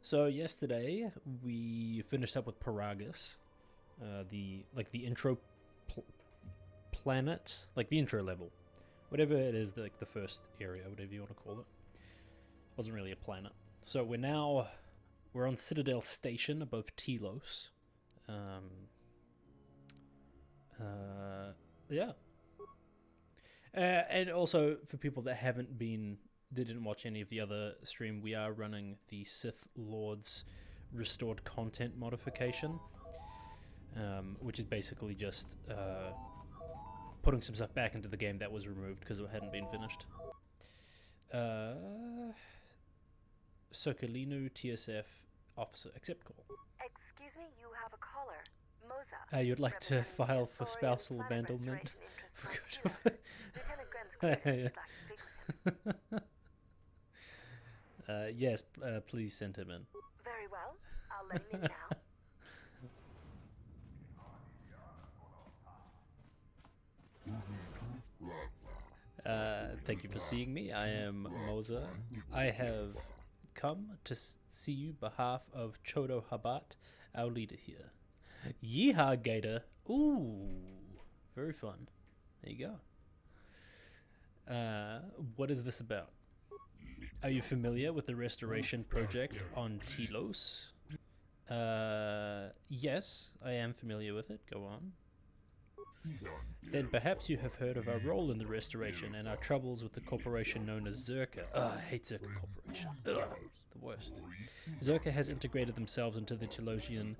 So yesterday we finished up with Paragus, the intro pl- planet, like the intro level, whatever it is, like the first area, whatever you want to call it. Wasn't really a planet. So we're on Citadel Station above Telos. Yeah. And also for people that didn't watch any of the other stream, we are running the Sith Lord's restored content modification, which is basically just putting some stuff back into the game that was removed because it hadn't been finished. Sokolinu TSF officer, accept call. Excuse me, you have a caller. Moza. You'd like to file for spousal abandonment? Lieutenant Grant's clear. Would like to speak with him. Yes, please send him in. Very well. I'll let him in now. Thank you for seeing me. I am Moza. I have come to see you behalf of Chodo Habat, our leader here. Yeehaw, Gator. Ooh, very fun. There you go. What is this about? Are you familiar with the restoration project on Telos? Yes, I am familiar with it. Go on. Then perhaps you have heard of our role in the restoration and our troubles with the corporation known as Zerka. I hate Zerka Corporation. The worst. Zerka has integrated themselves into the Telosian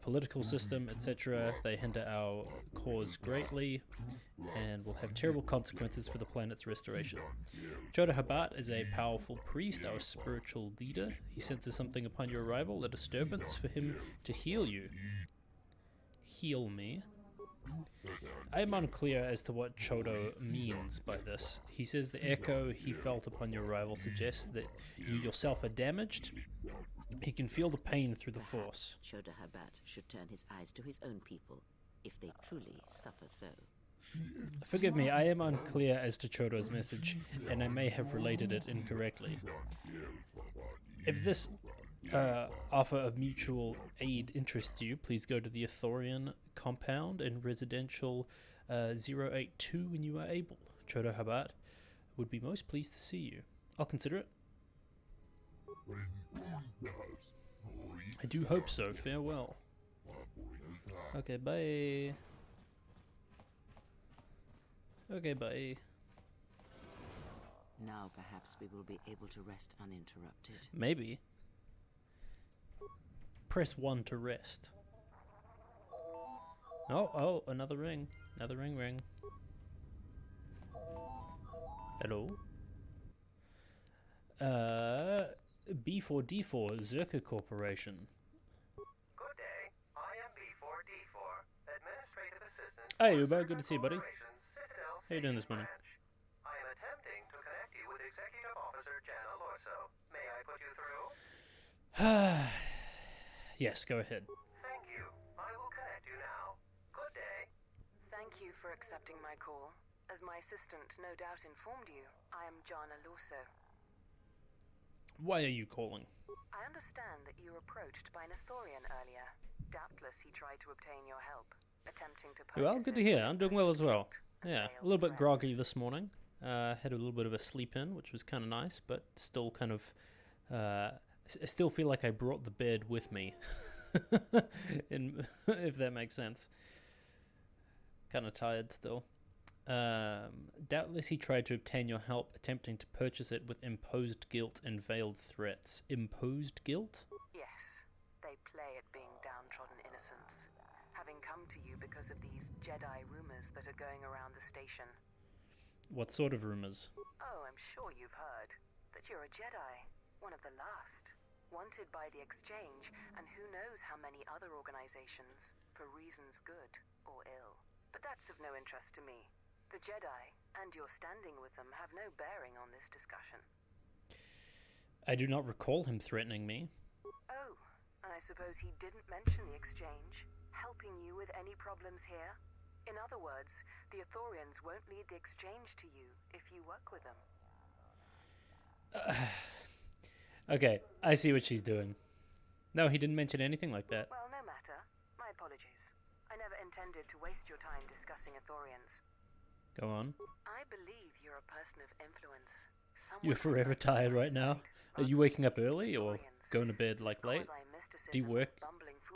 political system, etc. They hinder our cause greatly and will have terrible consequences for the planet's restoration. Choda Habat is a powerful priest, our spiritual leader. He senses something upon your arrival, a disturbance for him to heal you. Heal me? I am unclear as to what Chodo means by this. He says the echo he felt upon your arrival suggests that you yourself are damaged. He can feel the pain through the Force. Choda Habat should turn his eyes to his own people, if they truly suffer so. Forgive me, I am unclear as to Chodo's message, and I may have related it incorrectly. If this offer of mutual aid interests you, please go to the Athorian compound in residential 082 when you are able. Chodo Habat would be most pleased to see you. I'll consider it. I do hope so. Farewell. Okay, bye. Okay, bye. Now perhaps we will be able to rest uninterrupted. Maybe. Press 1 to rest. Oh, another ring. Another ring. Hello? B4D4, Zerka Corporation. Good day. I am B4D4, Administrative Assistant. Hey, Uber, good to see you, buddy. Citadel How you doing this morning? Branch. I am attempting to connect you with Executive Officer Jana Lorso. May I put you through? Yes, go ahead. Thank you. I will connect you now. Good day. Thank you for accepting my call. As my assistant no doubt informed you, I am Jana Lorso. Why are you calling? I understand that you were approached by an Athorian earlier. Doubtless he tried to obtain your help, attempting to purchase Well, good to it hear. I'm doing well as well. and Yeah, failed a little bit threats. groggy this morning. Had a little bit of a sleep in, which was kind of nice, but still kind of... I still feel like I brought the bed with me, if that makes sense. Kind of tired still. Doubtless he tried to obtain your help, attempting to purchase it with imposed guilt and veiled threats. Imposed guilt? Yes, they play at being downtrodden innocents, having come to you because of these Jedi rumors that are going around the station. What sort of rumors? Oh, I'm sure you've heard that you're a Jedi, one of the last, wanted by the Exchange and who knows how many other organizations, for reasons good or ill. But that's of no interest to me. The Jedi, and your standing with them, have no bearing on this discussion. I do not recall him threatening me. Oh, and I suppose he didn't mention the Exchange, helping you with any problems here? In other words, the Athorians won't lead the Exchange to you if you work with them. Okay, I see what she's doing. No, he didn't mention anything like that. Well, no matter. My apologies. I never intended to waste your time discussing Ithorians. Go on. I believe you're a person of influence. You're forever tired right now. Are you waking up early or going to bed like late? Do you work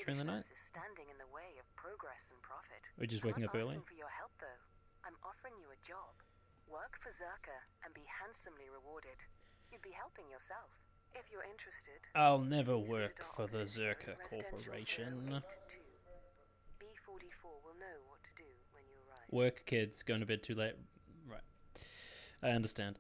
during the night? Standing in the way of progress and profit. Or just waking up early? I'm asking for your help, though. I'm offering you a job. Work for Zerka and be handsomely rewarded. You'd be helping yourself. If you're interested, I'll never work for the Zerka Corporation. B44 will know what to do when you arrive. Work, kids, going to bed too late. Right. I understand.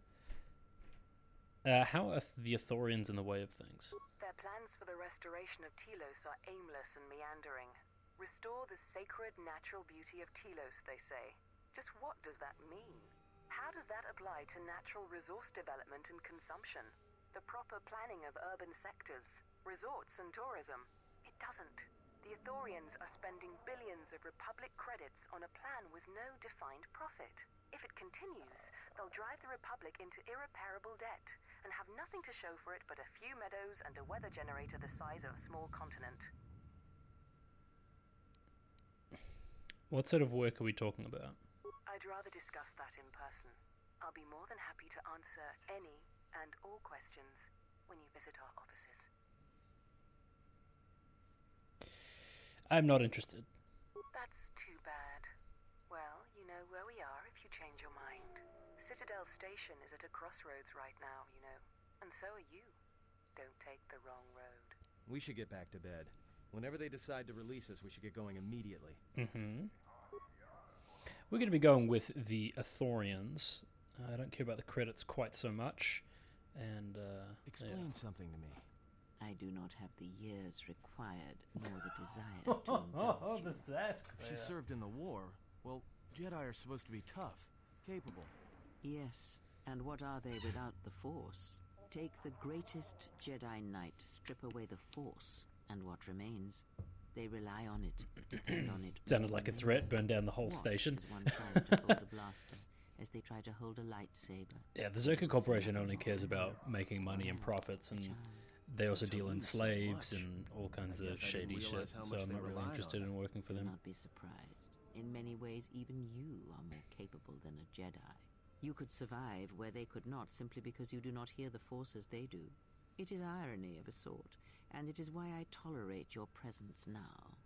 How are the Ithorians in the way of things? Their plans for the restoration of Telos are aimless and meandering. Restore the sacred natural beauty of Telos, they say. Just what does that mean? How does that apply to natural resource development and consumption? The proper planning of urban sectors, resorts and tourism? It doesn't. The Ithorians are spending billions of Republic credits on a plan with no defined profit. If it continues, they'll drive the Republic into irreparable debt and have nothing to show for it but a few meadows and a weather generator the size of a small continent. What sort of work are we talking about? I'd rather discuss that in person. I'll be more than happy to answer any and all questions when you visit our offices. I'm not interested. That's too bad. Well, you know where we are if you change your mind. Citadel Station is at a crossroads right now, you know. And so are you. Don't take the wrong road. We should get back to bed. Whenever they decide to release us, we should get going immediately. Mm-hmm. We're going to be going with the Ithorians. I don't care about the credits quite so much. And, Explain something to me. I do not have the years required, nor the desire to indulge you. If she served in the war, well, Jedi are supposed to be tough, capable. Yes, and what are they without the Force? Take the greatest Jedi Knight, strip away the Force, and what remains? They rely on it, depend on it. Sounded like a threat, burn down the whole What station. as one tries to hold a blaster, as they try to hold a lightsaber. Yeah, the Zerka Corporation only cares about making money and profits, and they also deal in slaves and all kinds of shady shit, so I'm not really interested in working for Do them. not be surprised. In many ways, even you are more capable than a Jedi. You could survive where they could not simply because you do not hear the Force as they do. It is irony of a sort, and it is why I tolerate your presence now.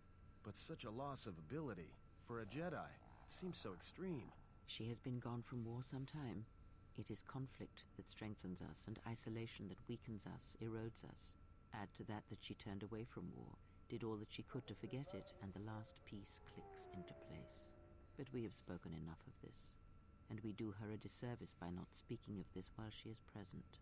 But such a loss of ability. For a Jedi, it seems so extreme. She has been gone from war some time. It is conflict that strengthens us, and isolation that weakens us, erodes us. Add to that she turned away from war, did all that she could to forget it, and the last piece clicks into place. But we have spoken enough of this, and we do her a disservice by not speaking of this while she is present.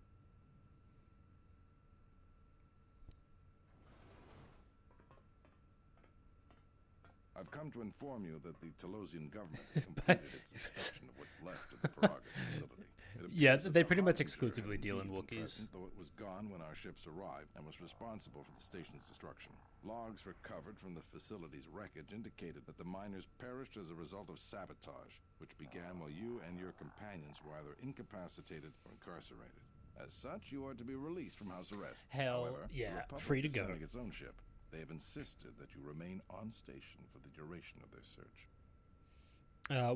I've come to inform you that the Telosian government has completed its inspection of what's left of the Paragus facility. Yeah, they pretty much exclusively deal in Wookiees. Though it was gone when our ships arrived and was responsible for the station's destruction. Logs recovered from the facility's wreckage indicated that the miners perished as a result of sabotage, which began while you and your companions were either incapacitated or incarcerated. As such, you are to be released from house arrest. Hell, However, yeah, the Republic free to is go. sending its own ship. They have insisted that you remain on station for the duration of their search.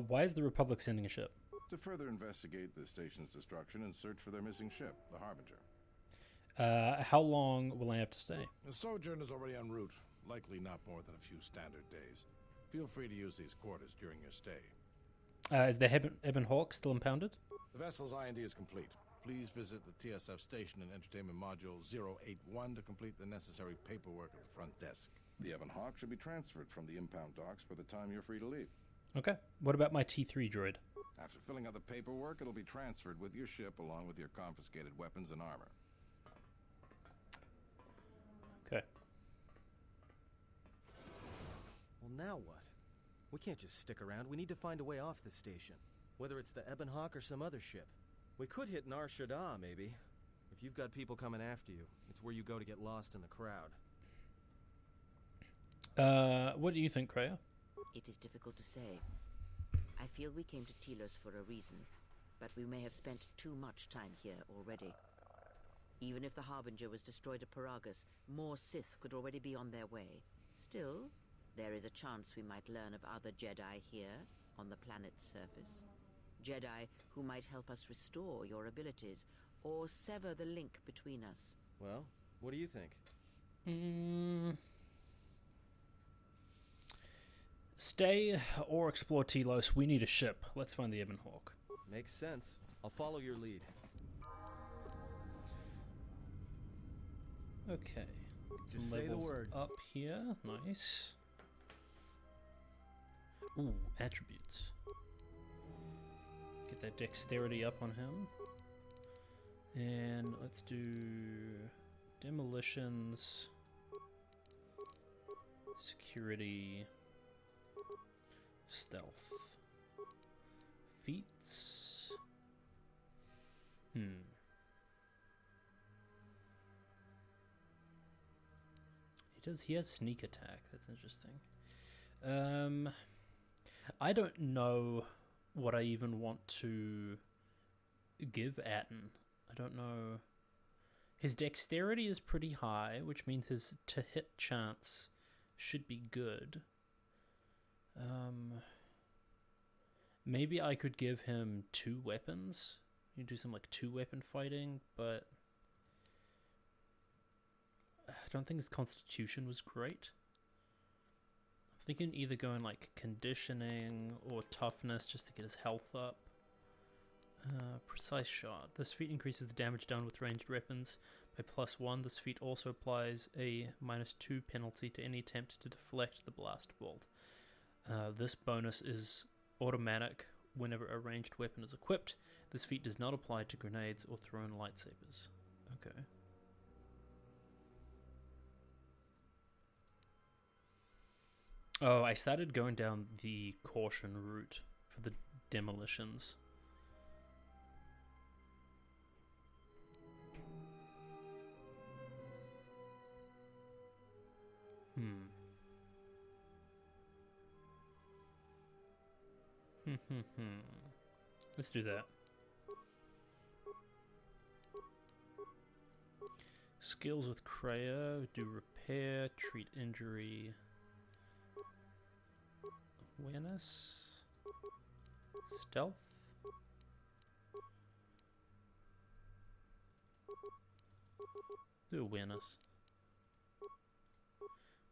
Why is the Republic sending a ship? To further investigate the station's destruction and search for their missing ship, the Harbinger. How long will I have to stay? The sojourn is already en route, likely not more than a few standard days. Feel free to use these quarters during your stay. Is the Ebon Hawk still impounded? The vessel's IND is complete. Please visit the TSF station and Entertainment Module 081 to complete the necessary paperwork at the front desk. The Ebon Hawk should be transferred from the impound docks by the time you're free to leave. Okay. What about my T3 droid? After filling out the paperwork, it'll be transferred with your ship along with your confiscated weapons and armor. Okay. Well, now what? We can't just stick around. We need to find a way off the station. Whether it's the Ebon Hawk or some other ship. We could hit Nar Shaddaa, maybe. If you've got people coming after you, it's where you go to get lost in the crowd. What do you think, Kreia? It is difficult to say. I feel we came to Telos for a reason, but we may have spent too much time here already. Even if the Harbinger was destroyed at Paragus, more Sith could already be on their way. Still, there is a chance we might learn of other Jedi here, on the planet's surface. Jedi who might help us restore your abilities, or sever the link between us. Well, what do you think? Stay or explore Telos. We need a ship. Let's find the Ebon Hawk. Makes sense. I'll follow your lead. Okay. Some Just say the levels word. up here. Nice. Ooh, attributes. Get that dexterity up on him. And let's do demolitions, security, stealth, feats. He has sneak attack. That's interesting. I don't know what I even want to give Atten. I don't know. His dexterity is pretty high, which means his to-hit chance should be good. Maybe I could give him 2 weapons. You do some like 2-weapon fighting, but I don't think his constitution was great. I'm thinking either going like conditioning or toughness just to get his health up. Precise shot. This feat increases the damage done with ranged weapons by +1. This feat also applies a -2 penalty to any attempt to deflect the blast bolt. This bonus is automatic whenever a ranged weapon is equipped. This feat does not apply to grenades or thrown lightsabers. Okay. Oh, I started going down the caution route for the demolitions. Let's do that. Skills with Kreia, do repair, treat injury, awareness, stealth. Do awareness.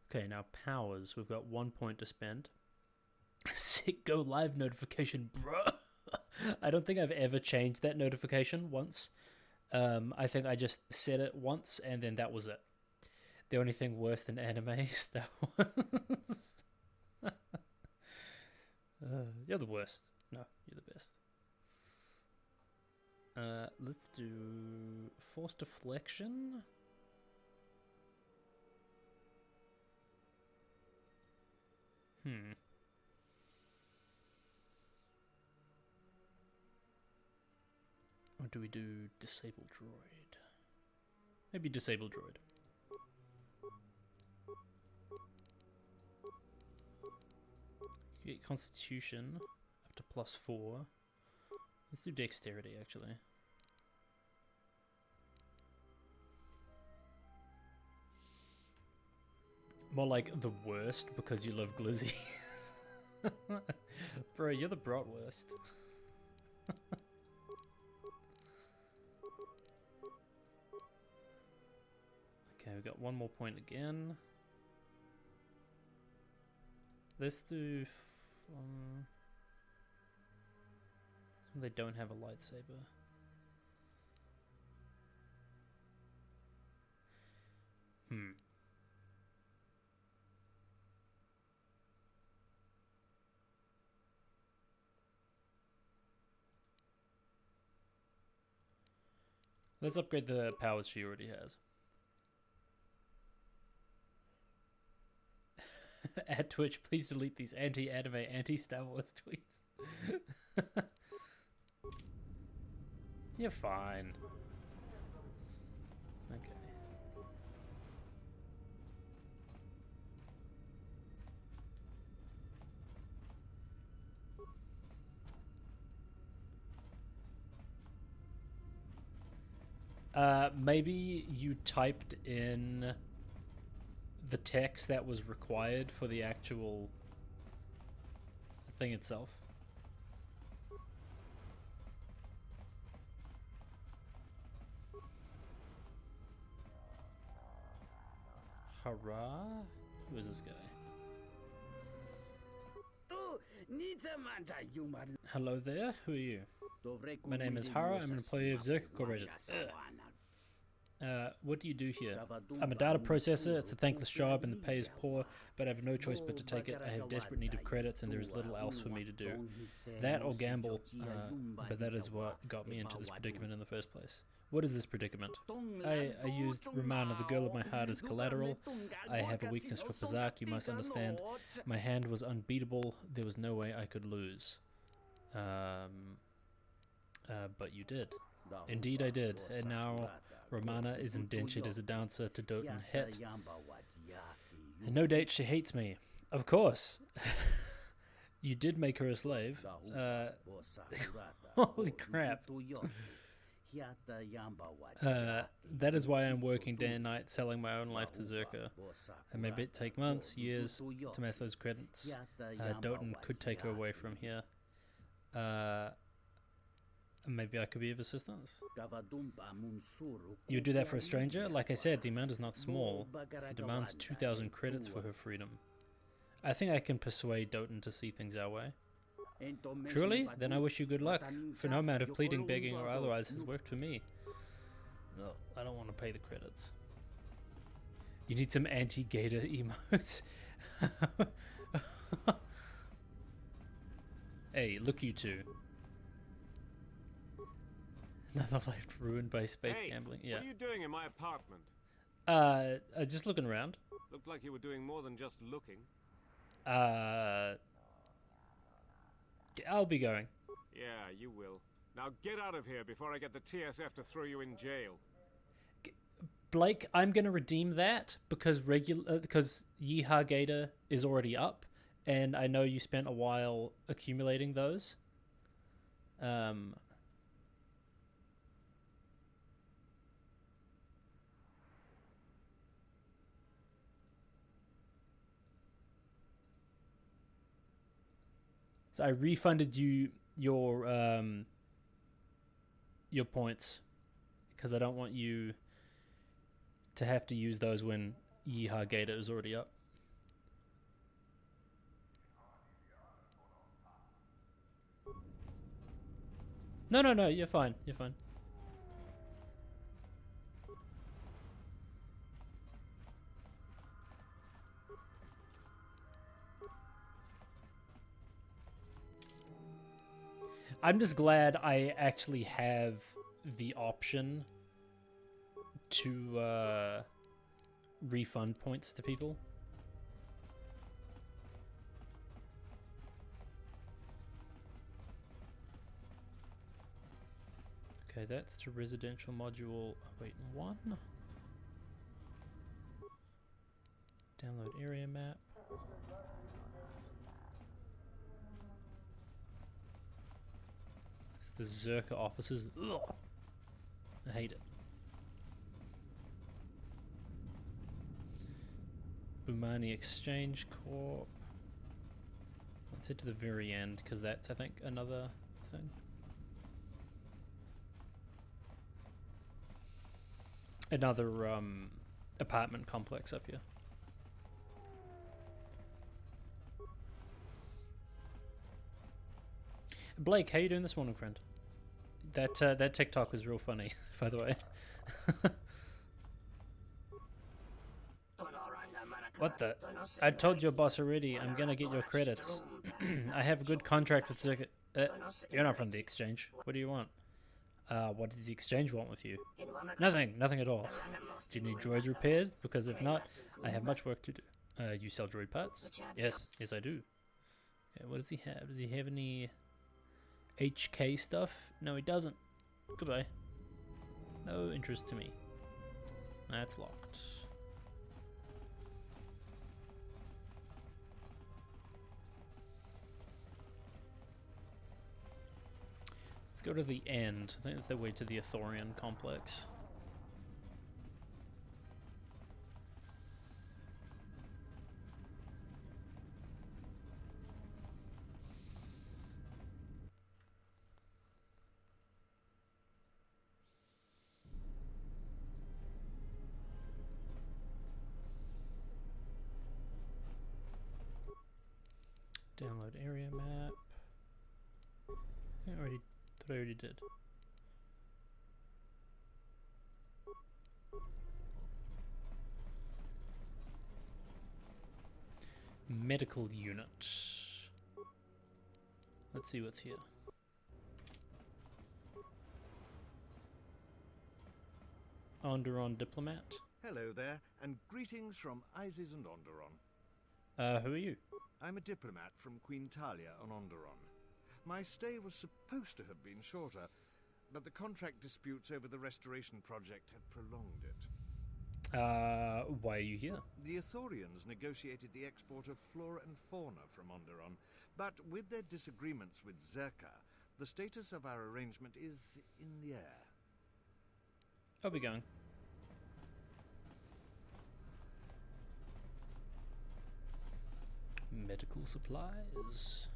Okay, now powers. We've got 1 point to spend. Sick go live notification, bro. I don't think I've ever changed that notification once. I think I just said it once and then that was it. The only thing worse than anime is that was. You're the worst. No, you're the best. Let's do force deflection. Or do we do disable droid? Maybe disable droid. Get constitution up to +4. Let's do dexterity actually. More like the worst because you love glizzy. Bro, you're the bratwurst. Okay, we got 1 more point again. Let's do... they don't have a lightsaber. Let's upgrade the powers she already has. At Twitch, please delete these anti-anime, anti-Star Wars tweets. You're fine. Okay. Maybe you typed in the text that was required for the actual thing itself. Hurrah? Who is this guy? Hello there, who are you? My name is Hara, I'm an employee of Zerka Corporation. What do you do here? I'm a data processor, it's a thankless job and the pay is poor, but I have no choice but to take it. I have desperate need of credits and there is little else for me to do. That or gamble, but that is what got me into this predicament in the first place. What is this predicament? I used Romana, the girl of my heart, as collateral. I have a weakness for Pazak, you must understand. My hand was unbeatable, there was no way I could lose. But you did. Indeed I did, and now Romana is indentured as a dancer to Doten Het. And no doubt she hates me. Of course. You did make her a slave. Holy crap. That is why I'm working day and night selling my own life to Zerka. It may take months, years to amass those credits. Doten could take her away from here. Maybe I could be of assistance. You would do that for a stranger? Like I said, the amount is not small. It demands 2,000 credits for her freedom. I think I can persuade Doten to see things our way. Truly? Then I wish you good luck, for no amount of pleading, begging, or otherwise has worked for me. No, I don't want to pay the credits. You need some anti-gator emotes. Hey, look you two. Another life ruined by space gambling. Yeah. What are you doing in my apartment? Just looking around. Looked like you were doing more than just looking. I'll be going. Yeah, you will. Now get out of here before I get the TSF to throw you in jail. Blake, I'm gonna redeem that because because Yeehaw Gator is already up, and I know you spent a while accumulating those. So I refunded you your points because I don't want you to have to use those when Yeehaw Gator is already up. No, you're fine. You're fine. I'm just glad I actually have the option to refund points to people. Okay, that's to residential module 081. Download area map. The Zerka offices. Ugh. I hate it. Bumani Exchange Corp. Let's head to the very end because that's, I think, another thing. Another apartment complex up here. Blake, how you doing this morning, friend? That TikTok was real funny, by the way. What the? I told your boss already. I'm gonna get your credits. I have a good contract with Zerka. You're not from the exchange. What do you want? What does the exchange want with you? Nothing at all. Do you need droid repairs? Because if not, I have much work to do. You sell droid parts? Yes, I do. Okay, what does he have? Does he have any HK stuff? No, he doesn't. Goodbye. No interest to me. That's locked. Let's go to the end. I think it's the way to the Athorian complex. Download area map. I thought I already did. Medical unit. Let's see what's here. Onderon diplomat. Hello there, and greetings from Isis and Onderon. Who are you? I'm a diplomat from Queen Talia on Onderon. My stay was supposed to have been shorter, but the contract disputes over the restoration project have prolonged it. Why are you here? The Ithorians negotiated the export of flora and fauna from Onderon, but with their disagreements with Zerka, the status of our arrangement is in the air. I'll be going. Medical supplies.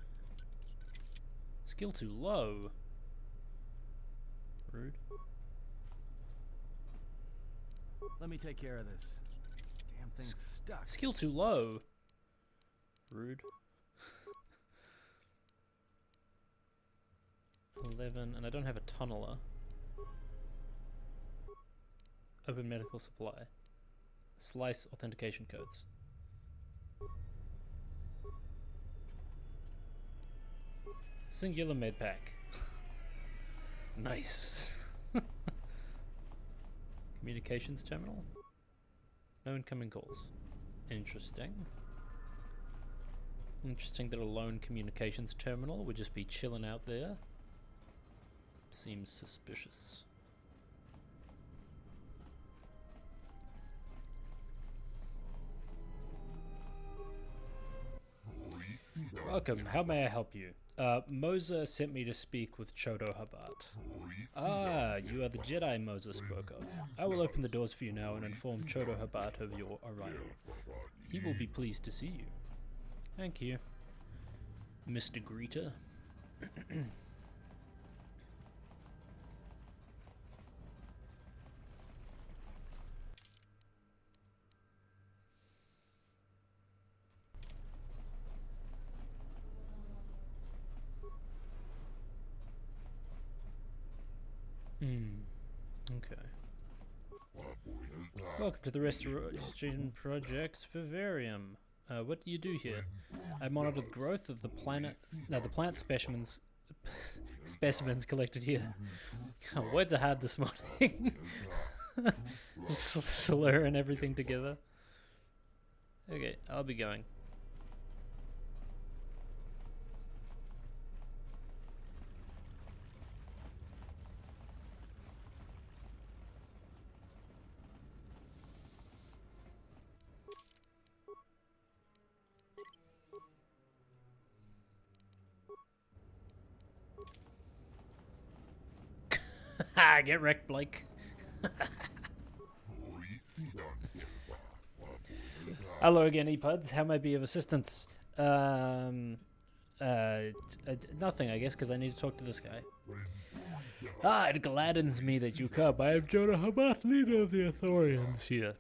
Skill too low. Rude. Let me take care of this. Damn thing's stuck. Skill too low. Rude. 11, and I don't have a tunneler. Open medical supply. Slice authentication codes. Singular med pack. Nice. Communications terminal. No incoming calls. Interesting. Interesting that a lone communications terminal would just be chilling out there. Seems suspicious. Welcome, how may I help you? Moza sent me to speak with Chodo Habat. Ah, you are the Jedi Moza spoke of. I will open the doors for you now and inform Chodo Habat of your arrival. He will be pleased to see you. Thank you, Mr. Greeter. Okay. Welcome to the Restoration Project Vivarium. What do you do here? I monitor the growth of the plant specimens collected here. Words are hard this morning. Slurring everything together. Okay, I'll be going. Get wrecked, Blake. Hello again, ePuds. How may I be of assistance? Nothing, I guess, because I need to talk to this guy. It gladdens me that you come. I am Chodo Habat, leader of the Ithorians here.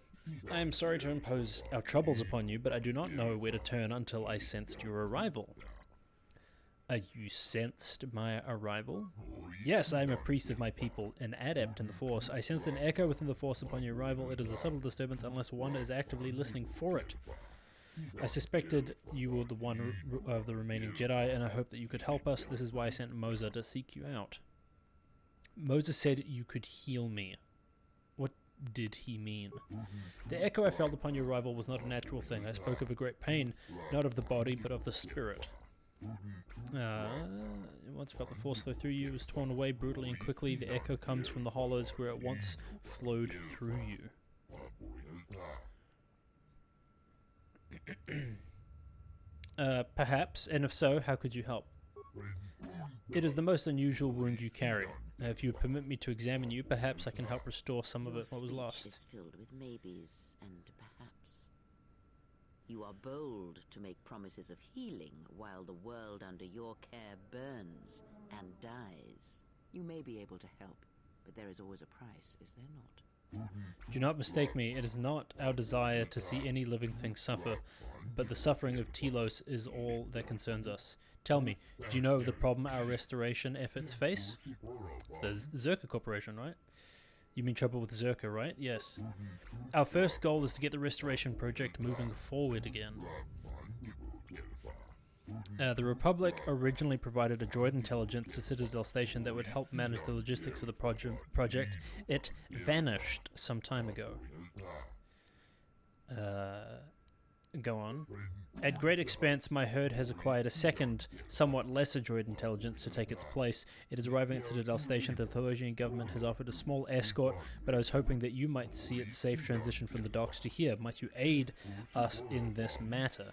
I am sorry to impose our troubles upon you, but I do not know where to turn until I sensed your arrival. You sensed my arrival? Yes, I am a priest of my people, an adept in the Force. I sensed an echo within the Force upon your arrival. It is a subtle disturbance unless one is actively listening for it. I suspected you were the one of the remaining Jedi, and I hope that you could help us. This is why I sent Moza to seek you out. Moza said you could heal me. What did he mean? The echo I felt upon your arrival was not a natural thing. I spoke of a great pain, not of the body, but of the spirit. Once felt the Force flow through you, it was torn away brutally and quickly. The echo comes from the hollows where it once flowed through you. Perhaps, and if so, how could you help? It is the most unusual wound you carry. If you permit me to examine you, perhaps I can help restore some of it what was lost. Is filled with maybes and perhaps. You are bold to make promises of healing while the world under your care burns and dies. You may be able to help, but there is always a price, is there not? Do not mistake me, it is not our desire to see any living thing suffer, but the suffering of Telos is all that concerns us. Tell me, do you know of the problem our restoration efforts face? It's the Zerka Corporation, right? You mean trouble with Zerka, right? Yes. Our first goal is to get the restoration project moving forward again. The Republic originally provided a droid intelligence to Citadel Station that would help manage the logistics of the project. It vanished some time ago. Go on. At great expense, my herd has acquired a second, somewhat lesser droid intelligence to take its place. It is arriving at Citadel Station. The Thalosian government has offered a small escort, but I was hoping that you might see its safe transition from the docks to here. Might you aid us in this matter?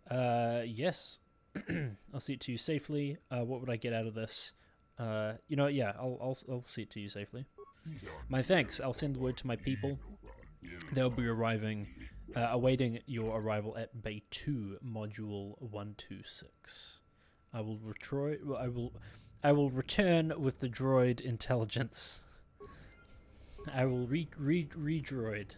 Yes. I'll see it to you safely. What would I get out of this? You know, yeah, I'll see it to you safely. My thanks. I'll send word to my people. They'll be awaiting your arrival at Bay 2, Module 126. I will return with the droid intelligence. I will redroid.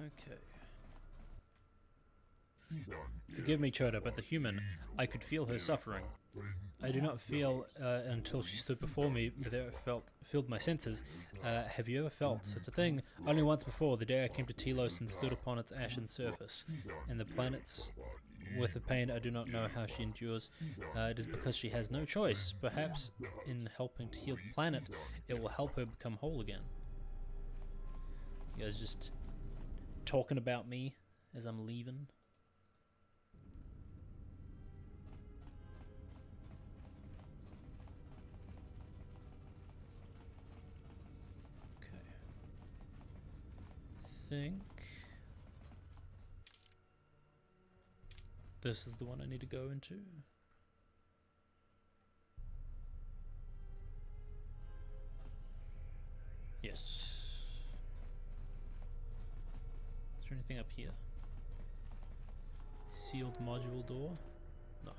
Okay. Forgive me, Chota, but the human, I could feel her suffering. I do not feel until she stood before me, but there filled my senses. Have you ever felt such a thing? Only once before, the day I came to Telos and stood upon its ashen surface. And the planet's worth of pain, I do not know how she endures. It is because she has no choice. Perhaps in helping to heal the planet, it will help her become whole again. You guys just talking about me as I'm leaving? Think this is the one I need to go into. Yes. Is there anything up here? Sealed module door? No.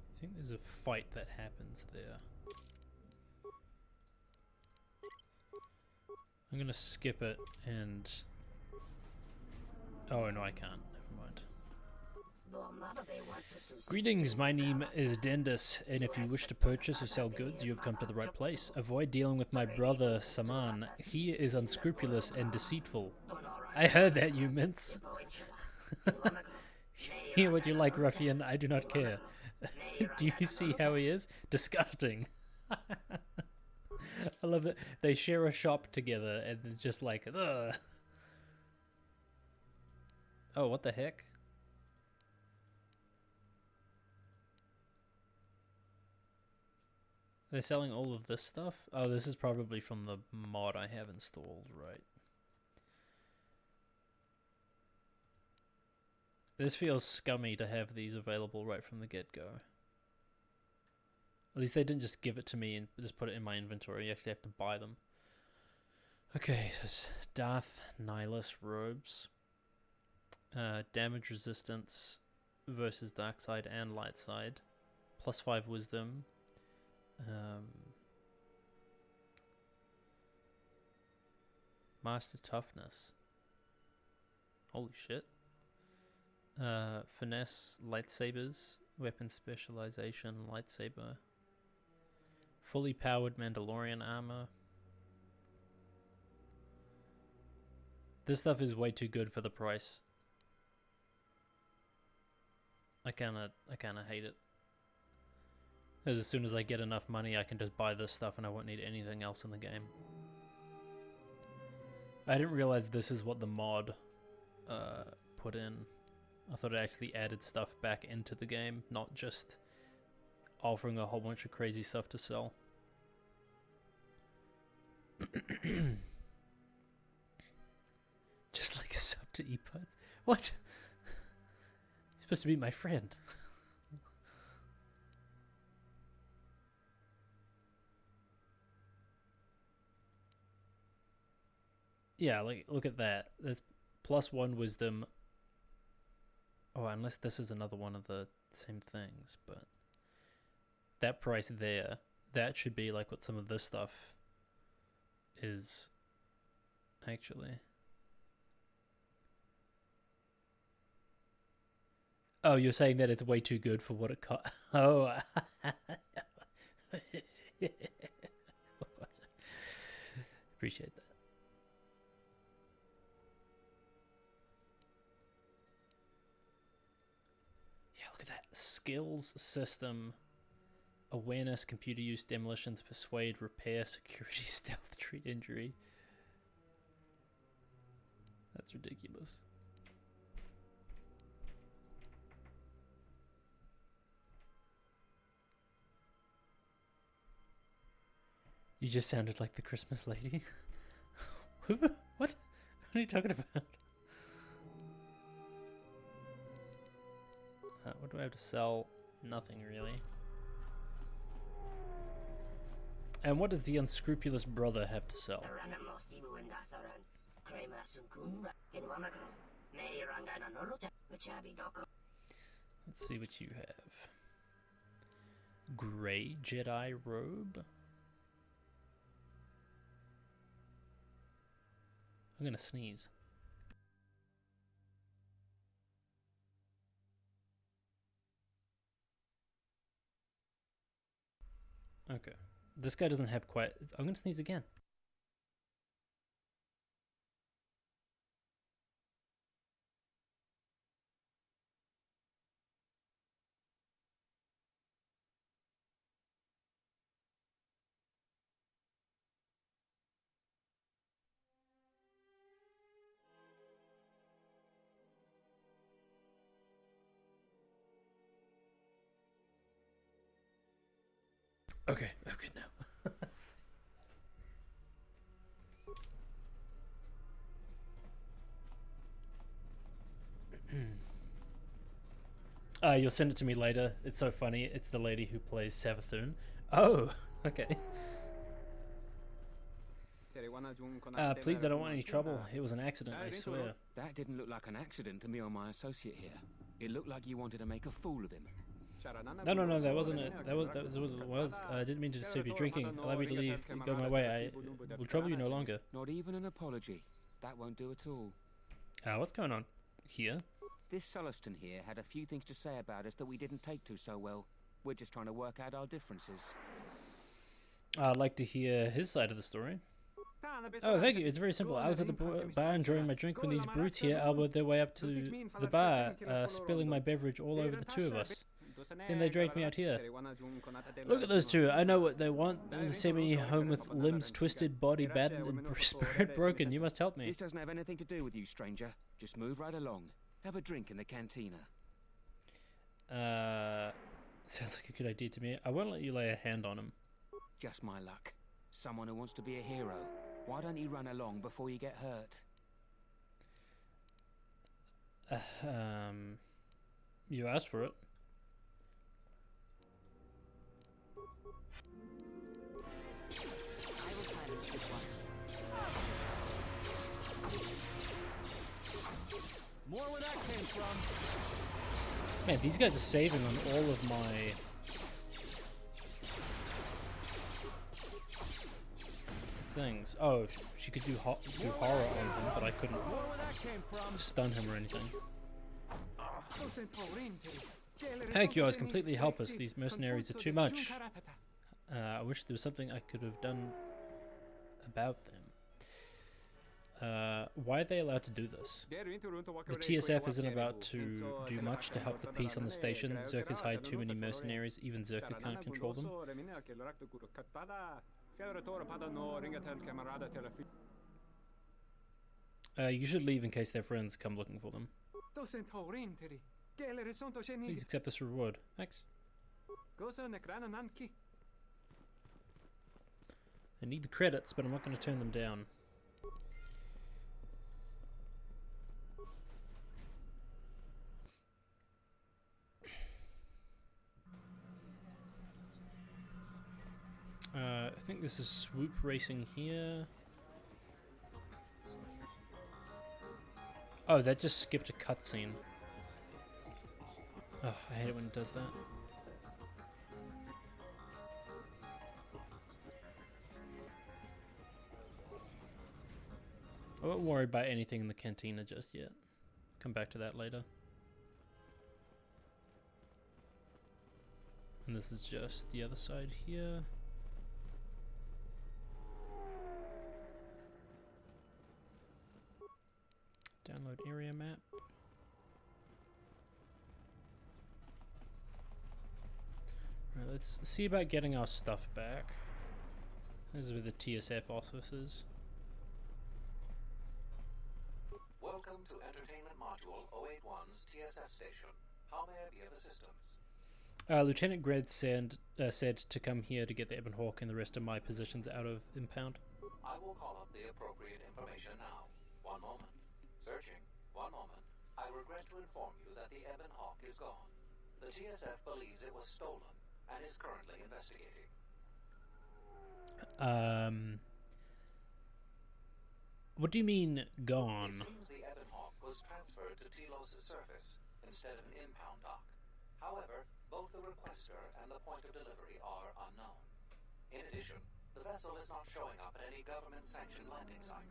I think there's a fight that happens there. I'm gonna skip it and... Oh no, I can't. Never mind. Greetings, my name is Dendus, and if you wish to purchase or sell goods, you have come to the right place. Avoid dealing with my brother Saman. He is unscrupulous and deceitful. I heard that, you mince. Hear what you like, ruffian. I do not care. Do you see how he is? Disgusting. I love that they share a shop together and it's just like, ugh. Oh, what the heck? They're selling all of this stuff? Oh, this is probably from the mod I have installed, right? This feels scummy to have these available right from the get-go. At least they didn't just give it to me and just put it in my inventory. You actually have to buy them. Okay, so it's Darth Nihilus robes. Damage resistance versus dark side and light side. +5 wisdom. Master toughness. Holy shit. Finesse, lightsabers, weapon specialization, lightsaber. Fully powered Mandalorian armor. This stuff is way too good for the price. I kinda hate it. Because as soon as I get enough money, I can just buy this stuff and I won't need anything else in the game. I didn't realize this is what the mod put in. I thought it actually added stuff back into the game, not just offering a whole bunch of crazy stuff to sell. Just like a sub to ePuds? What? You're supposed to be my friend. Yeah, like, look at that. There's +1 wisdom. Oh, unless this is another one of the same things, but that price there, that should be like what some of this stuff is, actually. Oh, you're saying that it's way too good for what it cost? Oh. Appreciate that. Yeah, look at that. Skills system. Awareness, computer use, demolitions, persuade, repair, security, stealth, treat injury. That's ridiculous. You just sounded like the Christmas lady. What? What are you talking about? What do I have to sell? Nothing, really. And what does the unscrupulous brother have to sell? Let's see what you have. Gray Jedi robe. I'm gonna sneeze. Okay. This guy doesn't have quite... I'm gonna sneeze again. Okay, I'm good now. You'll send it to me later. It's so funny. It's the lady who plays Savathun. Oh, okay. Please, I don't want any trouble. It was an accident, I swear. That didn't look like an accident to me or my associate here. It looked like you wanted to make a fool of him. No, that wasn't it. That was what it was. I didn't mean to disturb your drinking. Allow me to leave. Go my way. I will trouble you no longer. Not even an apology. That won't do at all. What's going on here? This Sulluston here had a few things to say about us that we didn't take to so well. We're just trying to work out our differences. I'd like to hear his side of the story. Oh, thank you. It's very simple. I was at the bar enjoying my drink when these brutes here elbowed their way up to the bar, spilling my beverage all over the two of us. Then they dragged me out here. Look at those two. I know what they want. Them to send me home with limbs twisted, body battered, and spirit broken. You must help me. This doesn't have anything to do with you, stranger. Just move right along. Have a drink in the cantina. Sounds like a good idea to me. I won't let you lay a hand on him. Just my luck. Someone who wants to be a hero. Why don't you run along before you get hurt? You asked for it. I will silence this one. More where that came from. Man, these guys are saving on all of my... things. Oh, she could do horror on him, but I couldn't stun him or anything. Thank you, I was completely helpless. These mercenaries are too much. I wish there was something I could have done about them. Why are they allowed to do this? The TSF isn't about to do much to help the peace on the station. Zerka's hired too many mercenaries. Even Zerka can't control them. You should leave in case their friends come looking for them. Please accept this reward. Thanks. I need the credits, but I'm not going to turn them down. I think this is swoop racing here. Oh, that just skipped a cutscene. Oh, I hate it when it does that. I won't worry about anything in the cantina just yet. Come back to that later. And this is just the other side here. Download area map. Right, let's see about getting our stuff back. This is where the TSF offices. Welcome to Entertainment Module 081's TSF station. How may I be of assistance? Lieutenant Gred said to come here to get the Ebon Hawk and the rest of my positions out of impound. I will call up the appropriate information now. One moment. Searching. One moment. I regret to inform you that the Ebon Hawk is gone. The TSF believes it was stolen and is currently investigating. What do you mean, gone? It seems the Ebon Hawk was transferred to Telos' surface instead of an impound dock. However, both the requester and the point of delivery are unknown. In addition, the vessel is not showing up at any government-sanctioned landing site.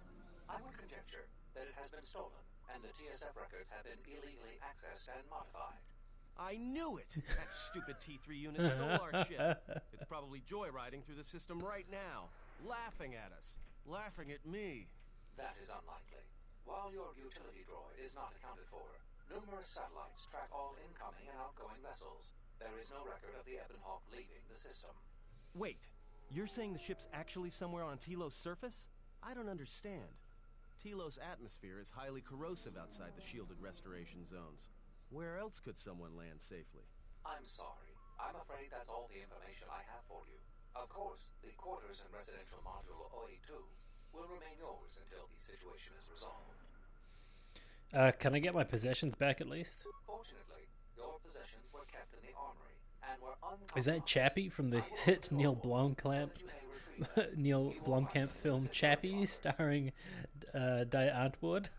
I would conjecture that it has been stolen, and the TSF records have been illegally accessed and modified. I knew it! That stupid T3 unit stole our ship. It's probably joyriding through the system right now, laughing at us, laughing at me. That is unlikely. While your utility droid is not accounted for, numerous satellites track all incoming and outgoing vessels. There is no record of the Ebon Hawk leaving the system. Wait, you're saying the ship's actually somewhere on Telos' surface? I don't understand. Telos' atmosphere is highly corrosive outside the shielded restoration zones. Where else could someone land safely? I'm sorry. I'm afraid that's all the information I have for you. Of course, the quarters in Residential Module 082 will remain yours until the situation is resolved. Can I get my possessions back at least? Fortunately, your possessions were kept in the armory and were uncompromised. Is that Chappie from the hit Neil Blomkamp film Chappie, starring Die Antwoord?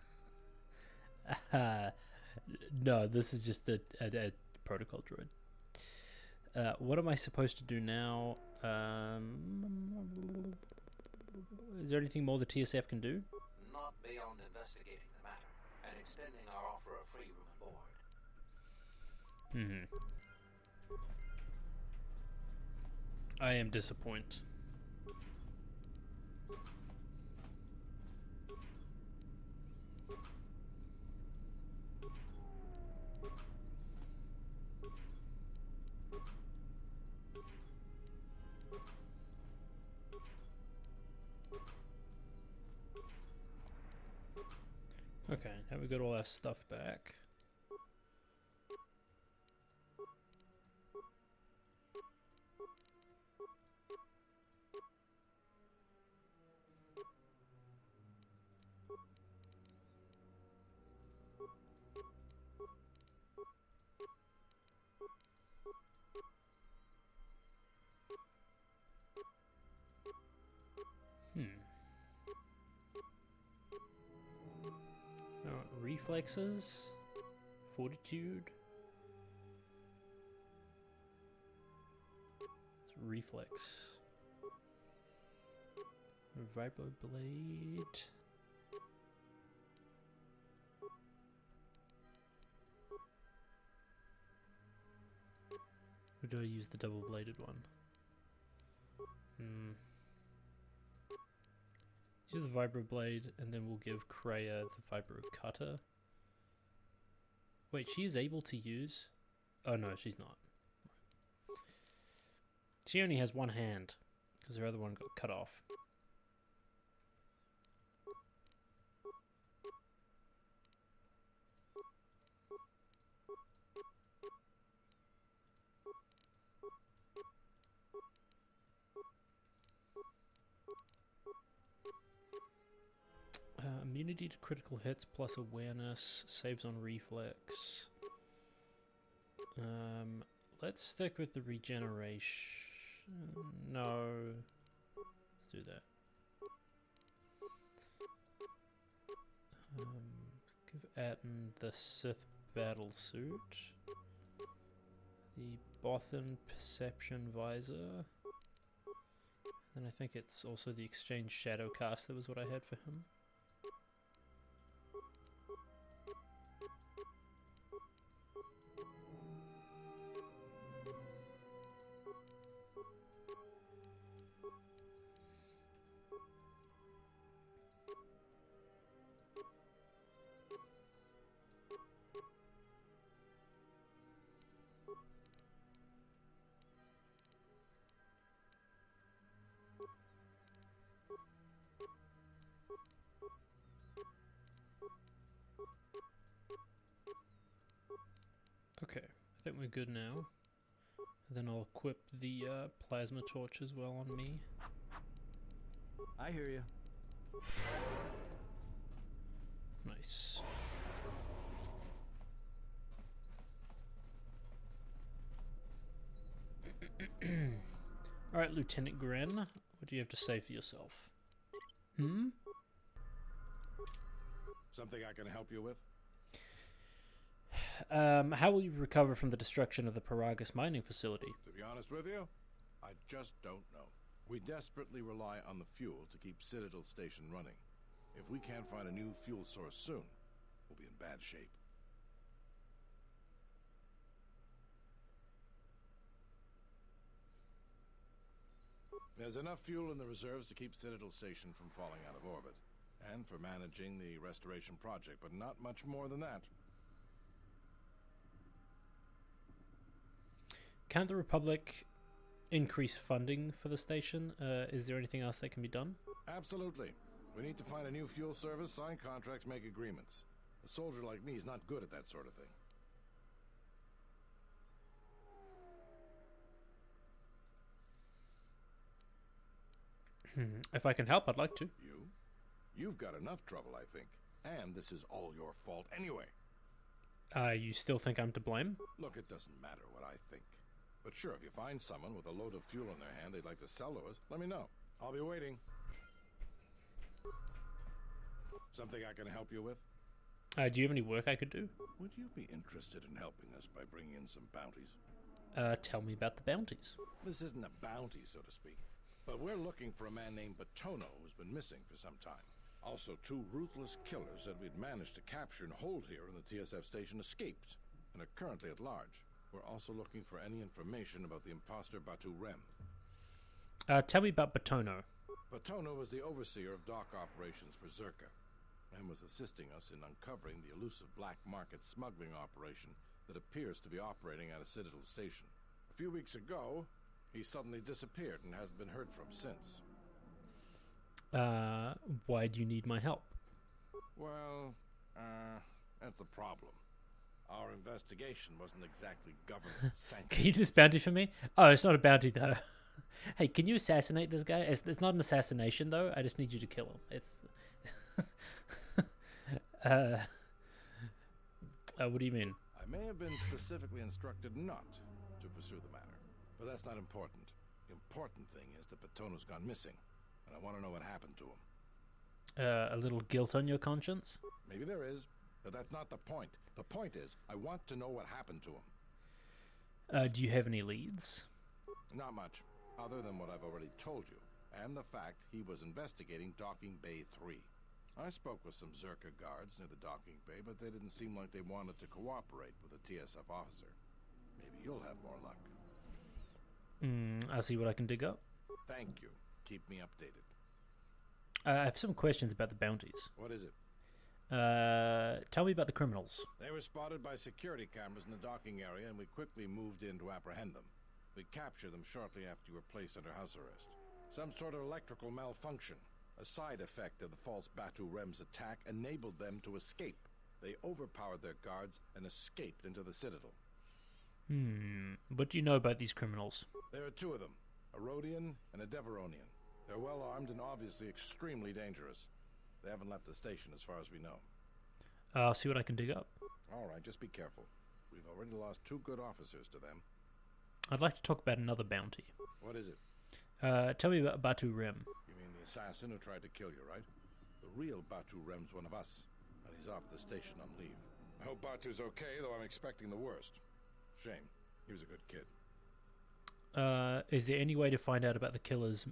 No, this is just a protocol droid. What am I supposed to do now? Is there anything more the TSF can do? Not beyond investigating the matter and extending our offer of free room and board. I am disappointed. Okay, now we got all our stuff back. Reflexes, fortitude. It's reflex. Vibro blade. Or do I use the double bladed one? Use the vibro blade, and then we'll give Kreia the vibro cutter. Wait, she is able to use... Oh no, she's not. She only has one hand, because her other one got cut off. Immunity to critical hits plus awareness, saves on reflex. Let's stick with the regeneration. No. Let's do that. Give at the Sith battle suit. The Bothan Perception Visor. And I think it's also the Exchange Shadow Caster was what I had for him. Okay, I think we're good now. Then I'll equip the plasma torch as well on me. I hear you. Nice. Alright, Lieutenant Gren, what do you have to say for yourself? Hmm? Something I can help you with? How will you recover from the destruction of the Paragus mining facility? To be honest with you, I just don't know. We desperately rely on the fuel to keep Citadel Station running. If we can't find a new fuel source soon, we'll be in bad shape. There's enough fuel in the reserves to keep Citadel Station from falling out of orbit, and for managing the restoration project, but not much more than that. Can't the Republic increase funding for the station? Is there anything else that can be done? Absolutely. We need to find a new fuel service, sign contracts, make agreements. A soldier like me is not good at that sort of thing. If I can help, I'd like to. You've got enough trouble, I think. And this is all your fault anyway. You still think I'm to blame? Look, it doesn't matter what I think. But sure, if you find someone with a load of fuel in their hand they'd like to sell to us, let me know. I'll be waiting. Something I can help you with? Do you have any work I could do? Would you be interested in helping us by bringing in some bounties? Tell me about the bounties. This isn't a bounty, so to speak. But we're looking for a man named Batono who's been missing for some time. Also, 2 ruthless killers that we'd managed to capture and hold here in the TSF station escaped and are currently at large. We're also looking for any information about the imposter Batu Rem. Tell me about Batono. Batono was the overseer of dock operations for Zerka and was assisting us in uncovering the elusive black market smuggling operation that appears to be operating at a Citadel station. A few weeks ago, he suddenly disappeared and hasn't been heard from since. Why do you need my help? Well, that's the problem. Our investigation wasn't exactly government sanctioned. Can you do this bounty for me? Oh, it's not a bounty though. Hey, can you assassinate this guy? It's not an assassination though. I just need you to kill him. It's. What do you mean? I may have been specifically instructed not to pursue the matter, but that's not important. The important thing is that Batono's gone missing, and I want to know what happened to him. A little guilt on your conscience? Maybe there is, but that's not the point. The point is, I want to know what happened to him. Do you have any leads? Not much, other than what I've already told you, and the fact he was investigating Docking Bay 3. I spoke with some Zerka guards near the docking bay, but they didn't seem like they wanted to cooperate with a TSF officer. Maybe you'll have more luck. I'll see what I can dig up. Thank you. Keep me updated. I have some questions about the bounties. What is it? Tell me about the criminals. They were spotted by security cameras in the docking area, and we quickly moved in to apprehend them. We captured them shortly after you were placed under house arrest. Some sort of electrical malfunction. A side effect of the false Batu Rem's attack enabled them to escape. They overpowered their guards and escaped into the Citadel. What do you know about these criminals? There are 2 of them, a Rhodian and a Deveronian. They're well armed and obviously extremely dangerous. They haven't left the station as far as we know. I'll see what I can dig up. All right, just be careful. We've already lost 2 good officers to them. I'd like to talk about another bounty. What is it? Tell me about Batu Rem. You mean the assassin who tried to kill you, right? The real Batu Rem's one of us, and he's off the station on leave. I hope Batu's okay, though I'm expecting the worst. Shame. He was a good kid. Is there any way to find out about the killer's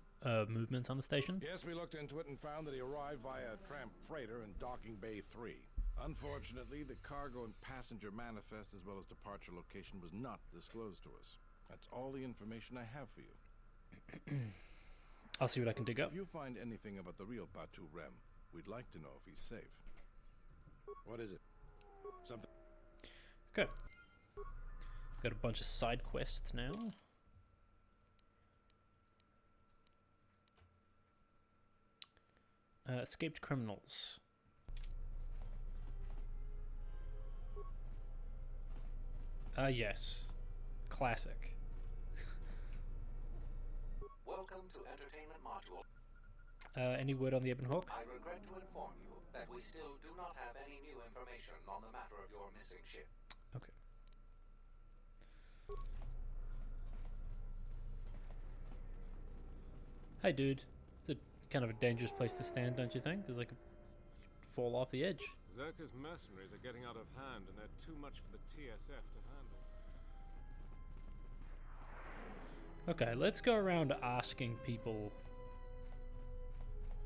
movements on the station? Yes, we looked into it and found that he arrived via a tramp freighter in Docking Bay 3. Unfortunately, the cargo and passenger manifest as well as departure location was not disclosed to us. That's all the information I have for you. I'll see what I can dig up. If you find anything about the real Batu Rem, we'd like to know if he's safe. What is it? Something? Okay. Got a bunch of side quests now. Escaped criminals. Yes. Classic. Welcome to Entertainment Module. Any word on the Ebon Hawk? I regret to inform you that we still do not have any new information on the matter of your missing ship. Okay. Hey, dude. It's a kind of a dangerous place to stand, don't you think? There's like a fall off the edge. Zerka's mercenaries are getting out of hand, and they're too much for the TSF to handle. Okay, let's go around asking people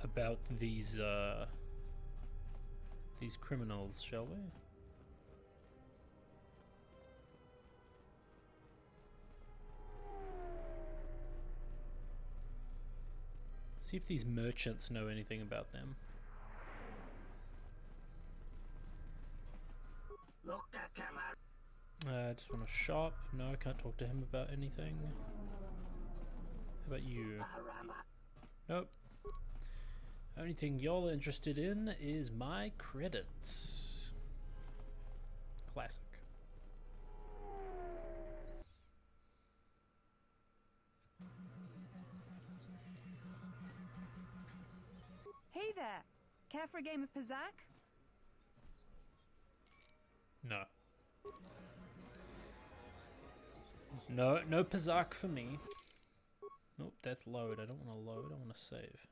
about these criminals, shall we? See if these merchants know anything about them. I just want to shop. No, I can't talk to him about anything. How about you? Nope. Only thing y'all are interested in is my credits. Classic. Hey there! Care for a game of Pizzac? No. No Pizzac for me. Nope, that's load. I don't want to load, I want to save.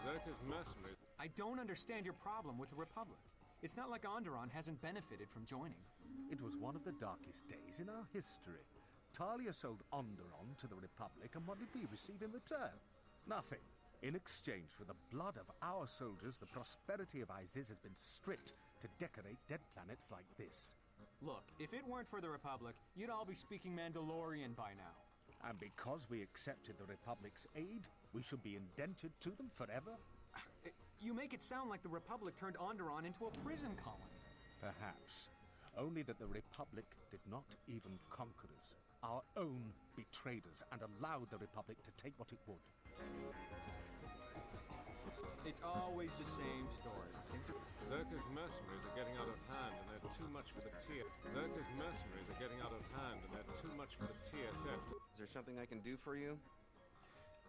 Zerka's mercenaries. I don't understand your problem with the Republic. It's not like Onderon hasn't benefited from joining. It was one of the darkest days in our history. Talia sold Onderon to the Republic, and what did we receive in return? Nothing. In exchange for the blood of our soldiers, the prosperity of Iziz has been stripped to decorate dead planets like this. Look, if it weren't for the Republic, you'd all be speaking Mandalorian by now. And because we accepted the Republic's aid, we should be indented to them forever? You make it sound like the Republic turned Onderon into a prison colony. Perhaps. Only that the Republic did not even conquer us. Our own betrayed us and allowed the Republic to take what it would. It's always the same story. Zerka's mercenaries are getting out of hand, and they're too much for the Zerka's mercenaries are getting out of hand, and they're too much for the TSF. Is there something I can do for you?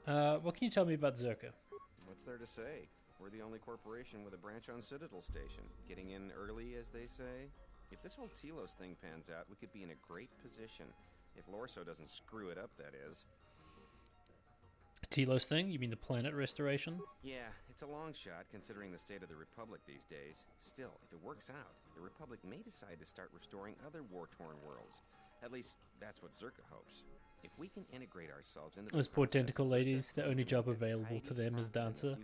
What can you tell me about Zerka? What's there to say? We're the only corporation with a branch on Citadel Station. Getting in early, as they say. If this whole Telos thing pans out, we could be in a great position. If Lorso doesn't screw it up, that is. Telos thing? You mean the planet restoration? Yeah, it's a long shot considering the state of the Republic these days. Still, if it works out, the Republic may decide to start restoring other war-torn worlds. At least, that's what Zerka hopes. If we can integrate ourselves into those poor tentacle ladies, the only job available to them is dancer.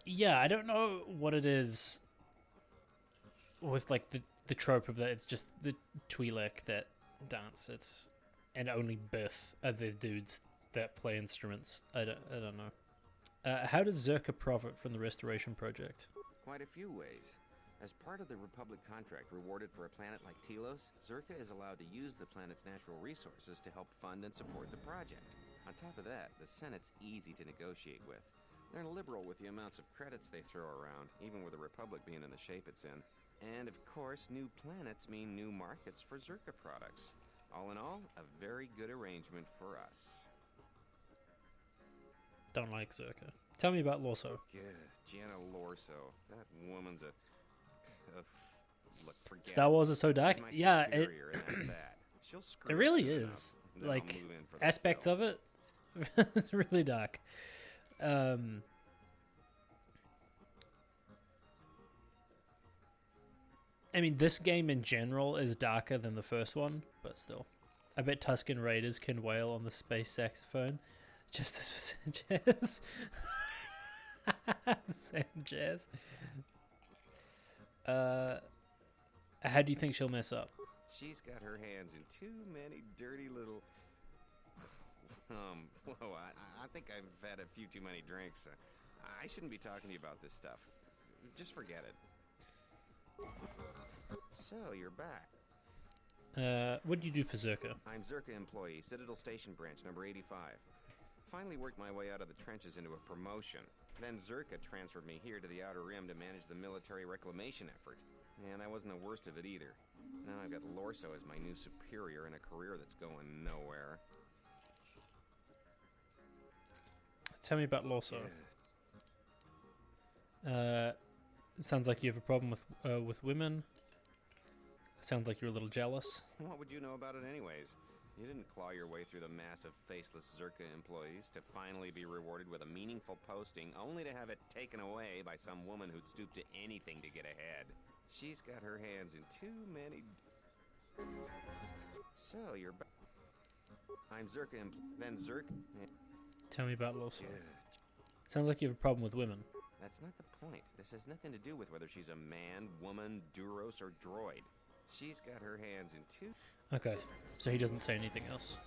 Yeah, I don't know what it is with like the trope of that. It's just the Twi'lek that dance. It's and only Bith are the dudes that play instruments. I don't know. How does Zerka profit from the restoration project? Quite a few ways. As part of the Republic contract rewarded for a planet like Telos, Zerka is allowed to use the planet's natural resources to help fund and support the project. On top of that, the Senate's easy to negotiate with. They're liberal with the amounts of credits they throw around, even with the Republic being in the shape it's in. And of course, new planets mean new markets for Zerka products. All in all, a very good arrangement for us. Don't like Zerka. Tell me about Lorso. Gianna Lorso. That woman's a look, forget Star Wars is so dark. Yeah, it it really is. Like aspects of it It's really dark. I mean, this game in general is darker than the first one, but still. I bet Tusken Raiders can wail on the space saxophone just as Sanchez. Sanchez. How do you think she'll mess up? She's got her hands in too many dirty little... whoa, I think I've had a few too many drinks. I shouldn't be talking to you about this stuff. Just forget it. So, you're back. What do you do for Zerka? I'm Zerka employee, Citadel Station Branch, number 85. Finally worked my way out of the trenches into a promotion. Then Zerka transferred me here to the Outer Rim to manage the military reclamation effort. And that wasn't the worst of it either. Now I've got Lorso as my new superior in a career that's going nowhere. Tell me about Lorso. Sounds like you have a problem with women. Sounds like you're a little jealous. What would you know about it anyways? You didn't claw your way through the mass of faceless Zerka employees to finally be rewarded with a meaningful posting, only to have it taken away by some woman who'd stoop to anything to get ahead. She's got her hands in too many... So, you're back. I'm Zerka then Zerka... Tell me about Lorso. Sounds like you have a problem with women. That's not the point. This has nothing to do with whether she's a man, woman, Duros, or droid. She's got her hands in two... Okay, so he doesn't say anything else.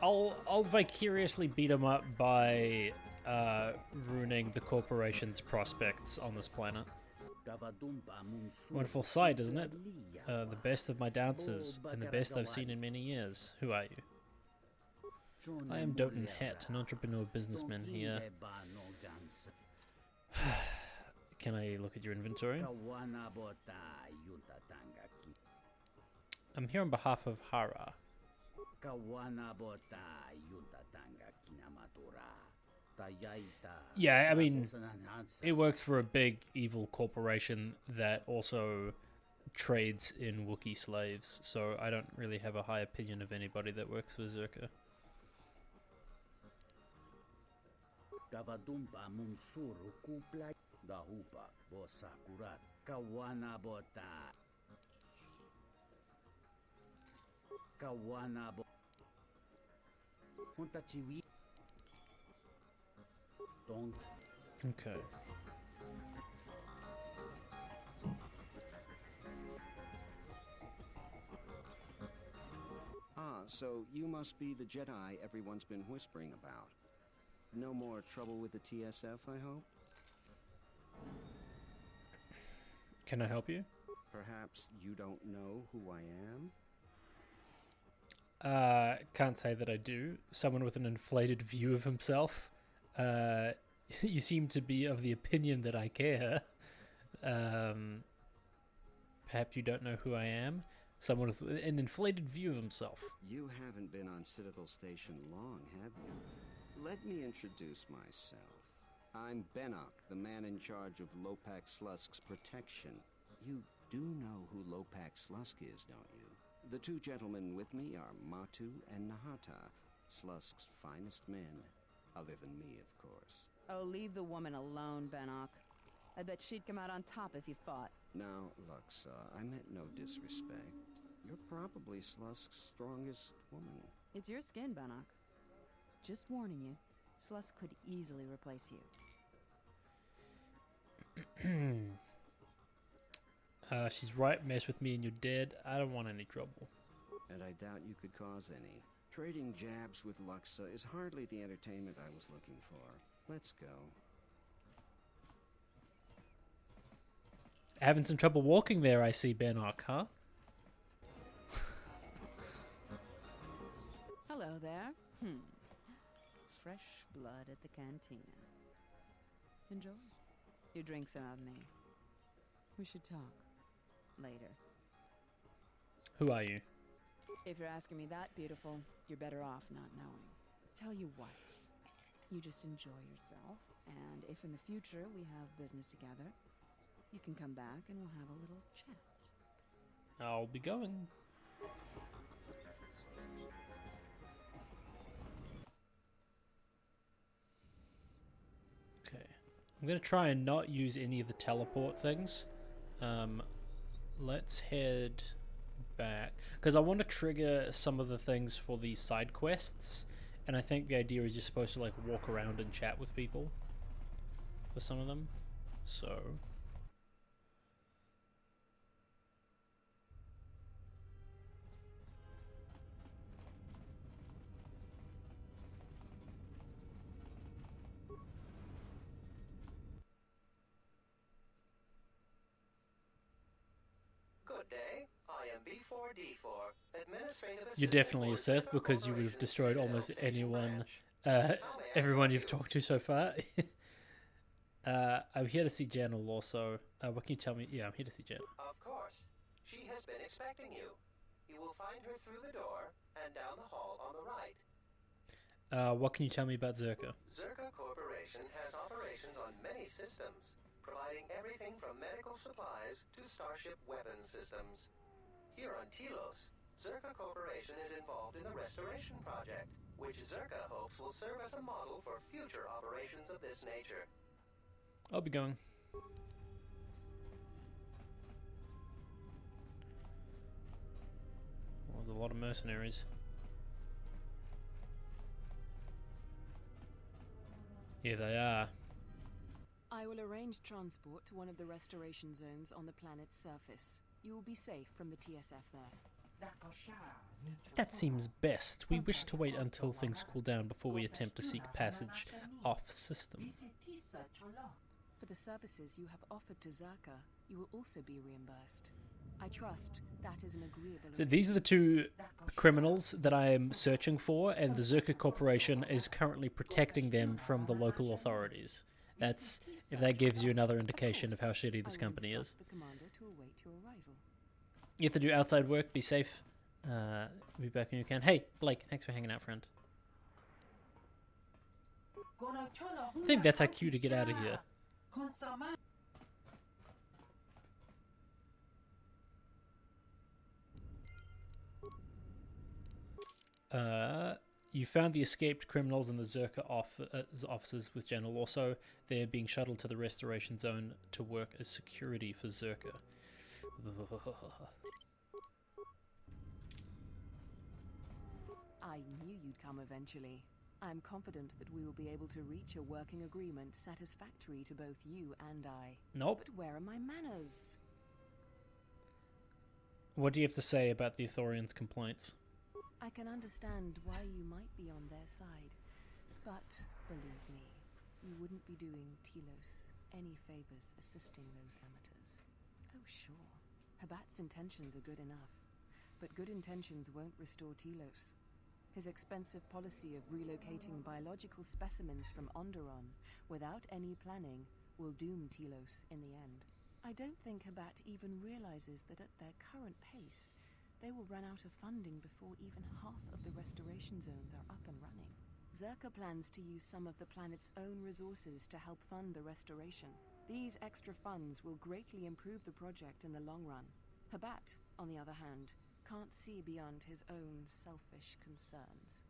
I'll vicariously beat him up by ruining the corporation's prospects on this planet. Wonderful sight, isn't it? The best of my dancers, and the best I've seen in many years. Who are you? I am Doten Het, an entrepreneur businessman here. Can I look at your inventory? I'm here on behalf of Hara. Yeah, I mean, it works for a big evil corporation that also trades in Wookiee slaves, so I don't really have a high opinion of anybody that works for Zerka. Okay. Ah, so you must be the Jedi everyone's been whispering about. No more trouble with the TSF, I hope? Can I help you? Perhaps you don't know who I am? Can't say that I do. Someone with an inflated view of himself. You seem to be of the opinion that I care. Perhaps you don't know who I am. Someone with an inflated view of himself. You haven't been on Citadel Station long, have you? Let me introduce myself. I'm Benok, the man in charge of Lopak Slusk's protection. You do know who Lopak Slusk is, don't you? The two gentlemen with me are Matu and Nahata, Slusk's finest men. Other than me, of course. Oh, leave the woman alone, Benok. I bet she'd come out on top if you fought. Now, Luxor, I meant no disrespect. You're probably Slusk's strongest woman. It's your skin, Benok. Just warning you, Slusk could easily replace you. She's right, mess with me and you're dead. I don't want any trouble. And I doubt you could cause any. Trading jabs with Luxor is hardly the entertainment I was looking for. Let's go. Having some trouble walking there, I see, Benok, huh? Hello there. Fresh blood at the cantina. Enjoy. Your drinks are on me. We should talk. Later. Who are you? If you're asking me that, beautiful, you're better off not knowing. Tell you what, you just enjoy yourself, and if in the future we have business together, you can come back and we'll have a little chat. I'll be going. I'm going to try and not use any of the teleport things. Let's head back, because I want to trigger some of the things for these side quests, and I think the idea is you're supposed to like walk around and chat with people for some of them. So Good day. I am B4D4, administrative you're assistant definitely a for Sith Zerka because you would have Corporation's destroyed Citadel almost Station anyone, branch. everyone you've talked to so far. I'm here to see Jan also. What can you tell me? Yeah, I'm here to see Jan. Of course. She has been expecting you. You will find her through the door and down the hall on the right. What can you tell me about Zerka? Zerka Corporation has operations on many systems, providing everything from medical supplies to starship weapons systems. Here on Telos, Zerka Corporation is involved in the restoration project, which Zerka hopes will serve as a model for future operations of this nature. I'll be going. Well, there's a lot of mercenaries. Here they are. I will arrange transport to one of the restoration zones on the planet's surface. You will be safe from the TSF there. That seems best. We wish to wait until things cool down before we attempt to seek passage off-system. For the services you have offered to Zerka, you will also be reimbursed. I trust that is an agreeable... So these are the two criminals that I am searching for, and the Zerka Corporation is currently protecting them from the local authorities. That's, if that gives you another indication of how shitty this company is. The commander to await your arrival. You have to do outside work, be safe. Be back when you can. Hey, Blake, thanks for hanging out, friend. I think that's our cue to get out of here. You found the escaped criminals in the Zerka offices with General Orso. They're being shuttled to the restoration zone to work as security for Zerka. I knew you'd come eventually. I'm confident that we will be able to reach a working agreement satisfactory to both you and I. Nope. But where are my manners? What do you have to say about the Ithorians' complaints? I can understand why you might be on their side, but believe me, you wouldn't be doing Telos any favors assisting those amateurs. Oh, sure, Habat's intentions are good enough, but good intentions won't restore Telos. His expensive policy of relocating biological specimens from Onderon without any planning will doom Telos in the end. I don't think Habat even realizes that at their current pace, they will run out of funding before even half of the restoration zones are up and running. Zerka plans to use some of the planet's own resources to help fund the restoration. These extra funds will greatly improve the project in the long run. Habat, on the other hand, can't see beyond his own selfish concerns.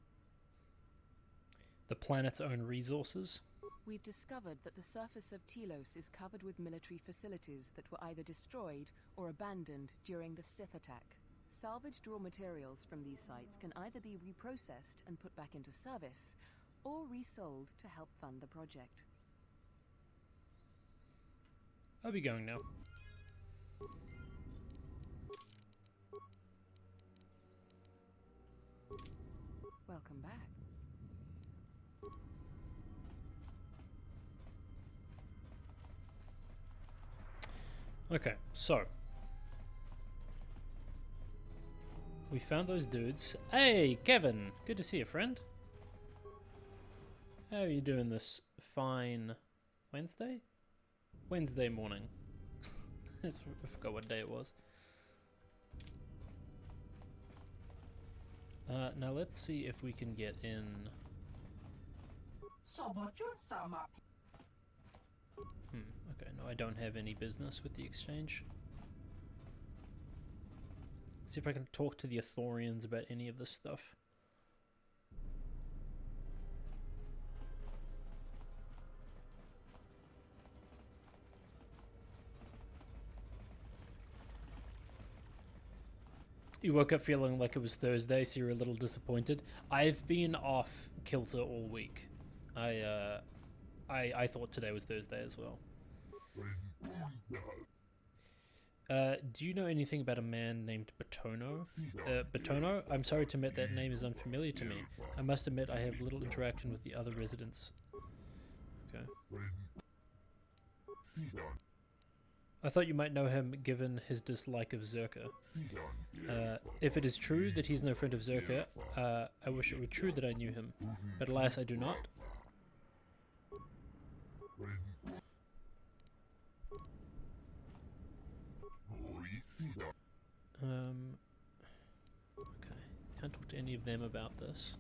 The planet's own resources? We've discovered that the surface of Telos is covered with military facilities that were either destroyed or abandoned during the Sith attack. Salvaged raw materials from these sites can either be reprocessed and put back into service, or resold to help fund the project. I'll be going now. Welcome back. Okay, so we found those dudes. Hey, Kevin! Good to see you, friend. How are you doing this fine Wednesday? Wednesday morning. I forgot what day it was. Now let's see if we can get in. Okay, no, I don't have any business with the exchange. See if I can talk to the Ithorians about any of this stuff. You woke up feeling like it was Thursday, so you're a little disappointed. I've been off kilter all week. I thought today was Thursday as well. Do you know anything about a man named Batono? Batono? I'm sorry to admit that name is unfamiliar to me. I must admit I have little interaction with the other residents. Okay. I thought you might know him given his dislike of Zerka. If it is true that he's no friend of Zerka, I wish it were true that I knew him. But alas, I do not. Okay. Can't talk to any of them about this.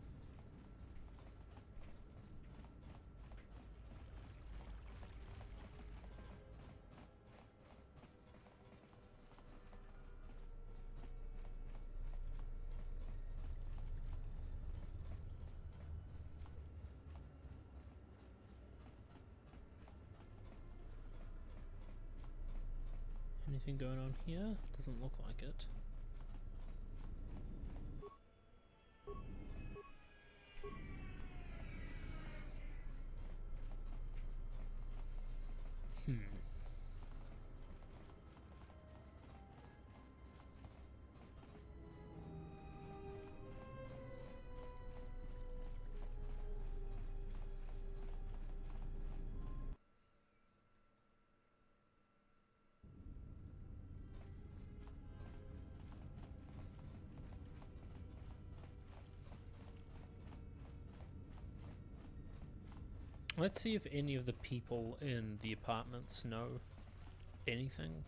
Anything going on here? Doesn't look like it. Let's see if any of the people in the apartments know anything.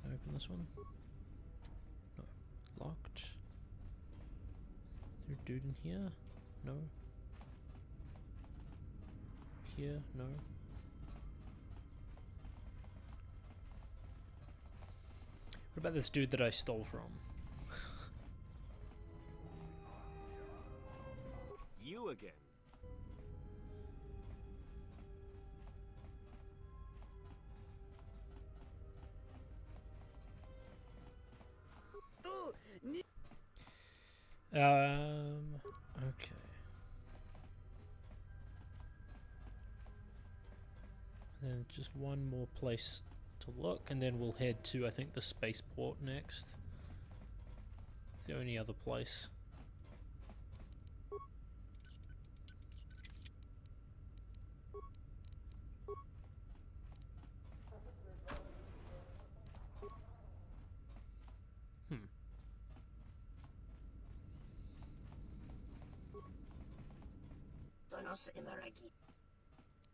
Can I open this one? No. Locked. Is there a dude in here? No. Here? No. What about this dude that I stole from? You again. Okay. And just one more place to look, and then we'll head to, I think, the spaceport next. It's the only other place.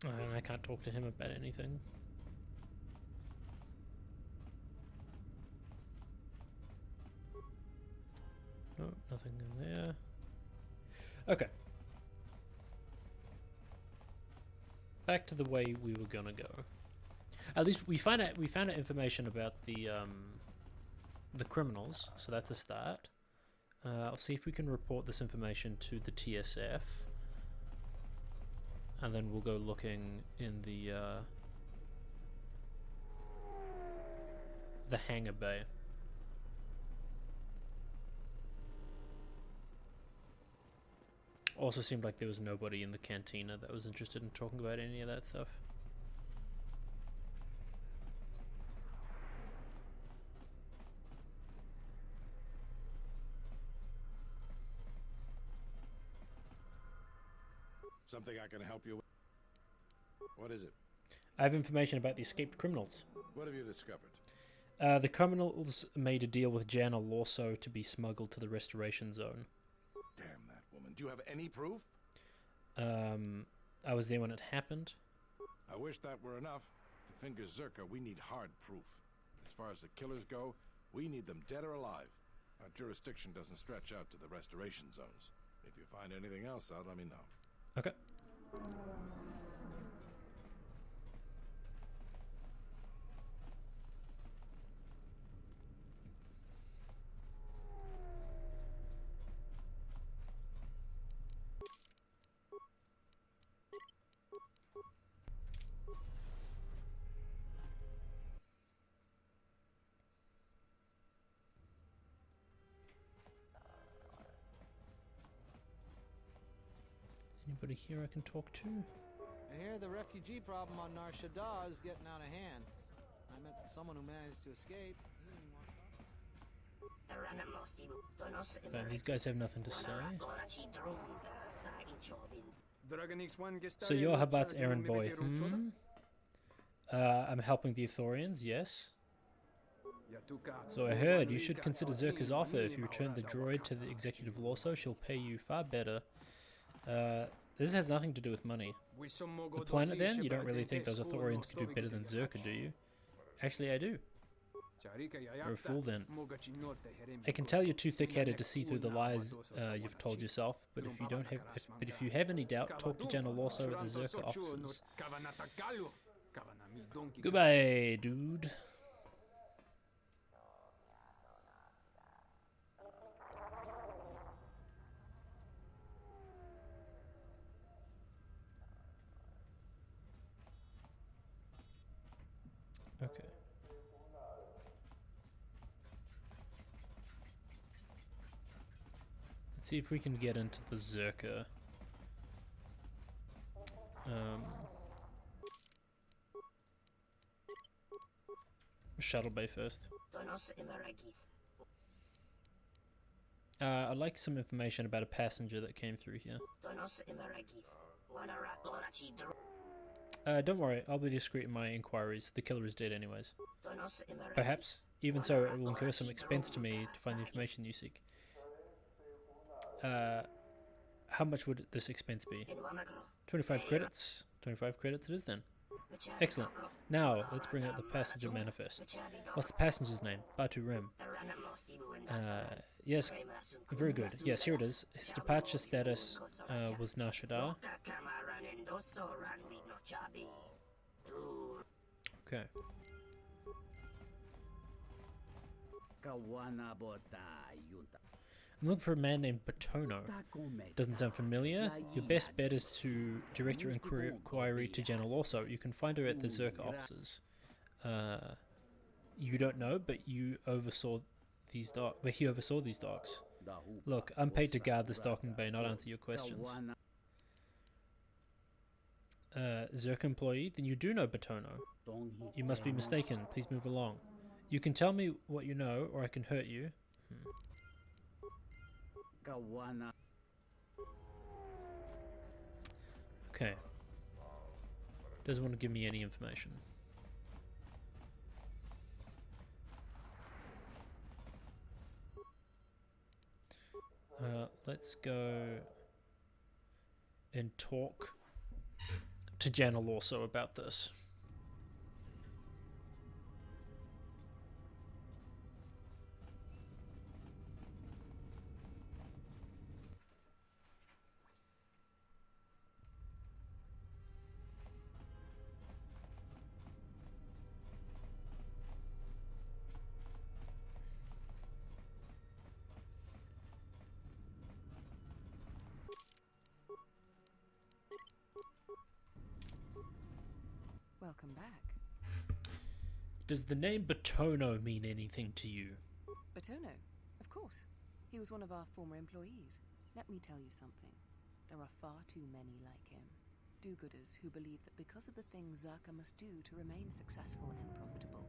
And I can't talk to him about anything. No, nothing in there. Okay. Back to the way we were gonna go. At least we found out information about the criminals, so that's a start. I'll see if we can report this information to the TSF. And then we'll go looking in the hangar bay. Also seemed like there was nobody in the cantina that was interested in talking about any of that stuff. Something I can help you with? What is it? I have information about the escaped criminals. What have you discovered? The criminals made a deal with Jana Lorso to be smuggled to the restoration zone. Damn that woman. Do you have any proof? I was there when it happened. I wish that were enough. To finger Zerka, we need hard proof. As far as the killers go, we need them dead or alive. Our jurisdiction doesn't stretch out to the restoration zones. If you find anything else out, let me know. Okay. anybody here I can talk to? I hear the refugee problem on Nar Shaddaa is getting out of hand. I met someone who managed to escape. Man, these guys have nothing to say. So you're Habat's errand boy. I'm helping the Ithorians, yes. So I heard you should consider Zerka's offer. If you return the droid to the Executive Lorso, she'll pay you far better. This has nothing to do with money. The planet then? You don't really think those Ithorians could do better than Zerka, do you? Actually, I do. You're a fool then. I can tell you're too thick-headed to see through the lies you've told yourself, but if you have any doubt, talk to General Lorso at the Zerka offices. Goodbye, dude. Okay. Let's see if we can get into the Zerka. Shuttle bay first. I'd like some information about a passenger that came through here. Don't worry, I'll be discreet in my inquiries. The killer is dead anyways. Perhaps. Even so, it will incur some expense to me to find the information you seek. How much would this expense be? 25 credits? 25 credits it is then. Excellent. Now, let's bring up the passenger manifest. What's the passenger's name? Batu Rem. Yes, very good. Yes, here it is. His departure status was Nar Shaddaa. Okay. I'm looking for a man named Batono. Doesn't sound familiar. Your best bet is to direct your inquiry to General Lorso. You can find her at the Zerka offices. You don't know, but you oversaw these docks. But he oversaw these docks. Look, I'm paid to guard this docking bay, not answer your questions. Zerka employee? Then you do know Batono. You must be mistaken. Please move along. You can tell me what you know, or I can hurt you. Okay. Doesn't want to give me any information. Let's go and talk to General Lorso about this. Welcome back. Does the name Batono mean anything to you? Batono? Of course. He was one of our former employees. Let me tell you something. There are far too many like him. Do-gooders who believe that because of the things Zerka must do to remain successful and profitable,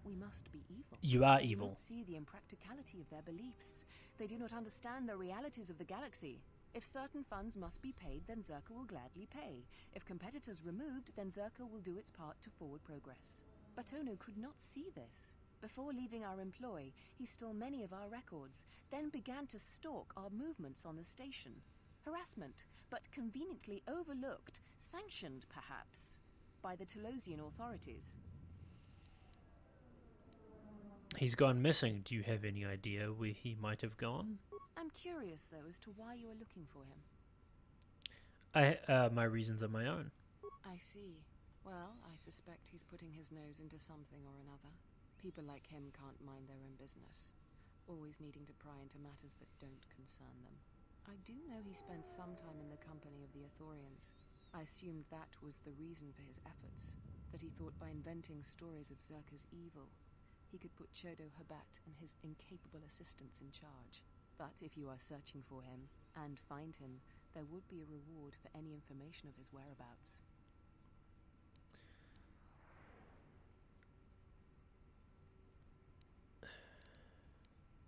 we must be evil. You are They do evil. not see the impracticality of their beliefs. They do not understand the realities of the galaxy. If certain funds must be paid, then Zerka will gladly pay. If competitors removed, then Zerka will do its part to forward progress. Batono could not see this. Before leaving our employ, he stole many of our records, then began to stalk our movements on the station. Harassment, but conveniently overlooked, sanctioned perhaps, by the Telosian authorities. He's gone missing. Do you have any idea where he might have gone? I'm curious, though, as to why you are looking for him. My reasons are my own. I see. Well, I suspect he's putting his nose into something or another. People like him can't mind their own business, always needing to pry into matters that don't concern them. I do know he spent some time in the company of the Ithorians. I assumed that was the reason for his efforts, that he thought by inventing stories of Zerka's evil, he could put Chodo Habat and his incapable assistants in charge. But if you are searching for him, and find him, there would be a reward for any information of his whereabouts.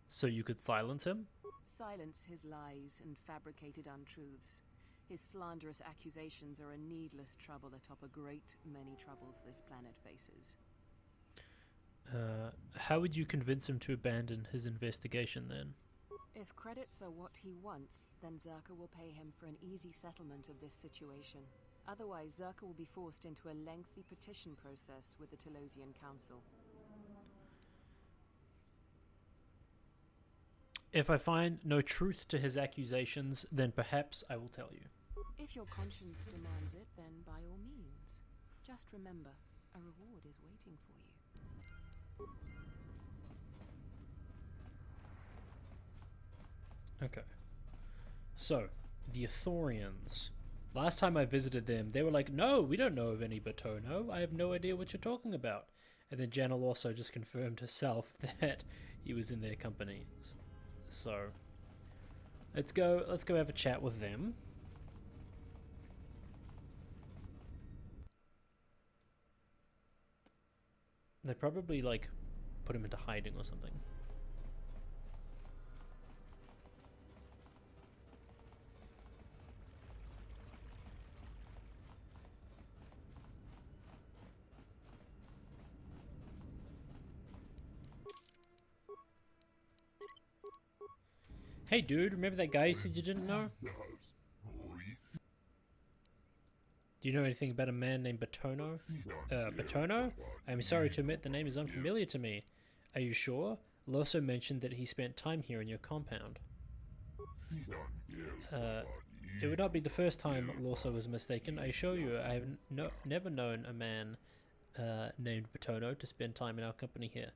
So you could silence him? Silence his lies and fabricated untruths. His slanderous accusations are a needless trouble atop a great many troubles this planet faces. How would you convince him to abandon his investigation then? If credits are what he wants, then Zerka will pay him for an easy settlement of this situation. Otherwise, Zerka will be forced into a lengthy petition process with the Telosian Council. If I find no truth to his accusations, then perhaps I will tell you. If your conscience demands it, then by all means. Just remember, a reward is waiting for you. Okay. So, the Ithorians. Last time I visited them, they were like, no, we don't know of any Batono. I have no idea what you're talking about. And then Janelle also just confirmed herself that he was in their company. So, let's go have a chat with them. They probably, like, put him into hiding or something. Hey dude, remember that guy you said you didn't know? Do you know anything about a man named Batono? Batono? I'm sorry to admit the name is unfamiliar to me. Are you sure? Loso mentioned that he spent time here in your compound. It would not be the first time Loso was mistaken. I assure you, I have never known a man named Batono to spend time in our company here.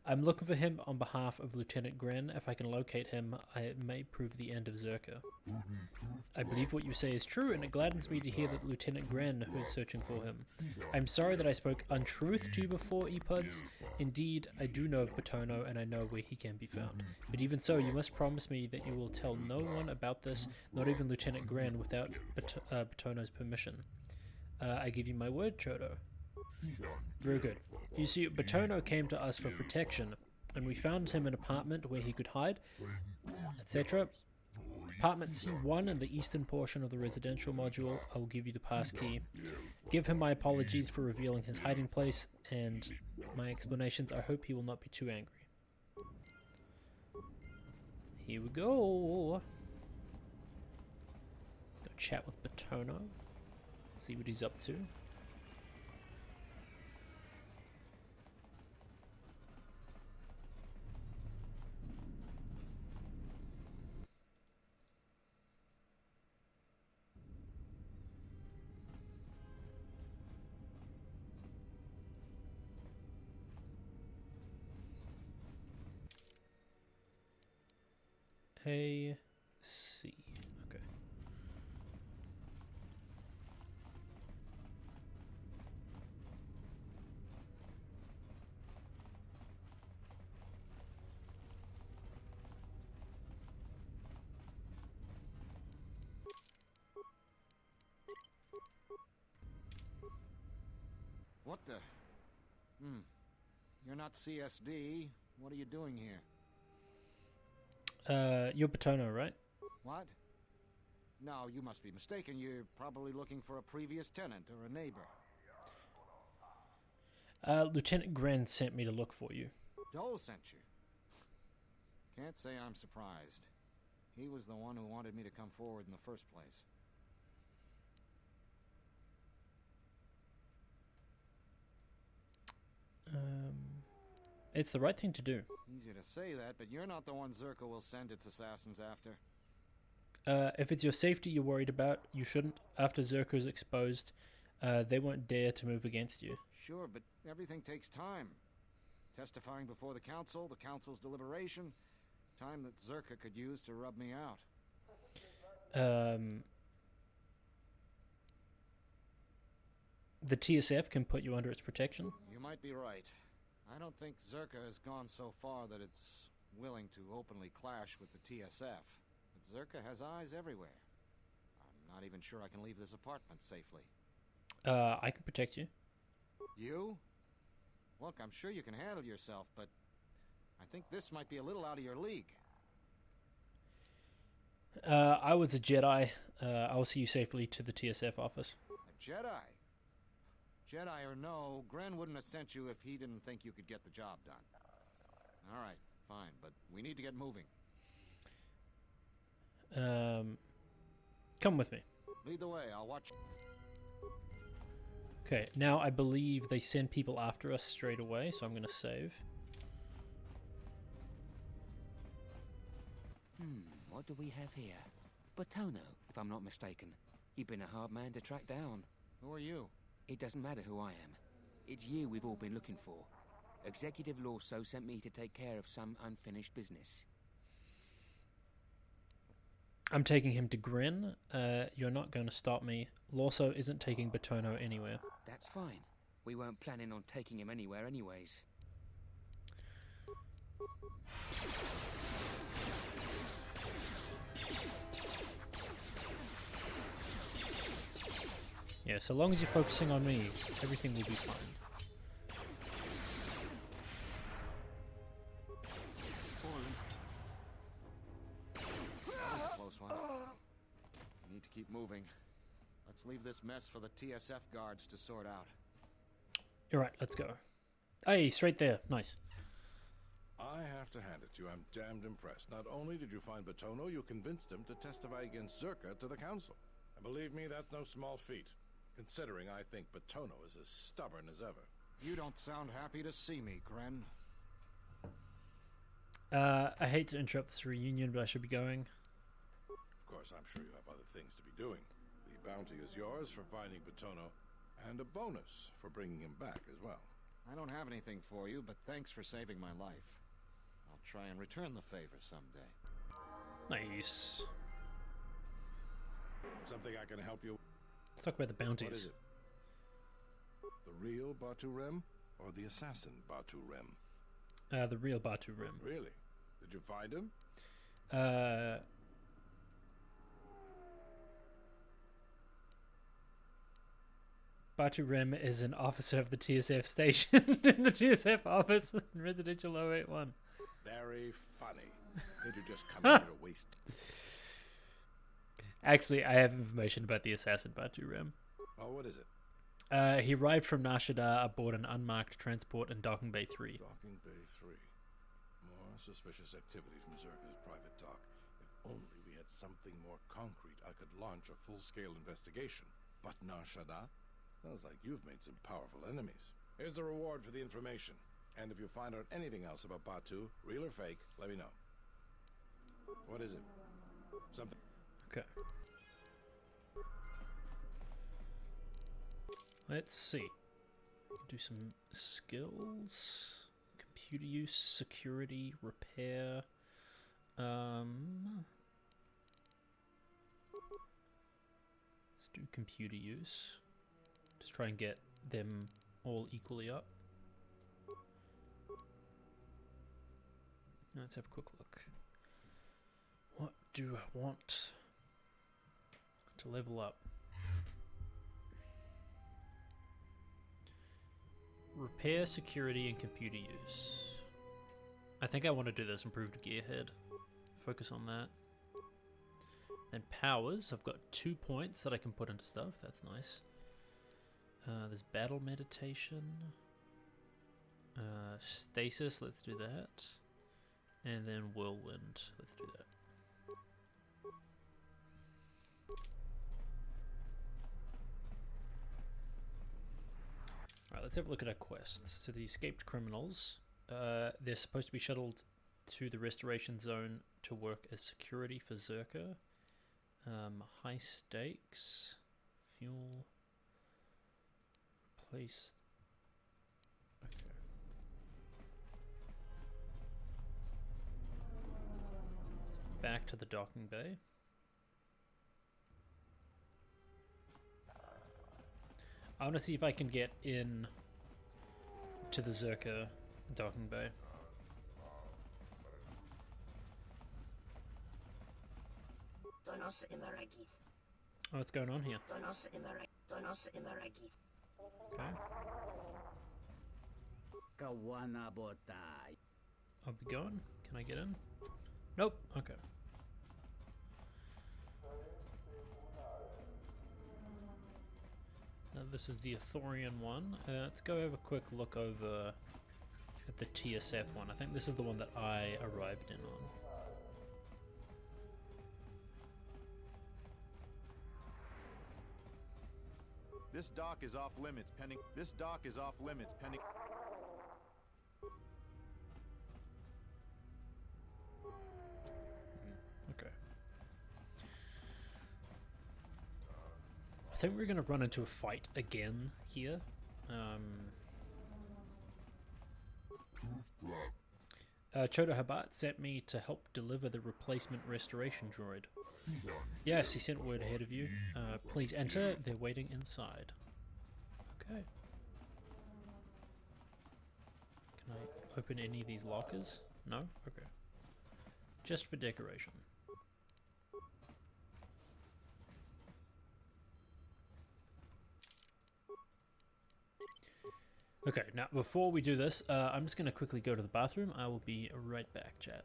I'm looking for him on behalf of Lieutenant Gren. If I can locate him, it may prove the end of Zerka. I believe what you say is true, and it gladdens me to hear that Lieutenant Gren who is searching for him. I'm sorry that I spoke untruth to you before, Epods. Indeed, I do know of Batono, and I know where he can be found. But even so, you must promise me that you will tell no one about this, not even Lieutenant Gren, without Batono's permission. I give you my word, Chodo. Very good. You see, Batono came to us for protection, and we found him an apartment where he could hide, etc. Apartment C1 in the eastern portion of the residential module. I will give you the pass key. Give him my apologies for revealing his hiding place, and my explanations. I hope he will not be too angry. Here we go. Go chat with Batono. See what he's up to. C. Okay. What the? You're not CSD. What are you doing here? You're Batono, right? What? No, you must be mistaken. You're probably looking for a previous tenant or a neighbor. Lieutenant Gren sent me to look for you. Dole sent you? Can't say I'm surprised. He was the one who wanted me to come forward in the first place. It's the right thing to do. Easy to say that, but you're not the one Zerka will send its assassins after. If it's your safety you're worried about, you shouldn't. After Zerka is exposed, they won't dare to move against you. Sure, but everything takes time. Testifying before the council's deliberation, time that Zerka could use to rub me out. The TSF can put you under its protection. You might be right. I don't think Zerka has gone so far that it's willing to openly clash with the TSF. But Zerka has eyes everywhere. Not even sure I can leave this apartment safely. I can protect you. You? Look, I'm sure you can handle yourself, but I think this might be a little out of your league. I was a Jedi. I'll see you safely to the TSF office. A Jedi? Jedi or no, Gren wouldn't have sent you if he didn't think you could get the job done. All right, fine, but we need to get moving. Come with me. Lead the way, I'll watch. Okay, now I believe they send people after us straight away, so I'm going to save. What do we have here? Batono, if I'm not mistaken. You've been a hard man to track down. Who are you? It doesn't matter who I am. It's you we've all been looking for. Executive Lorso sent me to take care of some unfinished business. I'm taking him to Grin. You're not going to stop me. Lorso isn't taking Batono anywhere. That's fine. We weren't planning on taking him anywhere anyways. Yeah, so long as you're focusing on me, everything will be fine. That was a close one. We need to keep moving. Let's leave this mess for the TSF guards to sort out. Alright, let's go. Hey, straight there. Nice. I have to hand it to you. I'm damned impressed. Not only did you find Batono, you convinced him to testify against Zerka to the council. And believe me, that's no small feat, considering I think Batono is as stubborn as ever. You don't sound happy to see me, Gren. I hate to interrupt this reunion, but I should be going. Of course, I'm sure you have other things to be doing. The bounty is yours for finding Batono, and a bonus for bringing him back as well. I don't have anything for you, but thanks for saving my life. I'll try and return the favor someday. Nice. Something I can help you? Let's talk about the bounties. What is it? The real Batu Rem or the assassin Batu Rem? The real Batu Rem. Really? Did you find him? Batu Rem is an officer of the TSF station in the TSF office in Residential 081. Very funny. Did you just come here to waste? Actually, I have information about the assassin Batu Rem. Oh, what is it? He arrived from Nar Shaddaa aboard an unmarked transport in Docking Bay 3. Docking Bay 3. More suspicious activity from Zerka's private dock. If only we had something more concrete, I could launch a full-scale investigation. But Nar Shaddaa? Sounds like you've made some powerful enemies. Here's the reward for the information. And if you find out anything else about Batu, real or fake, let me know. What is it? Something... Okay. Let's see. Do some skills. Computer use, security, repair. Let's do computer use. Just try and get them all equally up. Let's have a quick look. What do I want to level up? Repair, security, and computer use. I think I want to do this improved gearhead. Focus on that. Then powers. I've got 2 points that I can put into stuff. That's nice. There's battle meditation. Stasis. Let's do that. And then whirlwind. Let's do that. Alright, let's have a look at our quests. So the escaped criminals, they're supposed to be shuttled to the restoration zone to work as security for Zerka. High stakes, fuel, replace. Okay. Back to the docking bay. I want to see if I can get in to the Zerka docking bay. What's going on here? Okay. I'll be going. Can I get in? Nope. Okay. Now this is the Athorian one. Let's go have a quick look over at the TSF one. I think this is the one that I arrived in on. This dock is off limits pending. This dock is off limits pending. Okay. I think we're gonna run into a fight again here. Choda Habat sent me to help deliver the replacement restoration droid. Yes, he sent word ahead of you. Please enter. They're waiting inside. Okay. Can I open any of these lockers? No? Okay. Just for decoration. Okay, now before we do this, I'm just going to quickly go to the bathroom. I will be right back, chat.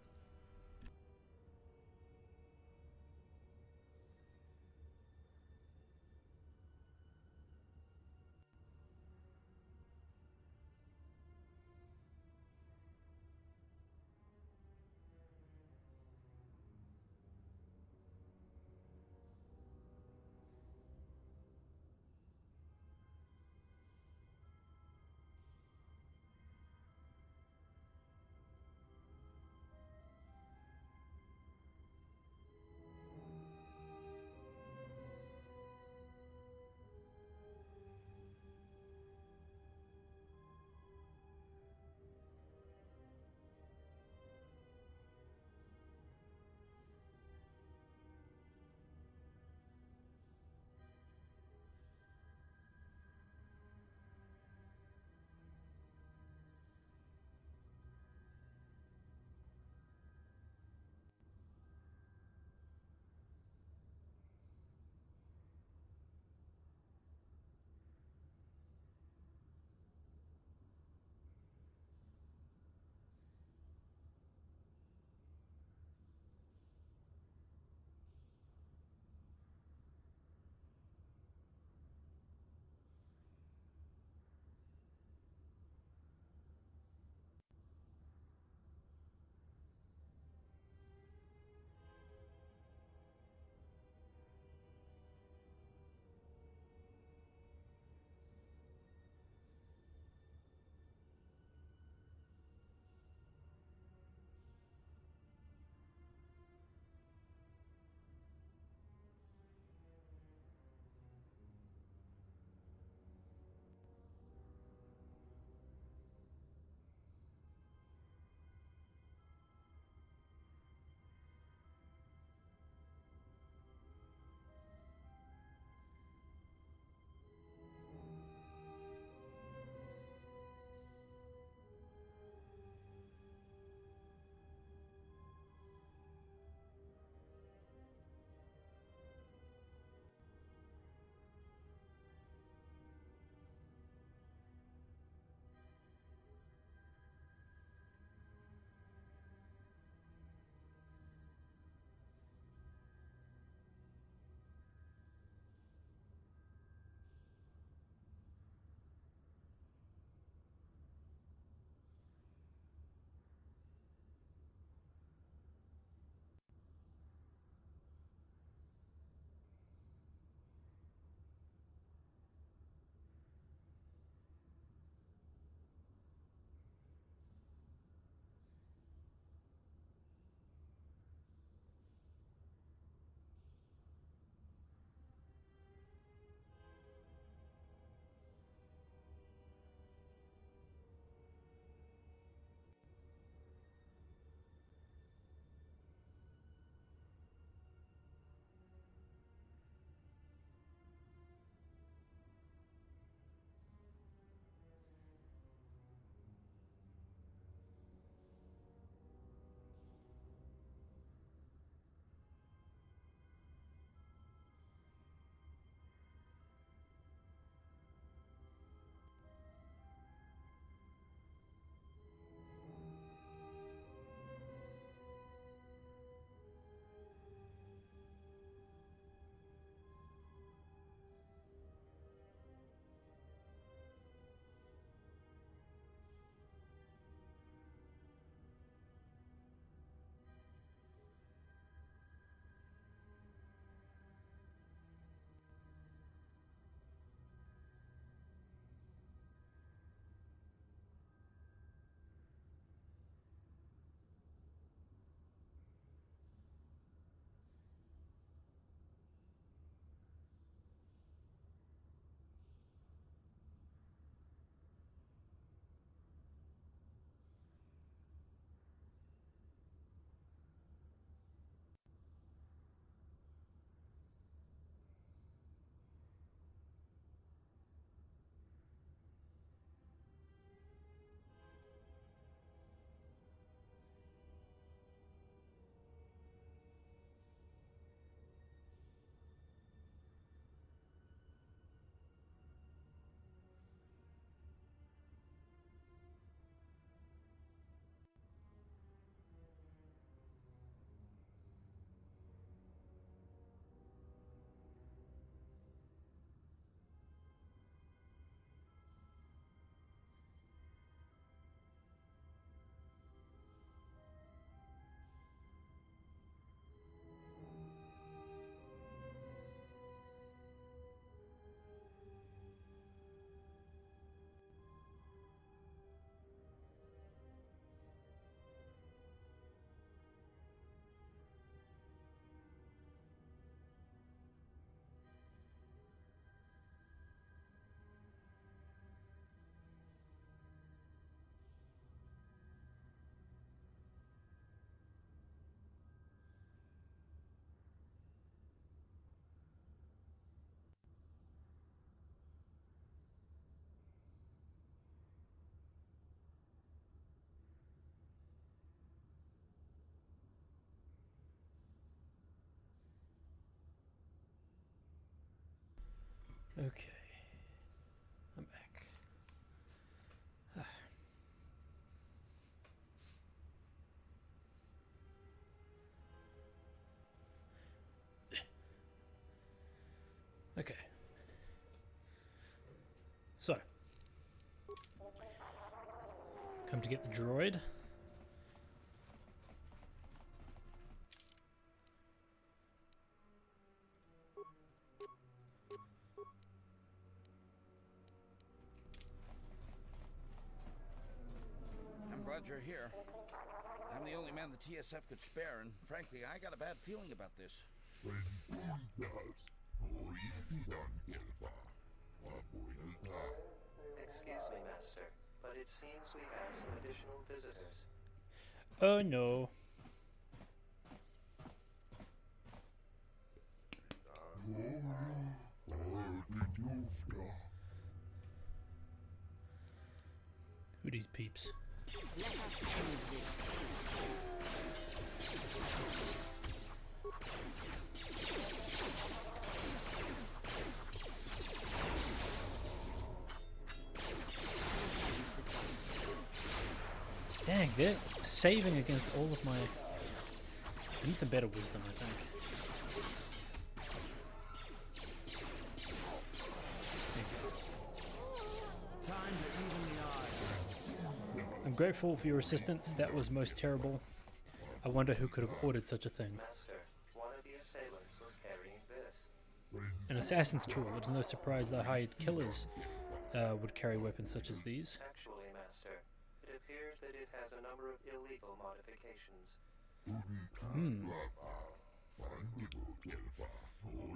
Okay. I'm back. Okay. So. Come to get the droid. I'm glad you're here. I'm the only man the TSF could spare, and frankly, I got a bad feeling about this. Excuse me, Master, but it seems we have some additional visitors. Oh no. Who these peeps? Let us prove this. Dang, they're saving against all of my... I need some better wisdom, I think. I'm grateful for your assistance. That was most terrible. I wonder who could have ordered such a thing. Master, one of the assailants was carrying this. An assassin's tool. It is no surprise that hired killers would carry weapons such as these. Actually, Master, it appears that it has a number of illegal modifications.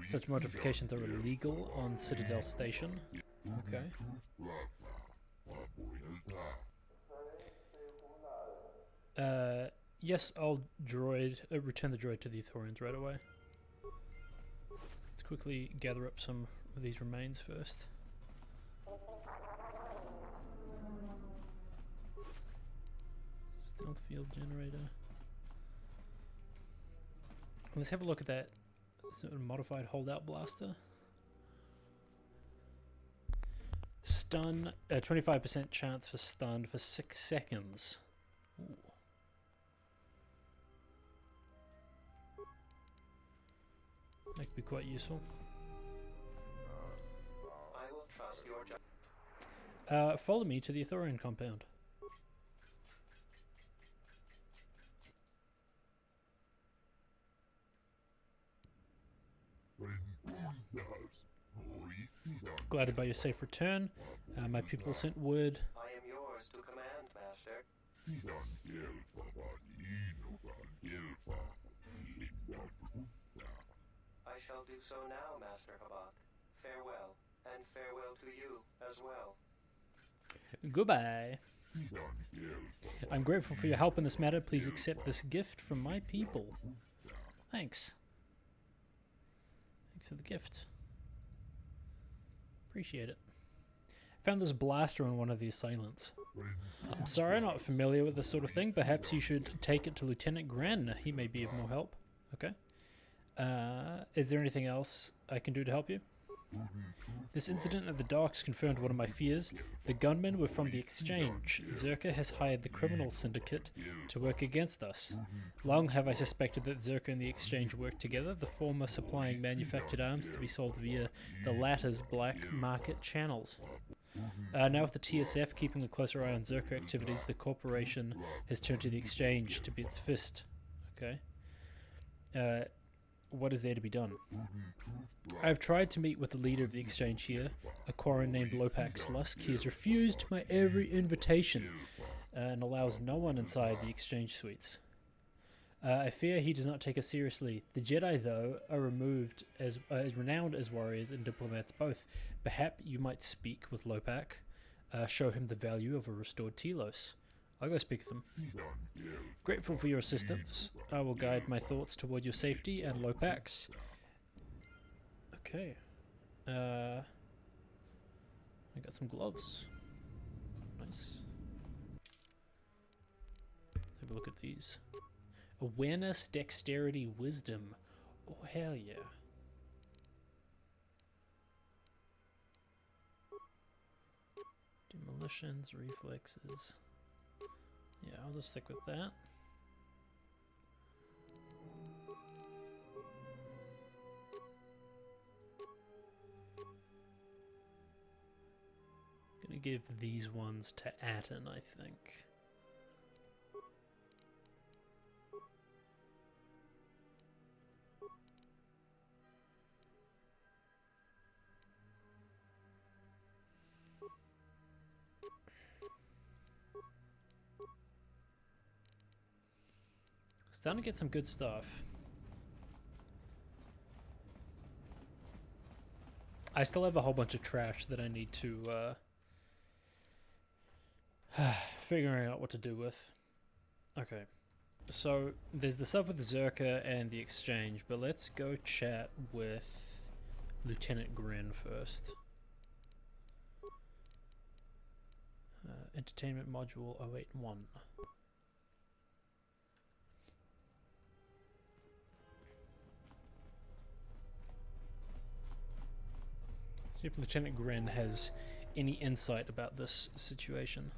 Such modifications are illegal on Citadel Station. Okay. Yes, I'll return the droid to the Ithorians right away. Let's quickly gather up some of these remains first. Stealth field generator. Let's have a look at that. Is it a modified holdout blaster? Stun, 25% chance for stun for 6 seconds. Ooh. That could be quite useful. I will trust your judgment. Follow me to the Ithorian compound. Glad by your safe return. My people sent word. I am yours to command, Master. I shall do so now, Master Habak. Farewell, and farewell to you as well. Goodbye. I'm grateful for your help in this matter. Please accept this gift from my people. Thanks. Thanks for the gift. Appreciate it. Found this blaster on one of the assailants. I'm sorry, I'm not familiar with this sort of thing. Perhaps you should take it to Lieutenant Gren. He may be of more help. Okay. Is there anything else I can do to help you? This incident at the docks confirmed one of my fears. The gunmen were from the Exchange. Zerka has hired the criminal syndicate to work against us. Long have I suspected that Zerka and the Exchange worked together, the former supplying manufactured arms to be sold via the latter's black market channels. Now with the TSF keeping a closer eye on Zerka activities, the corporation has turned to the Exchange to be its fist. Okay. What is there to be done? I have tried to meet with the leader of the Exchange here, a Quarren named Lopax Lusk. He has refused my every invitation and allows no one inside the Exchange suites. I fear he does not take us seriously. The Jedi, though, are removed as renowned as warriors and diplomats both. Perhaps you might speak with Lopak, show him the value of a restored Telos. I'll go speak with him. Grateful for your assistance. I will guide my thoughts toward your safety and Lopax. Okay. I got some gloves. Nice. Let's have a look at these. Awareness, dexterity, wisdom. Oh, hell yeah. Demolitions, reflexes. Yeah, I'll just stick with that. Gonna give these ones to Atten, I think. Starting to get some good stuff. I still have a whole bunch of trash that I need to figuring out what to do with. Okay, so there's the stuff with the Zerka and the exchange, but let's go chat with Lieutenant Grin first. Entertainment module 081. See if Lieutenant Grin has any insight about this situation.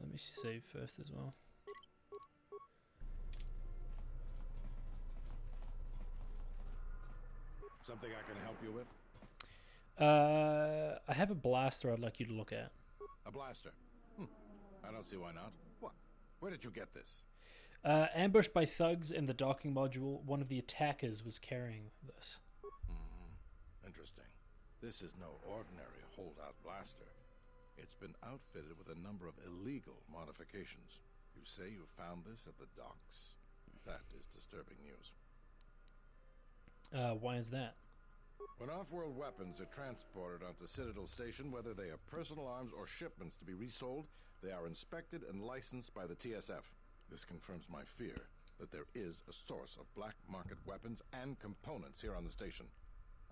Let me save first as well. Something I can help you with? I have a blaster I'd like you to look at. A blaster? I don't see why not. What? Where did you get this? Ambushed by thugs in the docking module, one of the attackers was carrying this. Interesting. This is no ordinary holdout blaster. It's been outfitted with a number of illegal modifications. You say you found this at the docks? That is disturbing news. Why is that? When off-world weapons are transported onto Citadel Station, whether they are personal arms or shipments to be resold, they are inspected and licensed by the TSF. This confirms my fear that there is a source of black market weapons and components here on the station.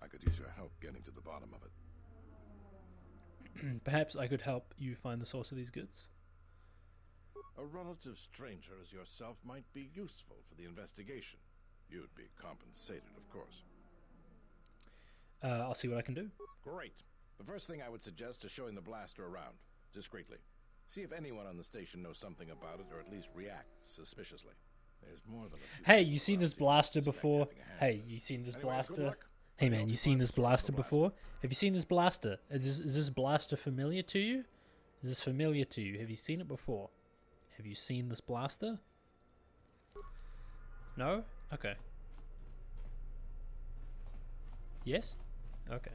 I could use your help getting to the bottom of it. Perhaps I could help you find the source of these goods? A relative stranger as yourself might be useful for the investigation. You'd be compensated, of course. I'll see what I can do. Great. The first thing I would suggest is showing the blaster around, discreetly. See if anyone on the station knows something about it, or at least reacts suspiciously. There's more than a few. Hey, you seen this blaster before? Hey, you seen this Anyway, blaster? good luck. Hey man, you seen this blaster before? Have you seen this blaster? Is this blaster familiar to you? Is this familiar to you? Have you seen it before? Have you seen this blaster? No? Okay. Yes? Okay.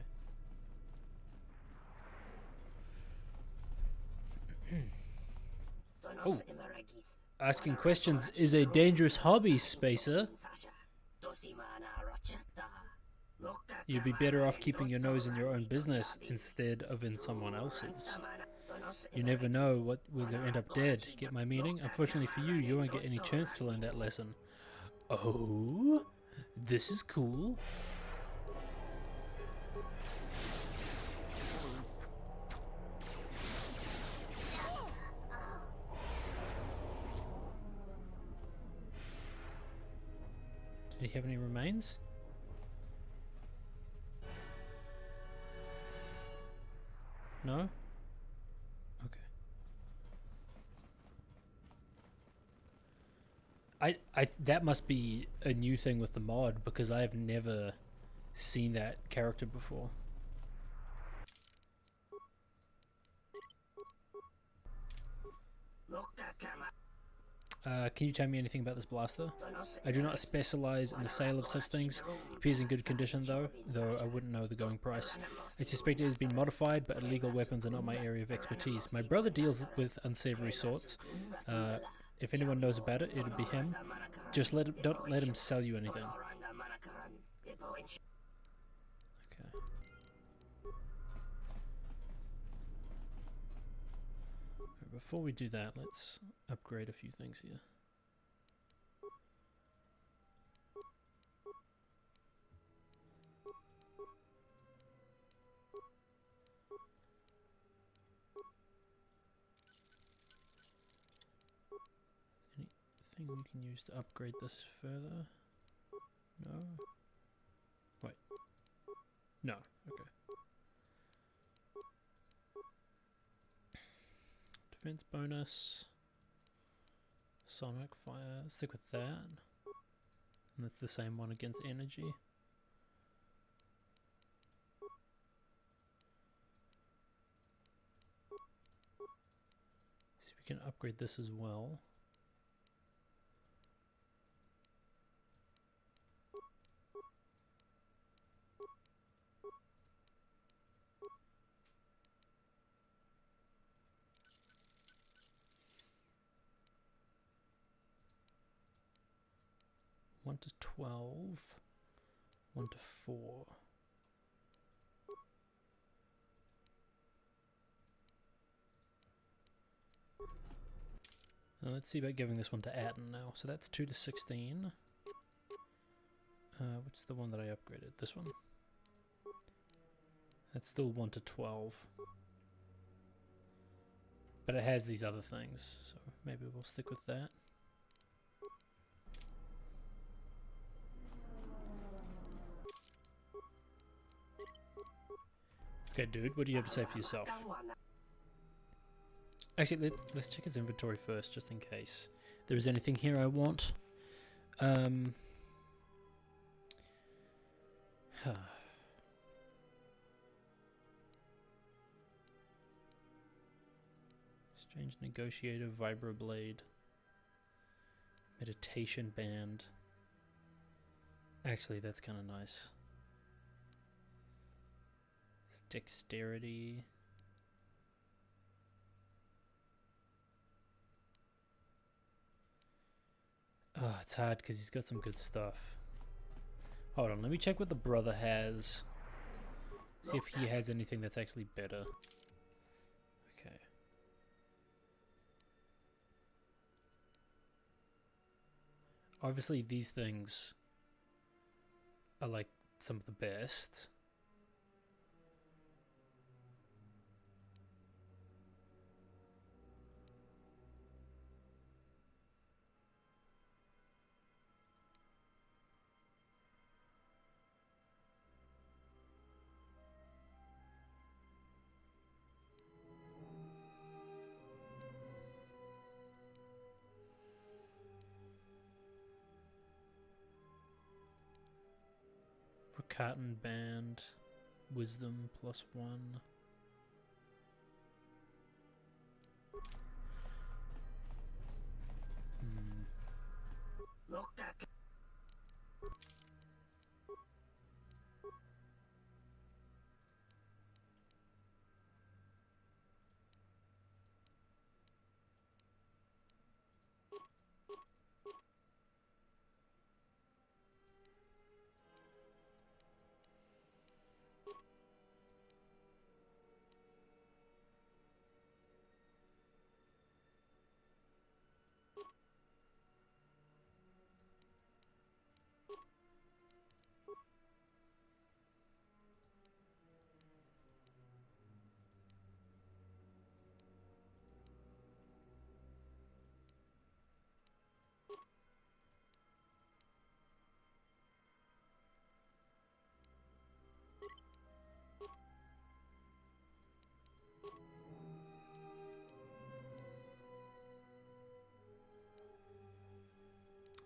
Oh. Asking questions is a dangerous hobby, Spacer. You'd be better off keeping your nose in your own business instead of in someone else's. You never know what will end up dead. Get my meaning? Unfortunately for you, you won't get any chance to learn that lesson. Oh? This is cool. Did he have any remains? No? Okay. I that must be a new thing with the mod, because I have never seen that character before. Can you tell me anything about this blaster? I do not specialize in the sale of such things. It appears in good condition though I wouldn't know the going price. I suspect it has been modified, but illegal weapons are not my area of expertise. My brother deals with unsavory sorts. If anyone knows about it, it'd be him. Just don't let him sell you anything. Okay. Before we do that, let's upgrade a few things here. Anything we can use to upgrade this further? No? Wait. No, okay. Defense bonus. Sonic fire. Stick with that. And that's the same one against energy. See if we can upgrade this as well. One to 12, 1 to 4. Now let's see about giving this one to Atten now. So that's 2 to 16. Which is the one that I upgraded? This one? That's still 1 to 12. But it has these other things, so maybe we'll stick with that. Okay, dude, what do you have to say for yourself? Actually, let's check his inventory first, just in case there is anything here I want. Strange Negotiator, Vibroblade, Meditation Band. Actually, that's kind of nice. Dexterity. Oh, it's hard because he's got some good stuff. Hold on, let me check what the brother has. See if he has anything that's actually better. Okay. Obviously, these things are like some of the best. Cotton Band, Wisdom +1. Look at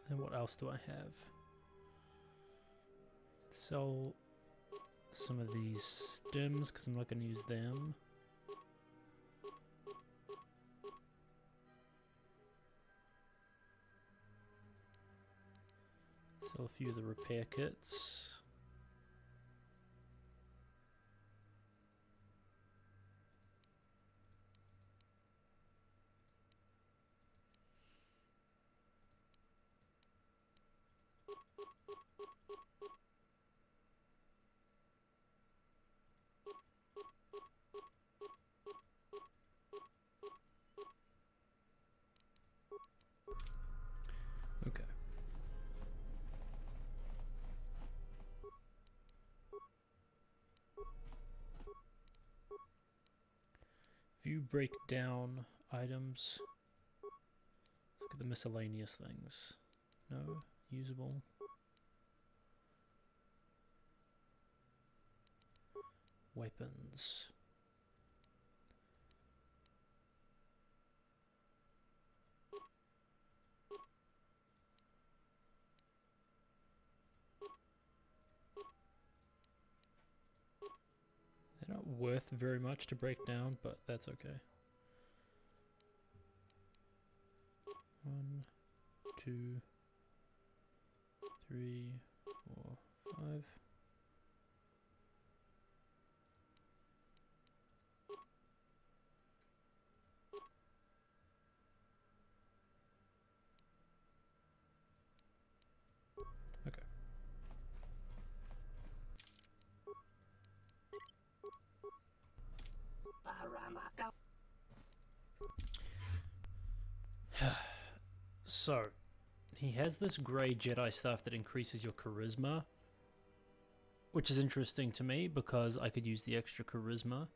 And what else do I have? Sell some of these stems because I'm not going to use them. Sell a few of the repair kits. Okay. View breakdown items. Let's look at the miscellaneous things. No, usable. Weapons. worth very much to break down, but that's okay. 1, 2, 3, 4, 5. Okay. So, he has this grey Jedi stuff that increases your charisma, which is interesting to me because I could use the extra charisma.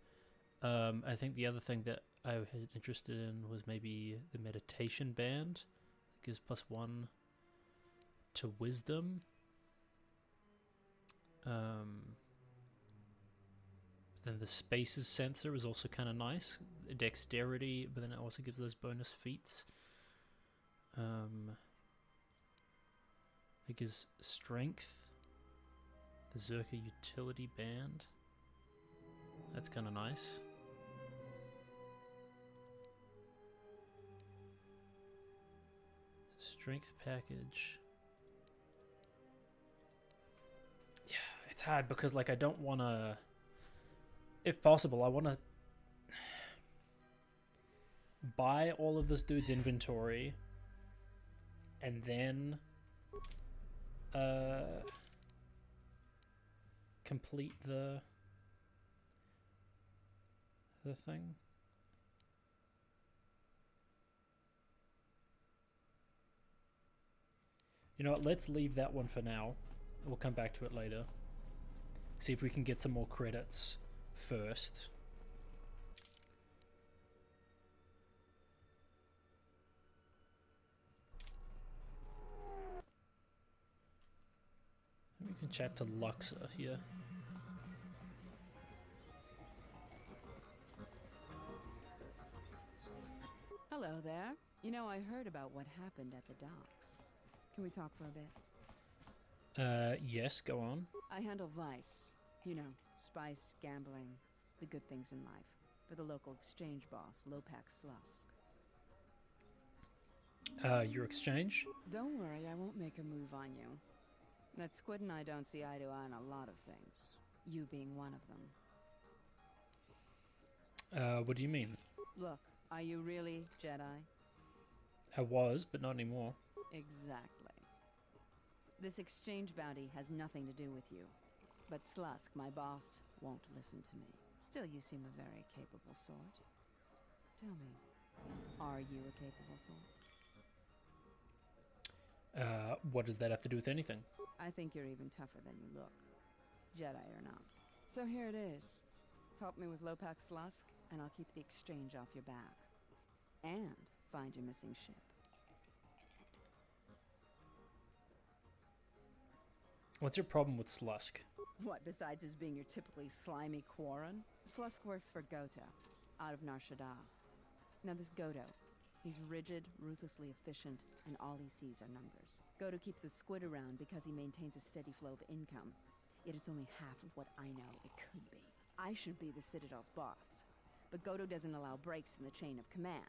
I think the other thing that I was interested in was maybe the meditation band. It gives +1 to wisdom. Then the spaces sensor is also kind of nice. Dexterity, but then it also gives those bonus feats. It gives strength. The Zerka utility band. That's kind of nice. Strength package. Yeah, it's hard because like I don't want to. If possible, I want to buy all of this dude's inventory and then complete the thing. You know what, let's leave that one for now. We'll come back to it later. See if we can get some more credits first. We can chat to Luxor here. Hello there. You know, I heard about what happened at the docks. Can we talk for a bit? Yes, go on. I handle vice. You know, spice, gambling, the good things in life. For the local exchange boss, Lopak Slusk. Your exchange? Don't worry, I won't make a move on you. That squid and I don't see eye to eye on a lot of things. You being one of them. What do you mean? Look, are you really Jedi? I was, but not anymore. Exactly. This exchange bounty has nothing to do with you. But Slusk, my boss, won't listen to me. Still, you seem a very capable sort. Tell me, are you a capable sort? What does that have to do with anything? I think you're even tougher than you look. Jedi or not. So here it is. Help me with Lopak Slusk, and I'll keep the exchange off your back. And find your missing ship. What's your problem with Slusk? What, besides his being your typically slimy Quarren? Slusk works for Goto, out of Nar Shaddaa. Now this Goto, he's rigid, ruthlessly efficient, and all he sees are numbers. Goto keeps the squid around because he maintains a steady flow of income. It is only half of what I know it could be. I should be the Citadel's boss, but Goto doesn't allow breaks in the chain of command.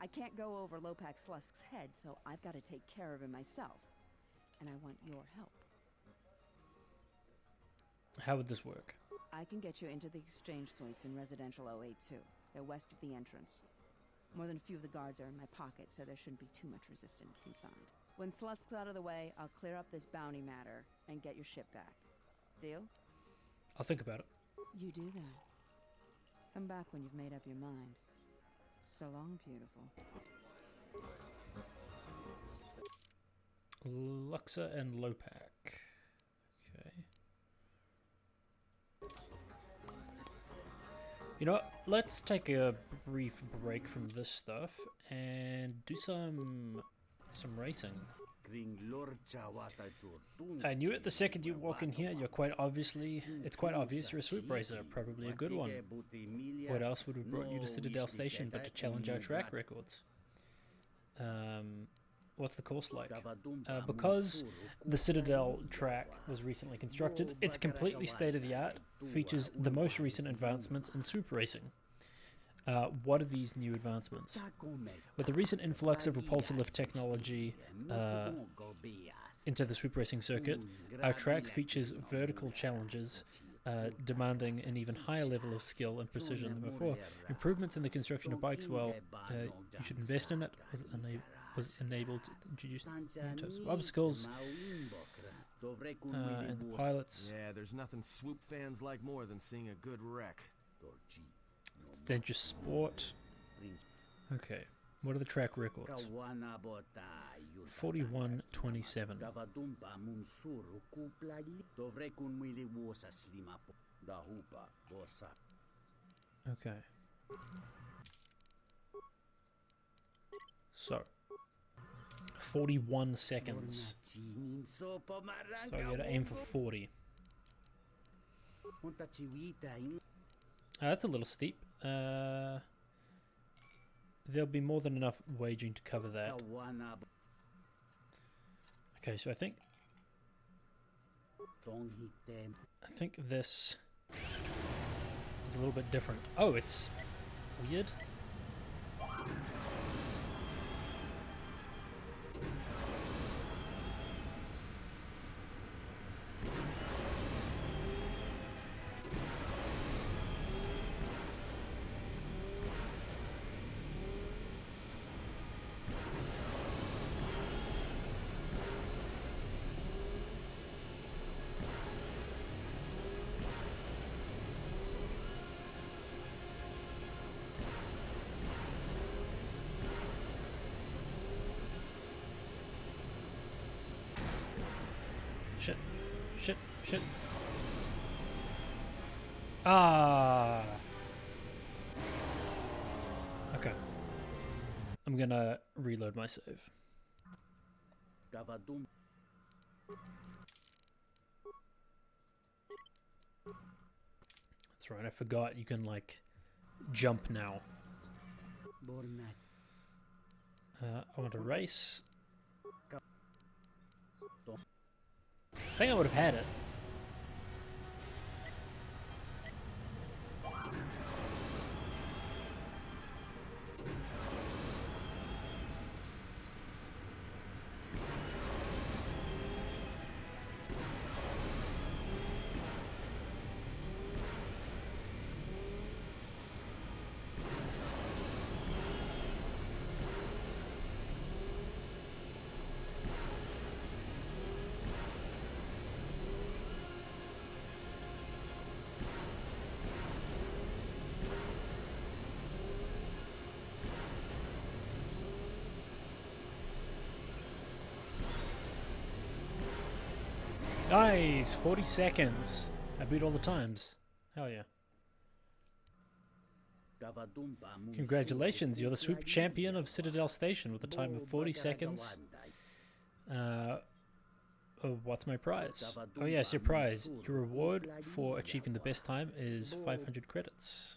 I can't go over Lopak Slusk's head, so I've got to take care of him myself. And I want your help. How would this work? I can get you into the exchange suites in Residential 082. They're west of the entrance. More than a few of the guards are in my pocket, so there shouldn't be too much resistance inside. When Slusk's out of the way, I'll clear up this bounty matter and get your ship back. Deal? I'll think about it. You do that. Come back when you've made up your mind. So long, beautiful. Luxor and Lopak. Okay. You know what? Let's take a brief break from this stuff and do some racing. I knew it the second you walk in here. It's quite obvious you're a swoop racer, probably a good one. What else would have brought you to Citadel Station but to challenge our track records? What's the course like? Because the Citadel track was recently constructed, it's completely state-of-the-art, features the most recent advancements in swoop racing. What are these new advancements? With the recent influx of repulsor lift technology into the swoop racing circuit, our track features vertical challenges demanding an even higher level of skill and precision than before. Improvements in the construction of bikes, well, you should invest in it, was enabled to introduce new types of obstacles and the pilots. Yeah, there's nothing swoop fans like more than seeing a good wreck. It's dangerous sport. Okay, what are the track records? 41-27. Okay. So, 41 seconds. So I gotta aim for 40. That's a little steep. There'll be more than enough waging to cover that. Okay, so I think this is a little bit different. Oh, it's weird. Shit. Ah. Okay. I'm gonna reload my save. That's right, I forgot you can, like, jump now. I want to race. I think I would have had it. Nice! 40 seconds. I beat all the times. Hell yeah. Congratulations, you're the swoop champion of Citadel Station with a time of 40 seconds. What's my prize? Oh yes, your prize. Your reward for achieving the best time is 500 credits.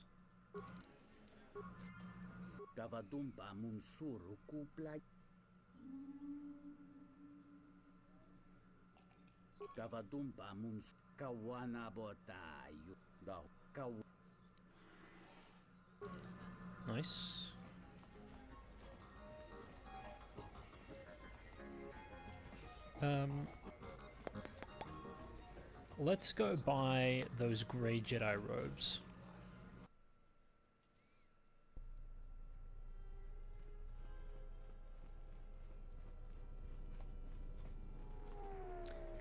Nice. Let's go buy those grey Jedi robes.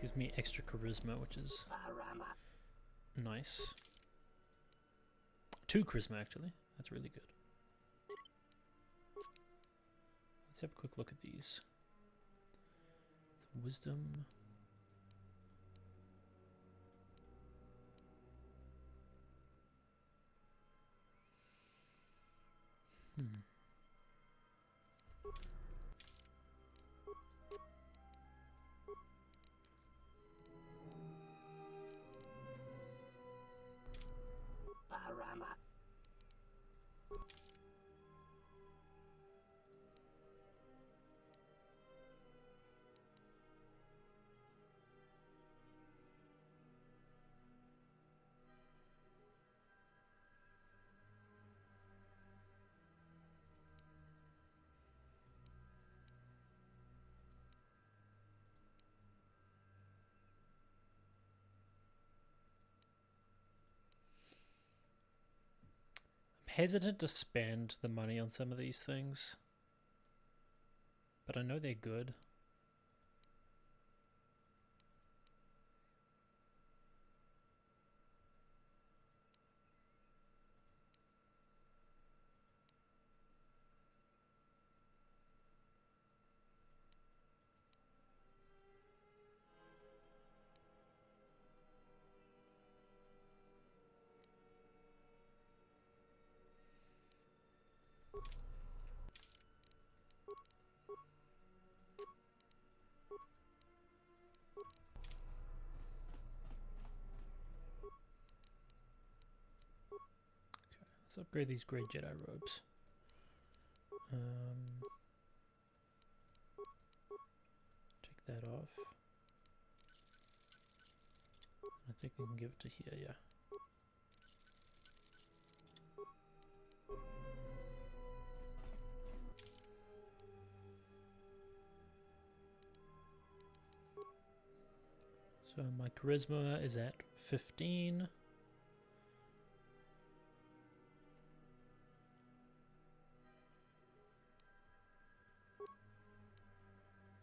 Gives me extra charisma, which is nice. 2 charisma, actually. That's really good. Let's have a quick look at these. Wisdom. hesitant to spend the money on some of these things, but I know they're good. Let's upgrade these grey Jedi robes. Take that off. I think we can give it to here, yeah. So my charisma is at 15.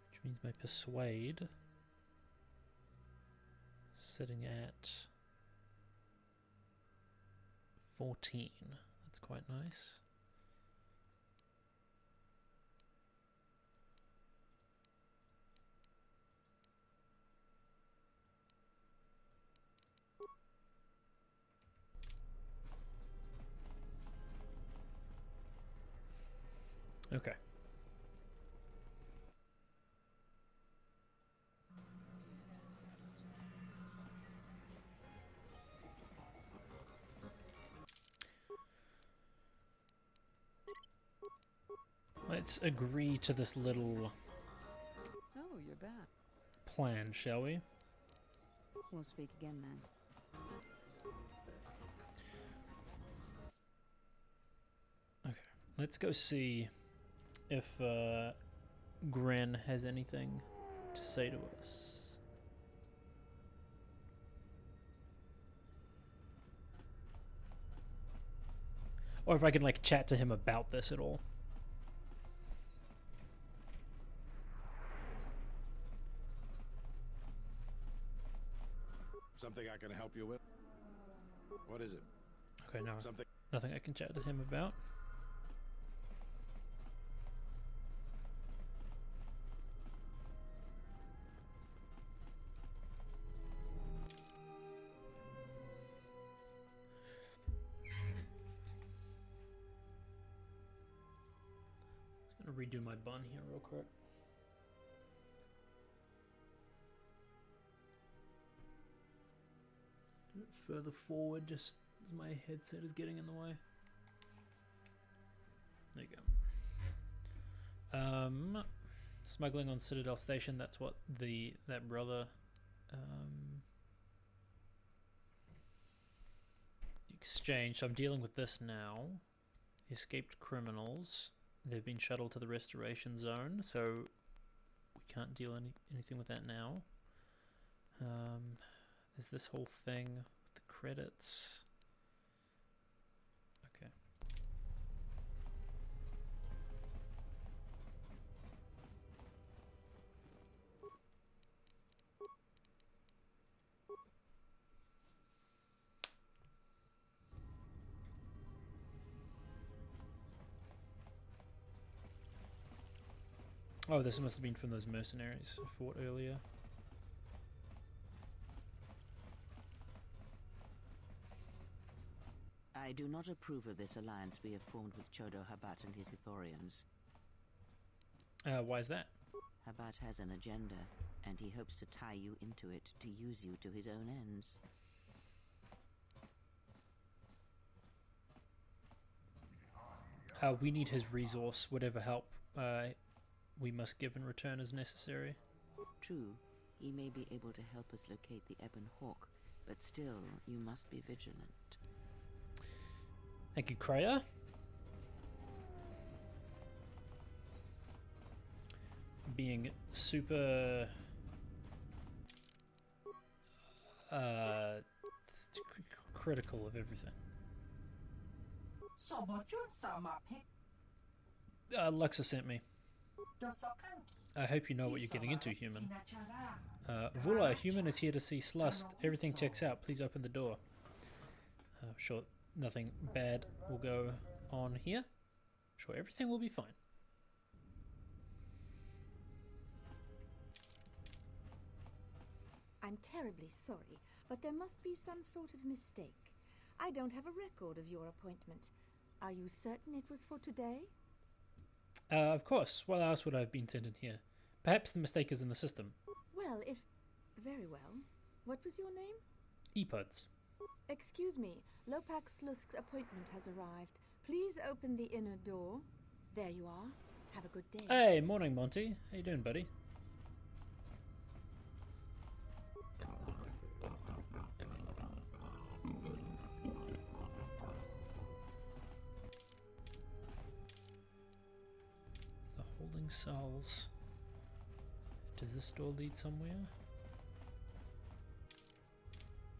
Which means my persuade sitting at 14. That's quite nice. Okay. Let's agree to this little Oh, you're back. plan, shall we? We'll speak again then. Okay, let's go see if Gren has anything to say to us. Or if I can like chat to him about this at all. Something I can help you with? What is it? Okay, no. Something. Nothing I can chat to him about. Just gonna redo my bun here real quick. Do it further forward just as my headset is getting in the way. There you go. Smuggling on Citadel Station, that's what that brother exchange. So I'm dealing with this now. Escaped criminals. They've been shuttled to the restoration zone, so we can't deal anything with that now. There's this whole thing with the credits. Okay. Oh, this must have been from those mercenaries I fought earlier. I do not approve of this alliance we have formed with Chodo Habat and his Ithorians. Why is that? Habat has an agenda, and he hopes to tie you into it to use you to his own ends. We need his resource. Whatever help we must give in return as necessary. True, he may be able to help us locate the Ebon Hawk, but still, you must be vigilant. Thank you, Kreia. For being super critical of everything. Luxor sent me. I hope you know what you're getting into, human. Vula, a human is here to see Slust. Everything checks out. Please open the door. Sure, nothing bad will go on here. Sure, everything will be fine. I'm terribly sorry, but there must be some sort of mistake. I don't have a record of your appointment. Are you certain it was for today? Of course. Why else would I have been sent in here? Perhaps the mistake is in the system. Well, if... Very well. What was your name? Epods. Excuse me. Lopak Slusk's appointment has arrived. Please open the inner door. There you are. Have a good day. Hey, morning, Monty. How you doing, buddy? The holding cells. Does this door lead somewhere?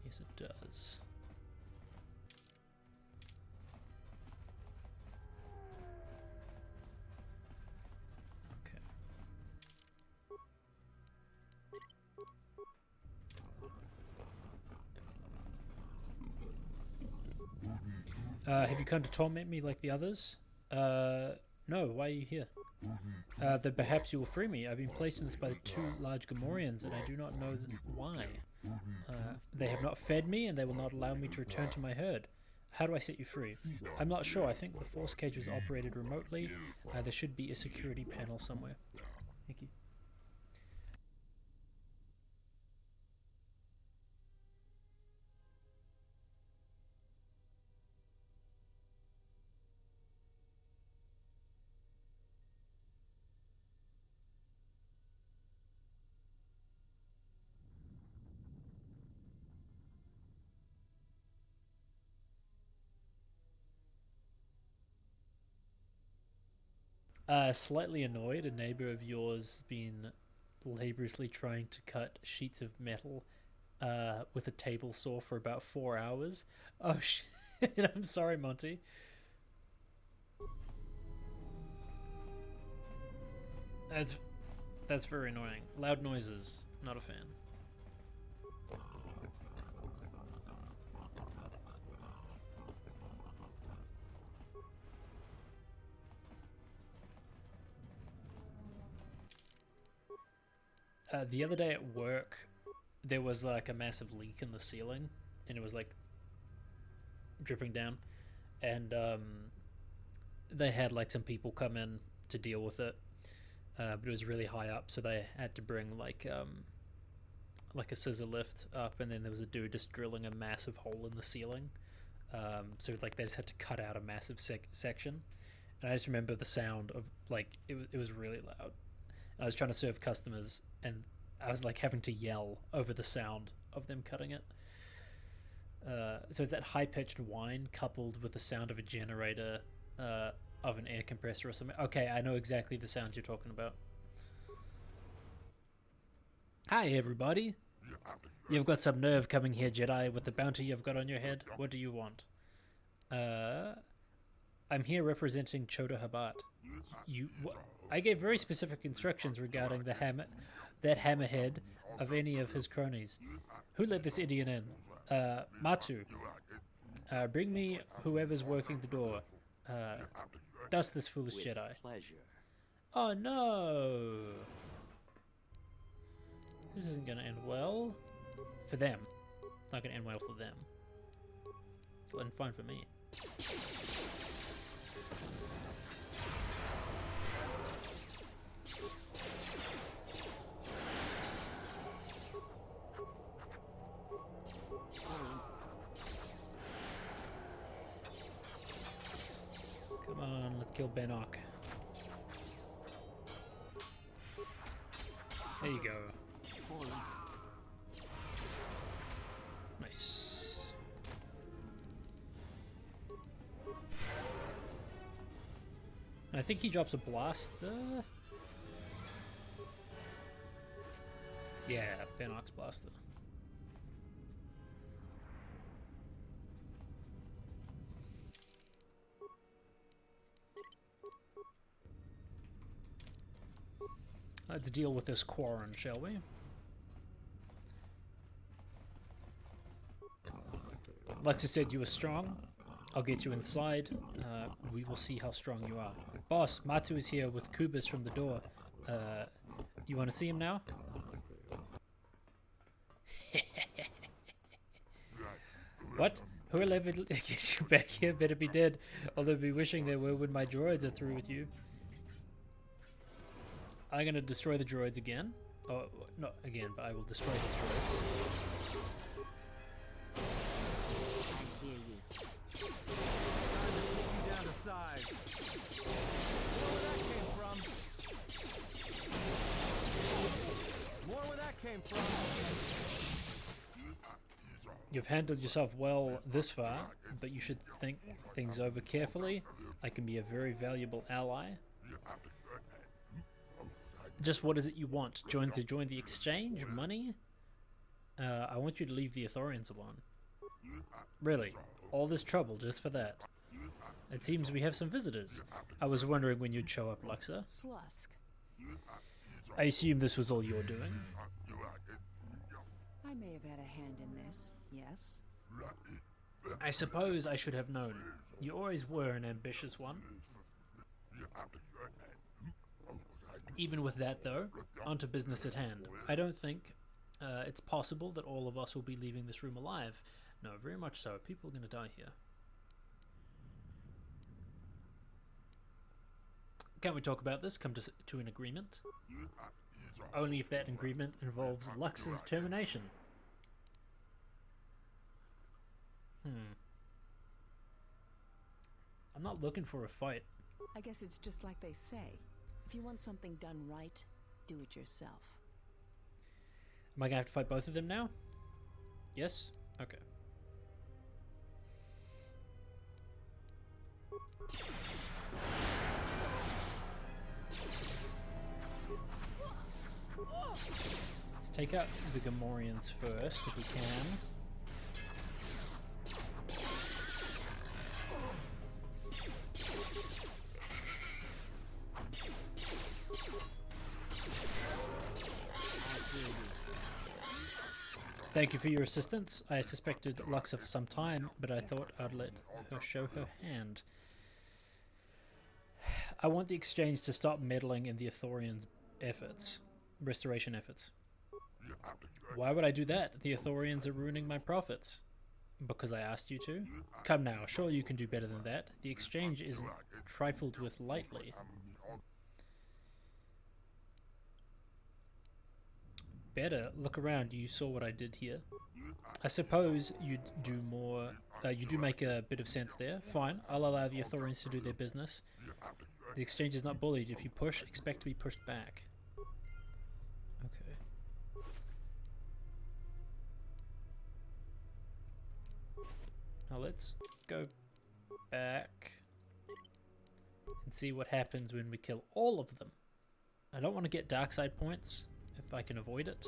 Yes, it does. Have you come to torment me like the others? No, why are you here? Then perhaps you will free me. I've been placed in this by the two large Gamorreans, and I do not know why. They have not fed me, and they will not allow me to return to my herd. How do I set you free? I'm not sure. I think the force cage was operated remotely. There should be a security panel somewhere. Thank you. Slightly annoyed, a neighbor of yours been laboriously trying to cut sheets of metal with a table saw for about 4 hours. Oh shit, I'm sorry, Monty. That's very annoying. Loud noises, not a fan. The other day at work, there was like a massive leak in the ceiling, and it was like dripping down, and they had like some people come in to deal with it, but it was really high up, so they had to bring like a scissor lift up, and then there was a dude just drilling a massive hole in the ceiling, so like they just had to cut out a massive section, and I just remember the sound of like it was really loud. I was trying to serve customers, and I was like having to yell over the sound of them cutting it. So it's that high-pitched whine coupled with the sound of a generator, of an air compressor or something. Okay, I know exactly the sounds you're talking about. Hi, everybody. You've got some nerve coming here, Jedi, with the bounty you've got on your head. What do you want? I'm here representing Choda Habat. I gave very specific instructions regarding that hammerhead of any of his cronies. Who let this idiot in? Matu. Bring me whoever's working the door. Dust this foolish Jedi. Pleasure. Oh no! This isn't gonna end well. For them. It's not gonna end well for them. It's ending fine for me. Come on, let's kill Benok. There you go. Nice. I think he drops a blaster. Yeah, Benok's blaster. Let's deal with this Quarren, shall we? Luxor said you were strong. I'll get you inside. We will see how strong you are. Boss, Matu is here with Kubus from the door. You want to see him now? What? Whoever gets you back here better be dead. Although be wishing they were when my droids are through with you. I'm gonna destroy the droids again. Oh, not again, but I will destroy his droids. I hear you. Time to take you down to size. More where that came from. More where that came from. You've handled yourself well this far, but you should think things over carefully. I can be a very valuable ally. Just what is it you want? Join the exchange? Money? I want you to leave the Ithorians alone. Really? All this trouble just for that? It seems we have some visitors. I was wondering when you'd show up, Luxor. Slusk. I assume this was all your doing. I may have had a hand in this, yes? I suppose I should have known. You always were an ambitious one. Even with that, though, onto business at hand. I don't think it's possible that all of us will be leaving this room alive. No, very much so. People are going to die here. Can we talk about this? Come to an agreement? Only if that agreement involves Lux's termination. I'm not looking for a fight. I guess it's just like they say. If you want something done right, do it yourself. Am I going to have to fight both of them now? Yes? Okay. Let's take out the Gamorreans first, if we can. Thank you for your assistance. I suspected Luxor for some time, but I thought I'd let her show her hand. I want the exchange to stop meddling in the Ithorians' efforts, restoration efforts. Why would I do that? The Ithorians are ruining my profits. Because I asked you to? Come now, surely you can do better than that. The exchange isn't trifled with lightly. Better look around. You saw what I did here. I suppose you'd do more. You do make a bit of sense there. Fine, I'll allow the Ithorians to do their business. The exchange is not bullied. If you push, expect to be pushed back. Okay. Now let's go back and see what happens when we kill all of them. I don't want to get dark side points if I can avoid it.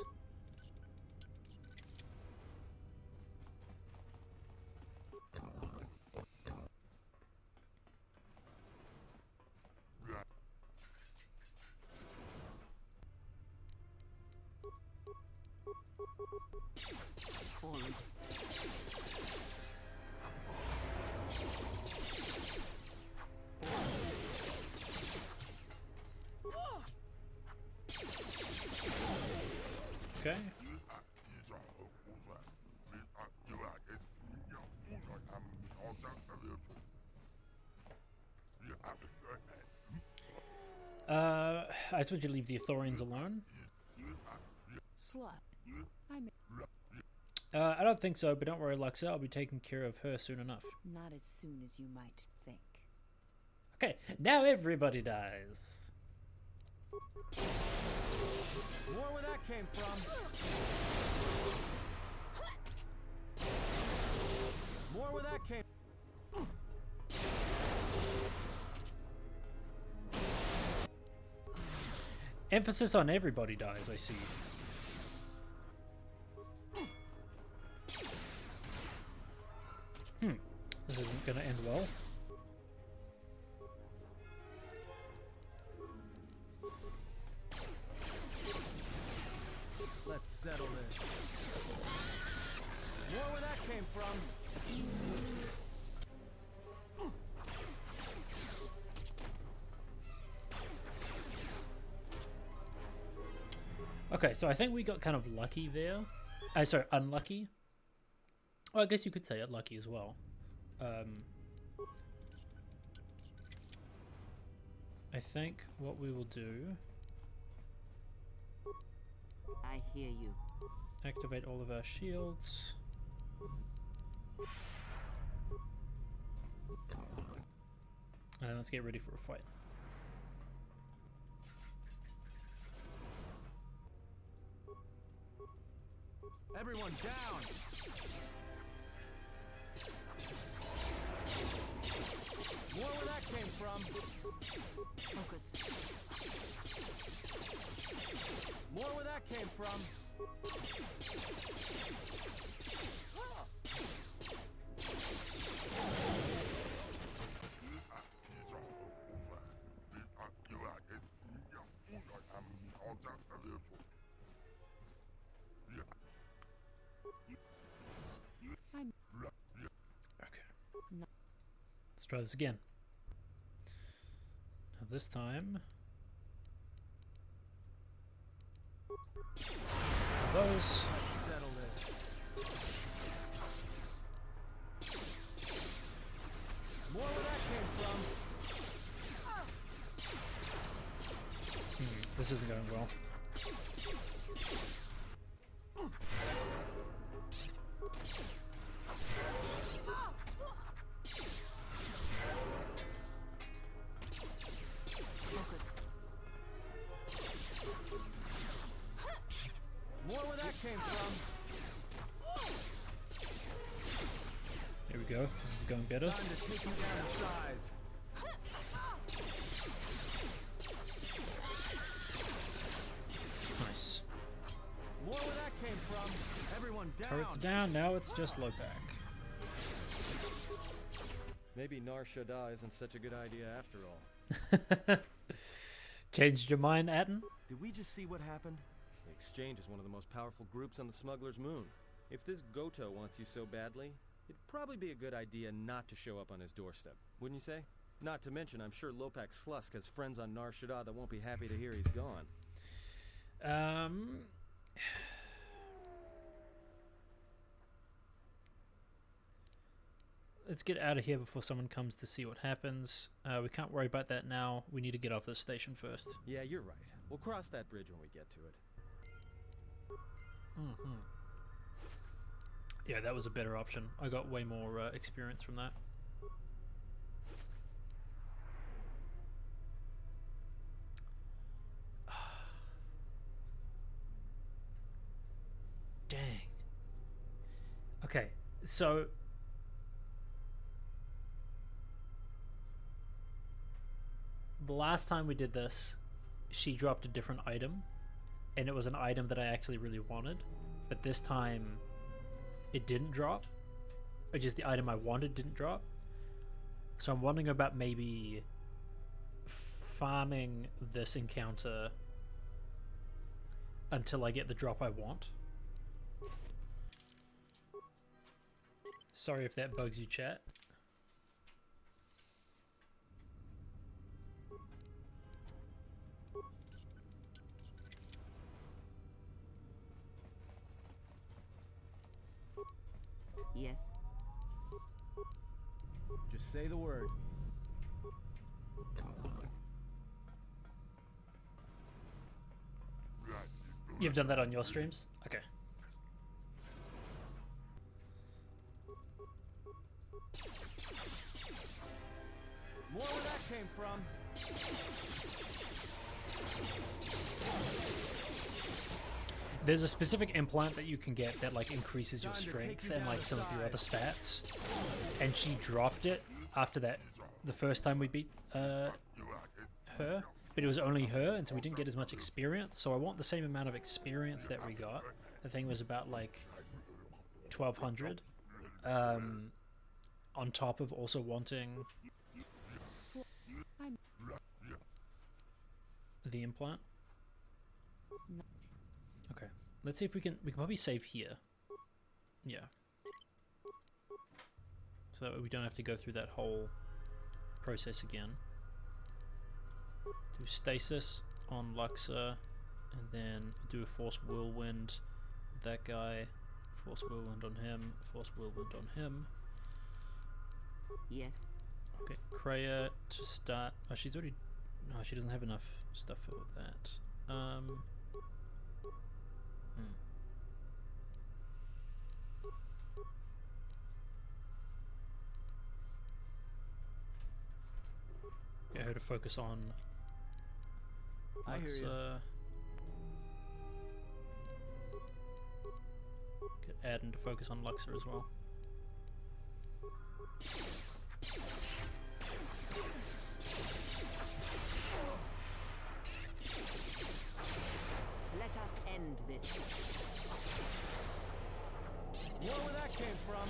Okay. I suppose you leave the Ithorians alone. Slut. I don't think so, but don't worry, Luxor. I'll be taking care of her soon enough. Not as soon as you might think. Okay, now everybody dies. More where that came from. More where that came. Emphasis on everybody dies, I see. This isn't gonna end well. from? Okay, so I think we got kind of lucky there. Sorry, unlucky. Well, I guess you could say unlucky as well. I think what we will do... I hear you. Activate all of our shields. And let's get ready for a fight. Everyone down! More where that came from. Focus. More where that came from. Let's try this again. Now this time... those. Settle this. More where that came from. This isn't going well. Focus. More where that came from. Here we go. This is going better. Time to take you down to size. Nice. More where that came from. Everyone down. Turret's down. Now it's just low back. Maybe Nar Shaddaa isn't such a good idea after all. Changed your mind, Atten? Did we just see what happened? The Exchange is one of the most powerful groups on the Smuggler's Moon. If this Goto wants you so badly, it'd probably be a good idea not to show up on his doorstep, wouldn't you say? Not to mention, I'm sure Lopak Slusk has friends on Nar Shaddaa that won't be happy to hear he's gone. Let's get out of here before someone comes to see what happens. We can't worry about that now. We need to get off this station first. Yeah, you're right. We'll cross that bridge when we get to it. Yeah, that was a better option. I got way more experience from that. Dang. Okay, so... the last time we did this, she dropped a different item, and it was an item that I actually really wanted, but this time it didn't drop, or just the item I wanted didn't drop. So I'm wondering about maybe farming this encounter until I get the drop I want. Sorry if that bugs you, chat. Yes. Just say the word. You've done that on your streams? Okay. More where that came from. There's a specific implant that you can get that like increases your strength and like some of your other stats, and she dropped it after that the first time we beat her, but it was only her, and so we didn't get as much experience. So I want the same amount of experience that we got. The thing was about like 1200 on top of also wanting the implant. Okay, let's see if we can probably save here. Yeah. So that way we don't have to go through that whole process again. Do stasis on Luxor, and then do a force whirlwind on that guy, force whirlwind on him, force whirlwind on him. Yes. Okay, Kreia to start. Oh, she's already. No, she doesn't have enough stuff for that. Get her to focus on I hear you. Luxor. Get Adam to focus on Luxor as well. Let us end this. Where that came from?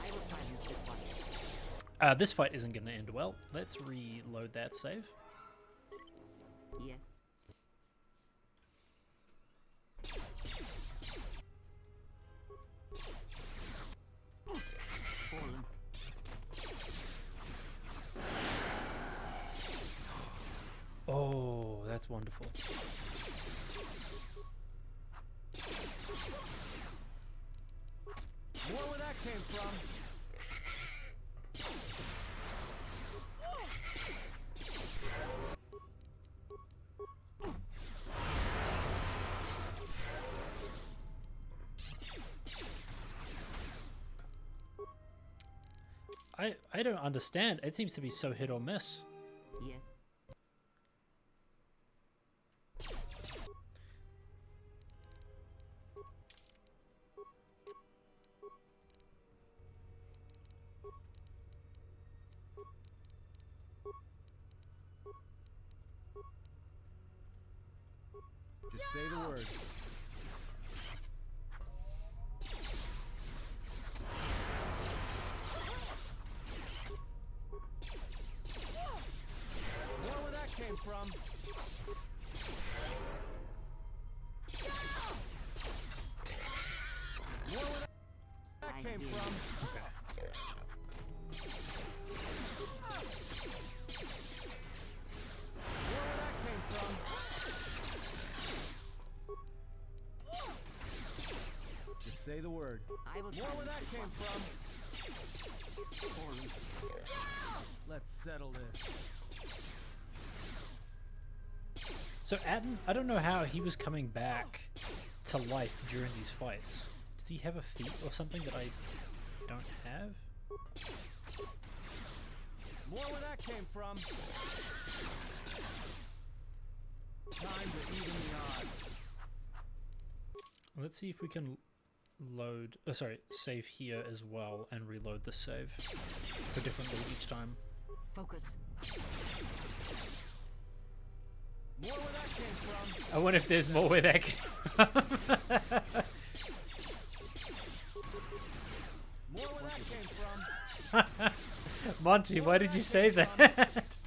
I will silence this one. This fight isn't going to end well. Let's reload that save. Yes. Fallen. Oh, that's wonderful. Where that came from? I don't understand. It seems to be so hit or miss. Yes. Just say the word. Where that came from? Where that came from? Where that came from? Just say the word. I will Where that silence came this from? Poorly. Let's settle this. So Adam, I don't know how he was coming back to life during these fights. Does he have a feat or something that I don't have? More where that came from. Time to even the odds. Let's see if we can load, save here as well and reload the save for different loot each time. Focus. More where that came from. I wonder if there's more where that came from. More where that came from. Monty, why did you say that?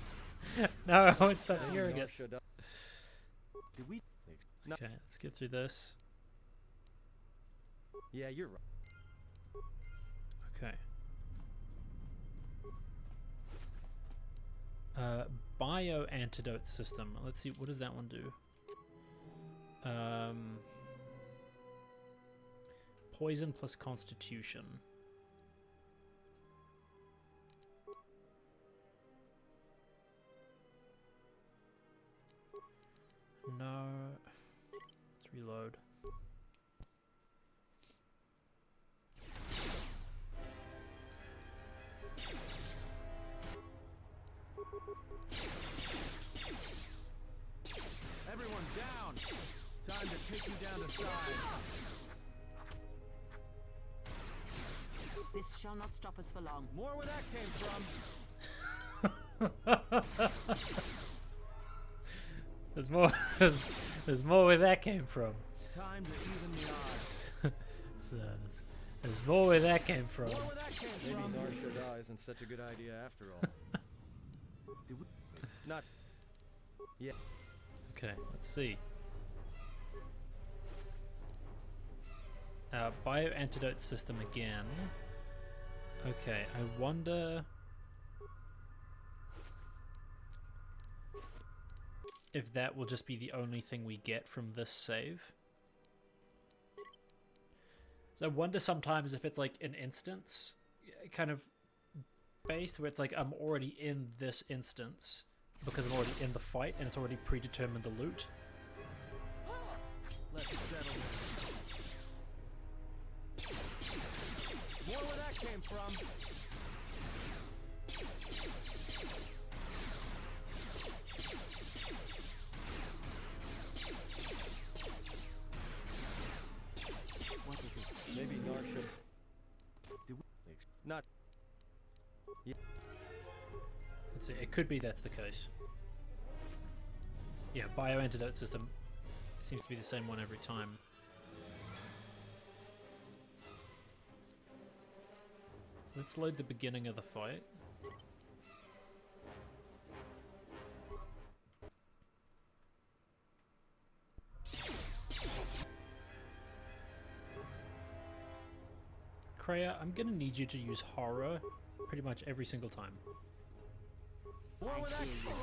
No, I won't stop hearing it. Did we? Okay, let's get through this. Yeah, you're right. Okay. Bio antidote system. Let's see, what does that one do? Poison plus constitution. No. Let's reload. Everyone down. Time to take you down to size. This shall not stop us for long. More where that came from. There's more. There's more where that came from. Time to even the odds. There's more where that came from. More where that came Maybe from. Nar Shaddaa isn't such a good idea after all. Did we? Not. Yeah. Okay, let's see. Bio-antidote system again. Okay, I wonder if that will just be the only thing we get from this save. So I wonder sometimes if it's like an instance kind of based, where it's like I'm already in this instance because I'm already in the fight and it's already predetermined the loot. Let's settle it. More where that came from. What is it? Maybe Nar should... Did we... Not... Yeah. Let's see, it could be that's the case. Yeah, bio-antidote system seems to be the same one every time. Let's load the beginning of the fight. Kreia, I'm gonna need you to use horror pretty much every single time. More where that came from.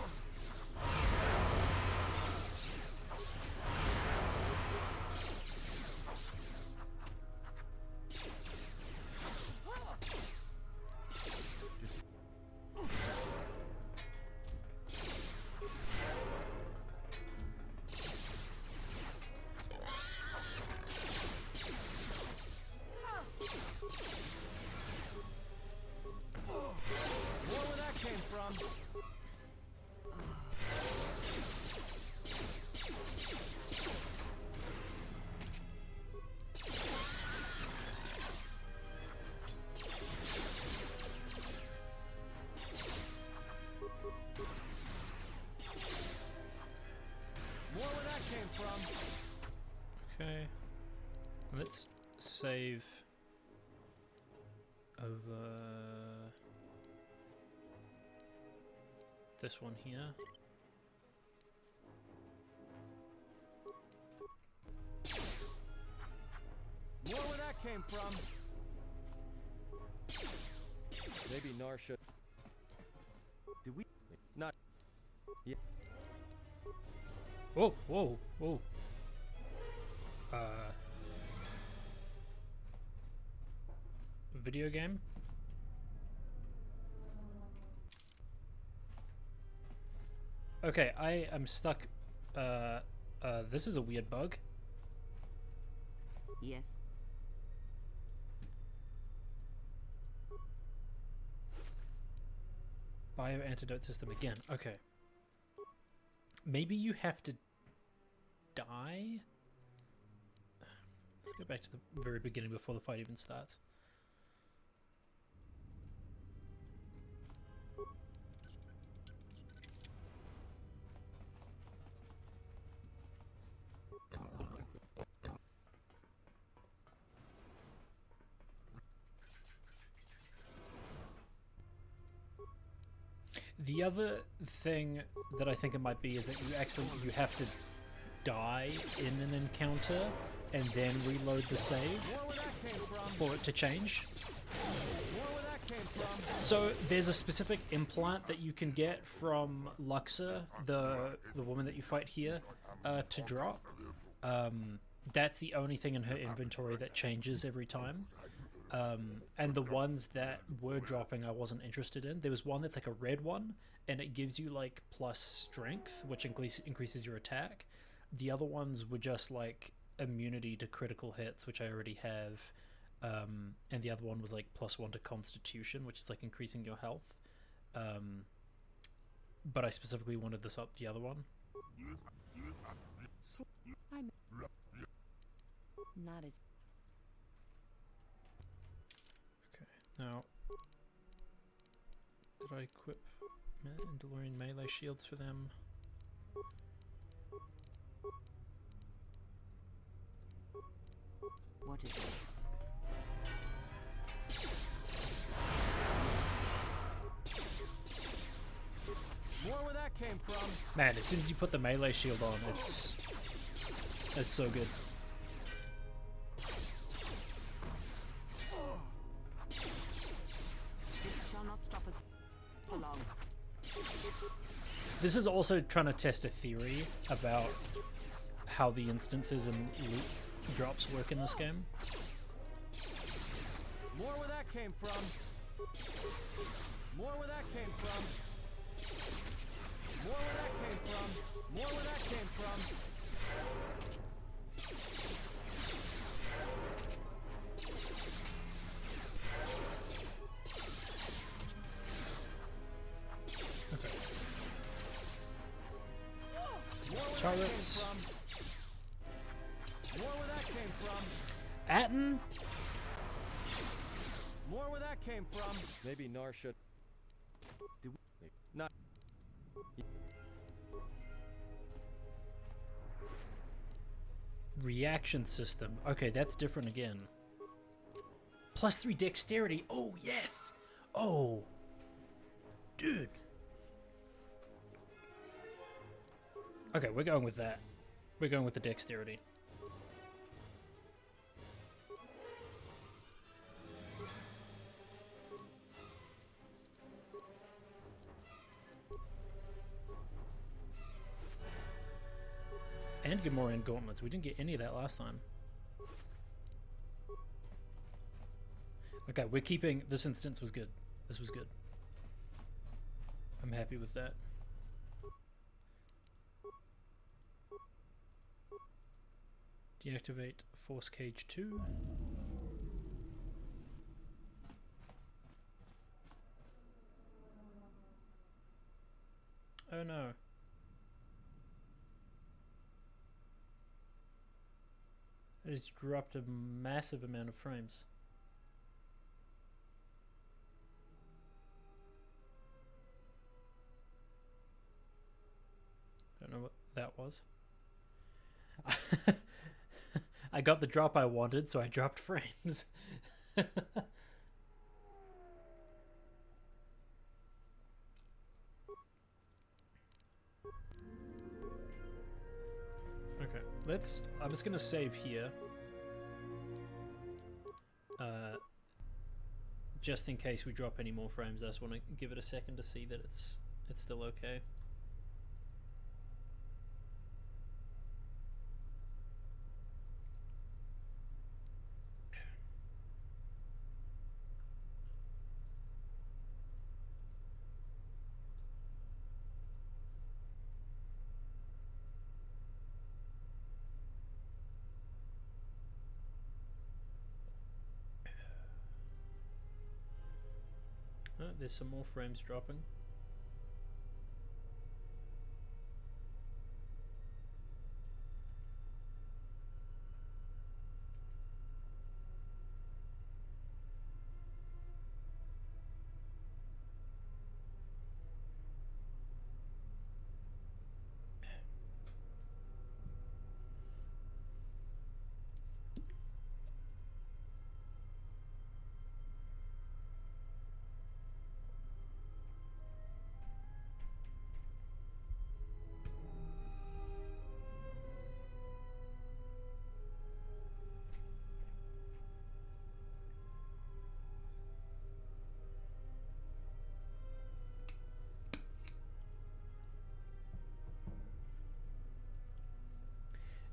Okay, let's save over this one here. More where that came from. Maybe Nar should... Did we... Not... Yeah. Whoa, whoa, whoa. Video game? Okay, I am stuck. This is a weird bug. Yes. Bio-antidote system again. Okay. Maybe you have to die? Let's go back to the very beginning before the fight even starts. The other thing that I think it might be is that you have to die in an encounter and then reload the save for it to change. So there's a specific implant that you can get from Luxor, the woman that you fight here, to drop. That's the only thing in her inventory that changes every time. And the ones that were dropping I wasn't interested in. There was one that's like a red one, and it gives you like plus strength, which increases your attack. The other ones were just like immunity to critical hits, which I already have. And the other one was like +1 to constitution, which is like increasing your health. But I specifically wanted the other one. I'm not as... Now, did I equip Mandalorian melee shields for them? What is it? More where that came from. Man, as soon as you put the melee shield on, it's so good. This is also trying to test a theory about how the instances and loot drops work in this game. More where that came from. More where that came from. More where that came from. More where that came from. Okay. Turrets. More where that came from. Atten? More where that came from. Maybe Nar should. Did we? Not. Reaction system. Okay, that's different again. +3 dexterity. Oh, yes. Oh. Dude. Okay, we're going with that. We're going with the dexterity. And Gamorrean gauntlets. We didn't get any of that last time. Okay, we're keeping... This instance was good. This was good. I'm happy with that. Deactivate Force Cage 2. Oh no. It has dropped a massive amount of frames. Don't know what that was. I got the drop I wanted, so I dropped frames. Okay, I'm just gonna save here. Just in case we drop any more frames, I just want to give it a second to see that it's still okay. Oh, there's some more frames dropping.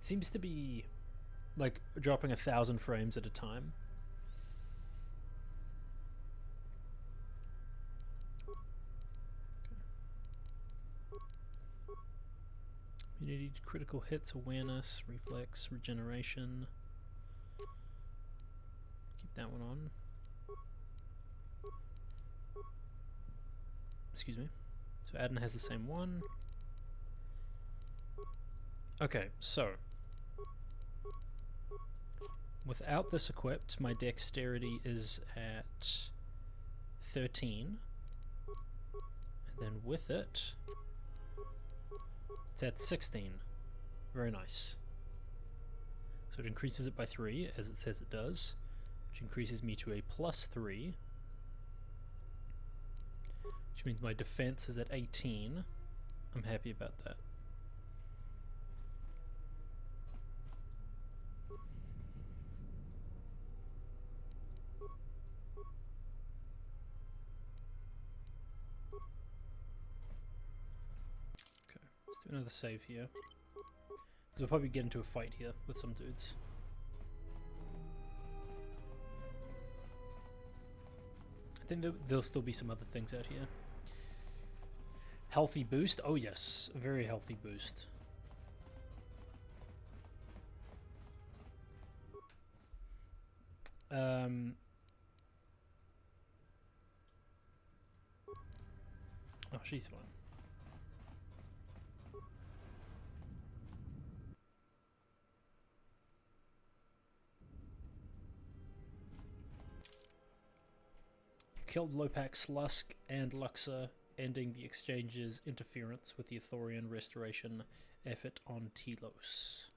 Seems to be like dropping 1,000 frames at a time. Immunity to critical hits, awareness, reflex, regeneration. Keep that one on. Excuse me. So Adden has the same one. Okay, so without this equipped, my dexterity is at 13. And then with it, it's at 16. Very nice. So it increases it by 3, as it says it does, which increases me to a +3. Which means my defense is at 18. I'm happy about that. do another save here. Because we'll probably get into a fight here with some dudes. I think there'll still be some other things out here. Healthy boost? Oh yes, a very healthy boost. Oh, she's fine. Killed Lopax, Lusk, and Luxor, ending the exchange's interference with the Ithorian restoration effort on Telos.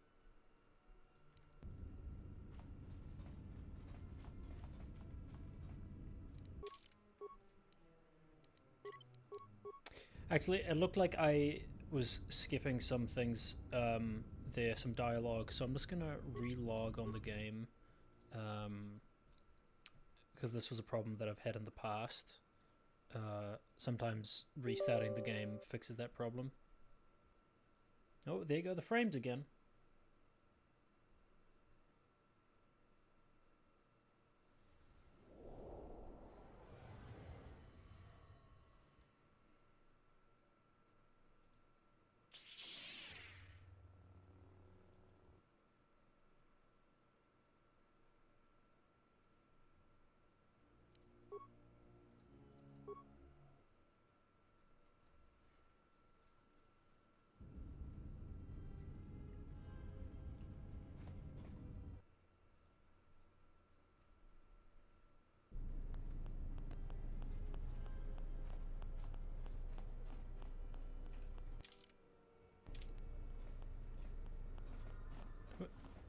Actually, it looked like I was skipping some things there, some dialogue, so I'm just gonna relog on the game. Because this was a problem that I've had in the past. Sometimes restarting the game fixes that problem. Oh, there you go, the frames again.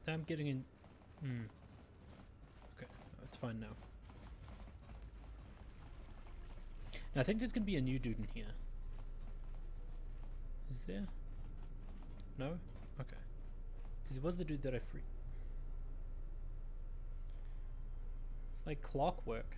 I'm getting in. Okay, it's fine now. Now I think there's gonna be a new dude in here. Is there? No? Okay. Because it was the dude that I freed. It's like clockwork.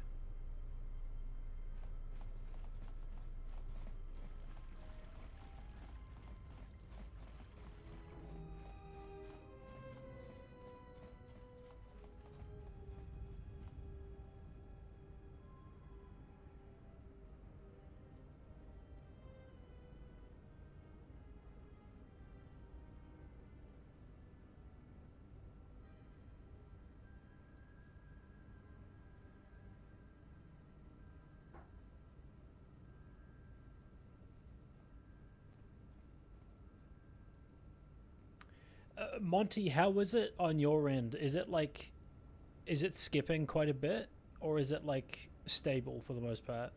Monty, how is it on your end? Is it like, is it skipping quite a bit, or is it like stable for the most part?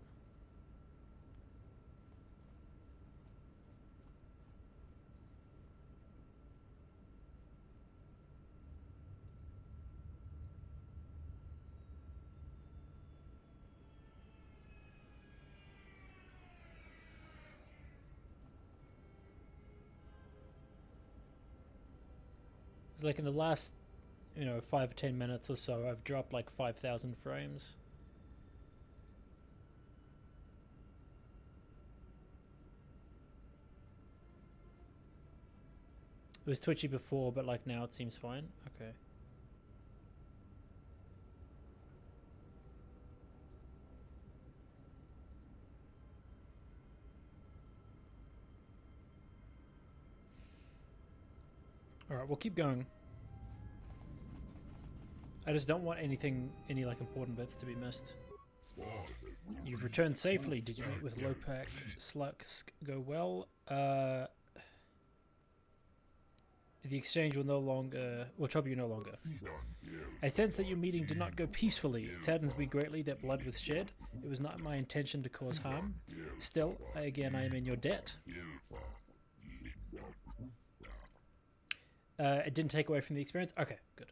Like in the last, 5 or 10 minutes or so, I've dropped like 5,000 frames. It was twitchy before, but like now it seems fine. Okay. Alright, we'll keep going. I just don't want any like important bits to be missed. You've returned safely. Did you meet with Lopak? Slusk go well? The exchange will trouble you no longer. I sense that your meeting did not go peacefully. It saddens me greatly that blood was shed. It was not my intention to cause harm. Still, again, I am in your debt. It didn't take away from the experience? Okay, good.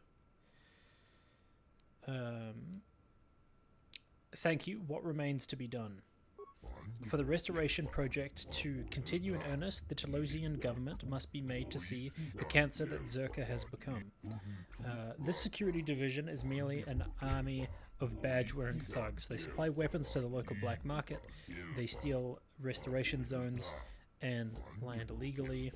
Thank you. What remains to be done? For the restoration project to continue in earnest, the Telosian government must be made to see the cancer that Zerka has become. This security division is merely an army of badge-wearing thugs. They supply weapons to the local black market. They steal restoration zones and land illegally,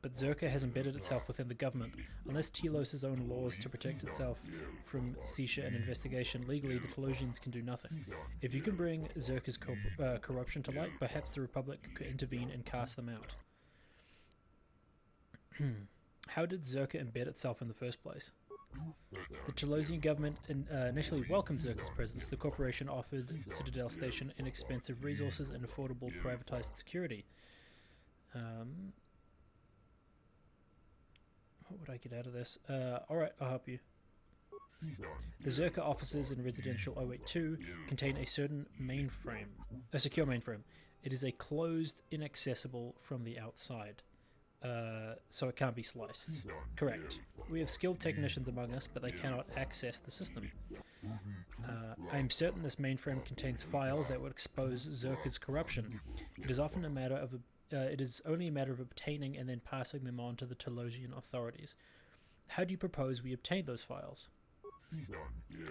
but Zerka has embedded itself within the government. Unless Telos' own laws to protect itself from seizure and investigation legally, the Telosians can do nothing. If you can bring Zerka's corruption to light, perhaps the Republic could intervene and cast them out. How did Zerka embed itself in the first place? The Telosian government initially welcomed Zerka's presence. The corporation offered Citadel Station inexpensive resources and affordable privatized security. What would I get out of this? Alright, I'll help you. The Zerka offices in Residential 082 contain a certain mainframe, a secure mainframe. It is a closed, inaccessible from the outside. So it can't be sliced. Correct. We have skilled technicians among us, but they cannot access the system. I am certain this mainframe contains files that would expose Zerka's corruption. It is often a matter of it is only a matter of obtaining and then passing them on to the Telosian authorities. How do you propose we obtain those files?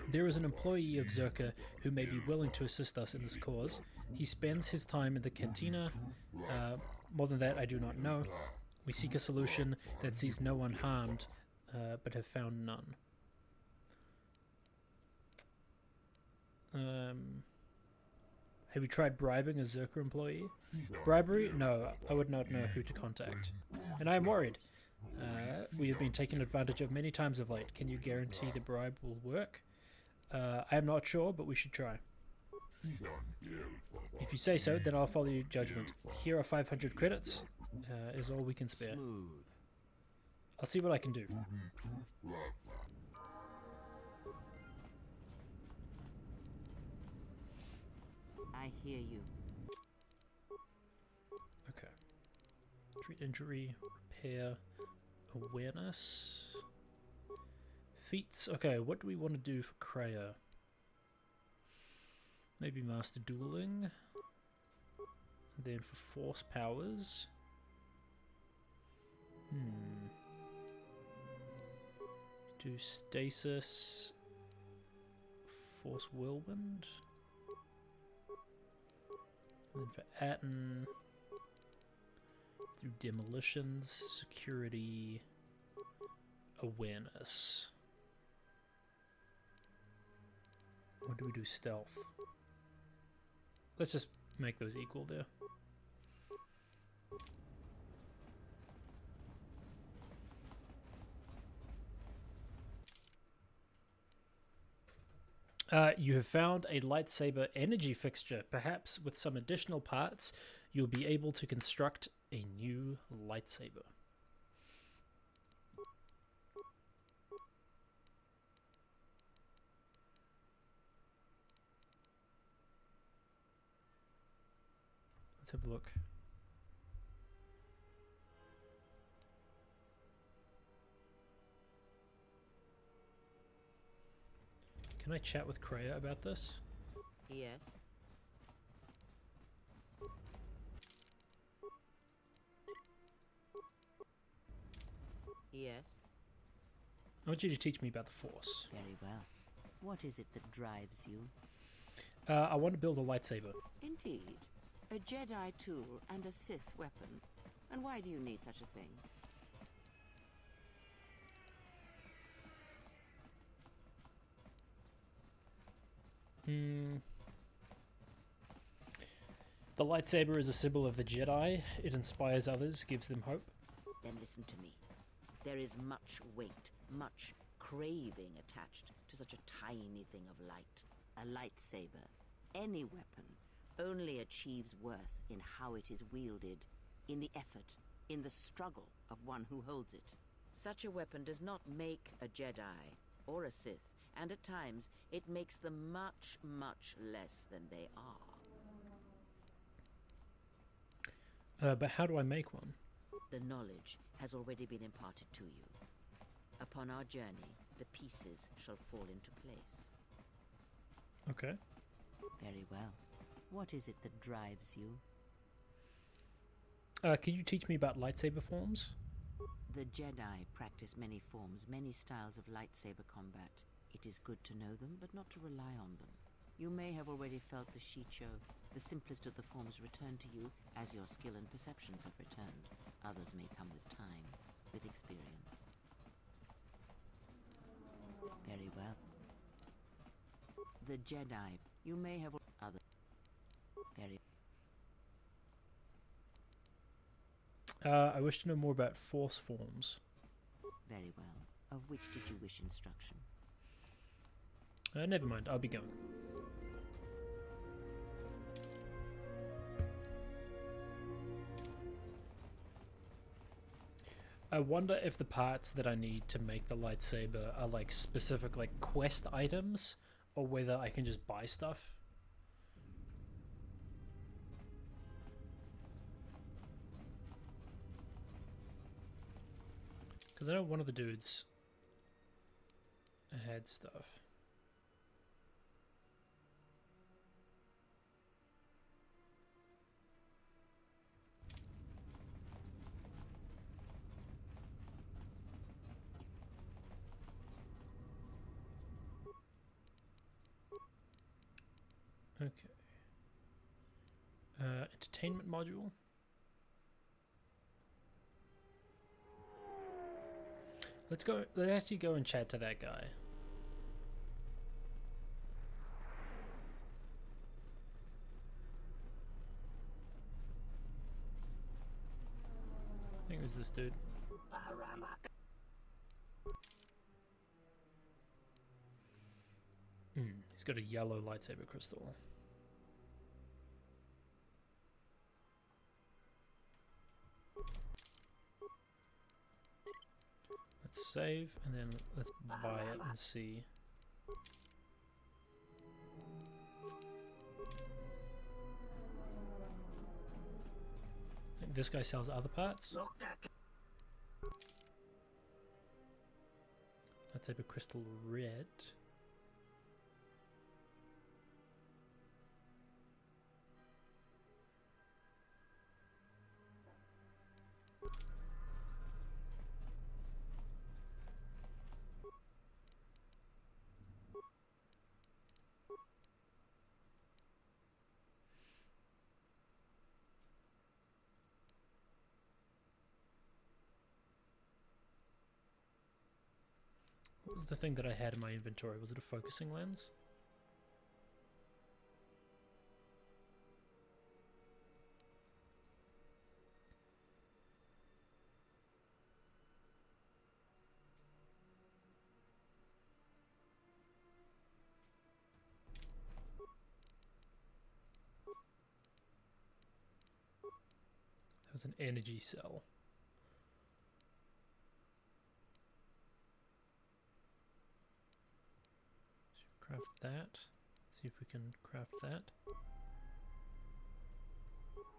There is an employee of Zerka who may be willing to assist us in this cause. He spends his time in the cantina. More than that, I do not know. We seek a solution that sees no one harmed, but have found none. Have you tried bribing a Zerka employee? Bribery? No, I would not know who to contact. And I am worried. We have been taken advantage of many times of late. Can you guarantee the bribe will work? I am not sure, but we should try. If you say so, then I'll follow your judgment. Here are 500 credits. Is all we can spare. I'll see what I can do. I hear you. Okay. Treat injury, repair, awareness. Feats. Okay, what do we want to do for Kreia? Maybe master dueling. And then for force powers. Do stasis. Force whirlwind. And then for Atten, through demolitions, security, awareness. Or do we do stealth? Let's just make those equal there. You have found a lightsaber energy fixture. Perhaps with some additional parts, you'll be able to construct a new lightsaber. Let's have a look. Can I chat with Kreia about this? Yes. Yes. I want you to teach me about the Force. Very well. What is it that drives you? I want to build a lightsaber. Indeed. A Jedi tool and a Sith weapon. And why do you need such a thing? The lightsaber is a symbol of the Jedi. It inspires others, gives them hope. Then listen to me. There is much weight, much craving attached to such a tiny thing of light. A lightsaber, any weapon, only achieves worth in how it is wielded, in the effort, in the struggle of one who holds it. Such a weapon does not make a Jedi or a Sith, and at times it makes them much, much less than they are. But how do I make one? The knowledge has already been imparted to you. Upon our journey, the pieces shall fall into place. Okay. Very well. What is it that drives you? Can you teach me about lightsaber forms? The Jedi practice many forms, many styles of lightsaber combat. It is good to know them, but not to rely on them. You may have already felt the Shicho, The simplest of the forms return to you as your skill and perceptions have returned. Others may come with time, with experience. Very well. The Jedi. You may have other. Very. I wish to know more about force forms. Very well. Of which did you wish instruction? Never mind, I'll be going. I wonder if the parts that I need to make the lightsaber are like specific like quest items, or whether I can just buy stuff. Because I know one of the dudes had stuff. Okay. Entertainment module. Let's go. Let's actually go and chat to that guy. I think it was this dude. He's got a yellow lightsaber crystal. Let's save, and then let's buy it and see. I think this guy sells other parts. Lightsaber crystal red. What was the thing that I had in my inventory? Was it a focusing lens? That was an energy cell. Craft that. See if we can craft that.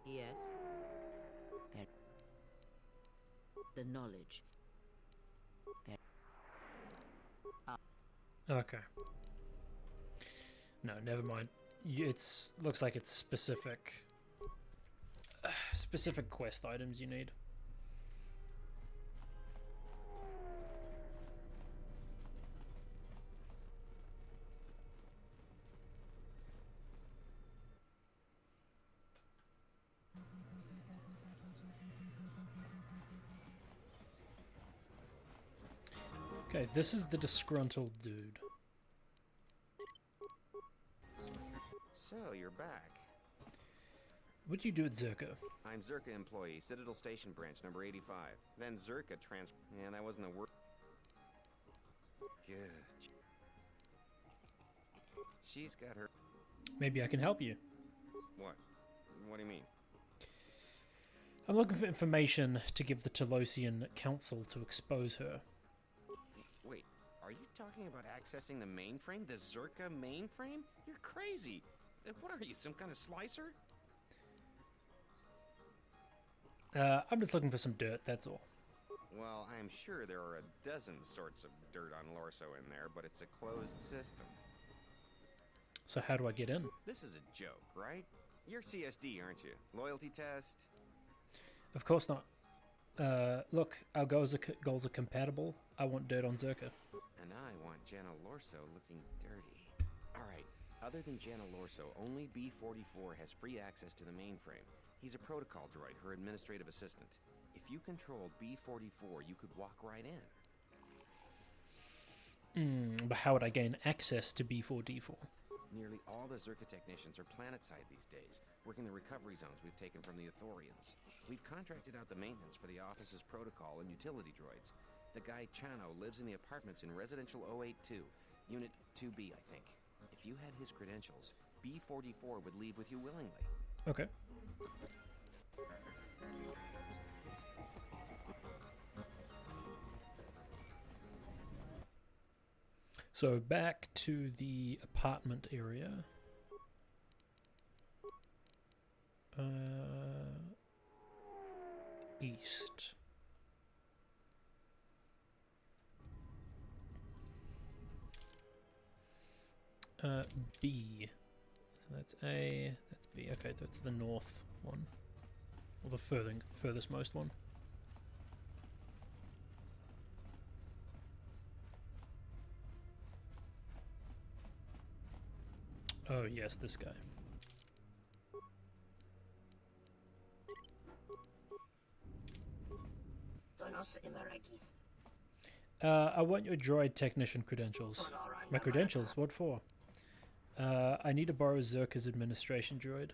Yes. The knowledge. Okay. No, never mind. It's looks like it's specific quest items you need. Okay, this is the disgruntled dude. So, you're back. What'd you do at Zerka? I'm Zerka employee, Citadel Station branch, number 85. Then Zerka Yeah, that wasn't a word. Good. She's got her... Maybe I can help you. What? What do you mean? I'm looking for information to give the Telosian Council to expose her. Wait, are you talking about accessing the mainframe? The Zerka mainframe? You're crazy! What are you, some kind of slicer? I'm just looking for some dirt, that's all. Well, I'm sure there are a dozen sorts of dirt on Lorso in there, but it's a closed system. So how do I get in? This is a joke, right? You're CSD, aren't you? Loyalty test? Of course not. Look, our goals are compatible. I want dirt on Zerka. And I want Jenna Lorso looking dirty. Alright, Other than Jana Lorso, only B-44 has free access to the mainframe. He's a protocol droid, her administrative assistant. If you controlled B-44, you could walk right in. But how would I gain access to B4D4? Nearly all the Zerka technicians are planetside these days, working the recovery zones we've taken from the Ithorians. We've contracted out the maintenance for the office's protocol and utility droids. The guy Chano lives in the apartments in Residential 082, Unit 2B, I think. If you had his credentials, B-44 would leave with you willingly. Okay. So back to the apartment area. East. B. So that's A, that's B. Okay, that's the north one. Or the furthest most one. Oh yes, this guy. I want your droid technician credentials. My credentials? What for? I need to borrow Zerka's administration droid.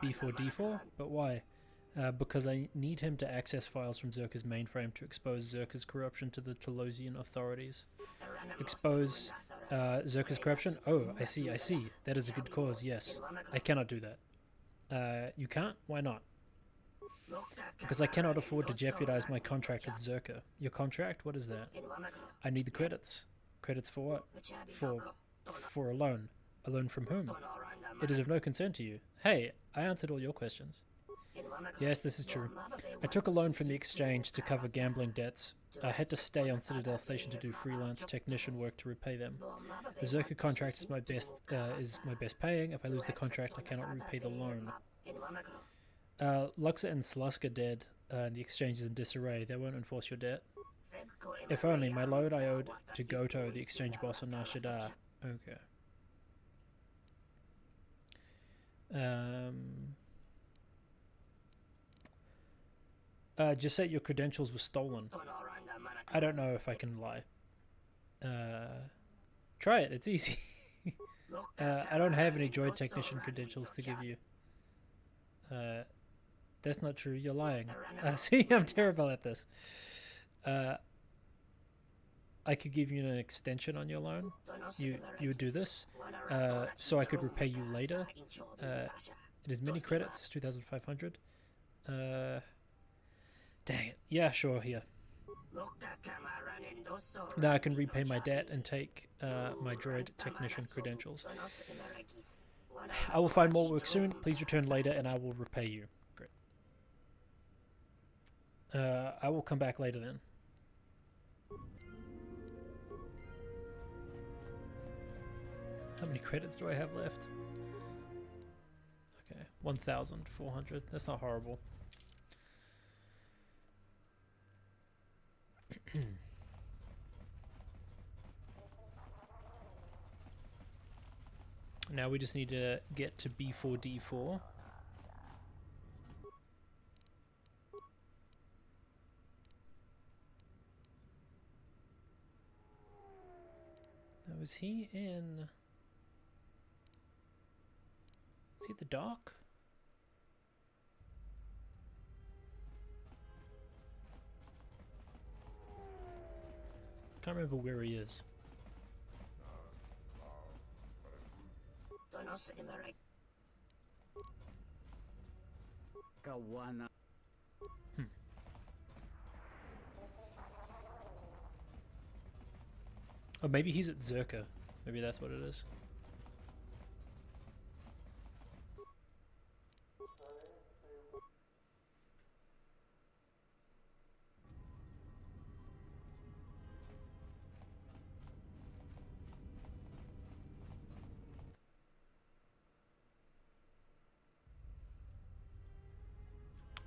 B4D4? But why? Because I need him to access files from Zerka's mainframe to expose Zerka's corruption to the Telosian authorities. Expose Zerka's corruption? Oh, I see. That is a good cause, yes. I cannot do that. You can't? Why not? Because I cannot afford to jeopardize my contract with Zerka. Your contract? What is that? I need the credits. Credits for what? For a loan. A loan from whom? It is of no concern to you. Hey, I answered all your questions. Yes, this is true. I took a loan from the exchange to cover gambling debts. I had to stay on Citadel Station to do freelance technician work to repay them. The Zerka contract is my best paying. If I lose the contract, I cannot repay the loan. Luxor and Slusk are dead. The exchange is in disarray. They won't enforce your debt. If only. My loan I owed to Goto, the exchange boss on Nar Shaddaa. Okay. Just say your credentials were stolen. I don't know if I can lie. Try it, it's easy. I don't have any droid technician credentials to give you. That's not true, you're lying. See, I'm terrible at this. I could give you an extension on your loan. You would do this, so I could repay you later. It is mini credits, 2,500. Dang it. Yeah, sure, here. Now I can repay my debt and take my droid technician credentials. I will find more work soon. Please return later and I will repay you. Great. I will come back later then. How many credits do I have left? Okay, 1,400. That's not horrible. Now we just need to get to B4D4. Now is he in... Is he at the dock? Can't remember where he is. Oh, maybe he's at Zerka. Maybe that's what it is.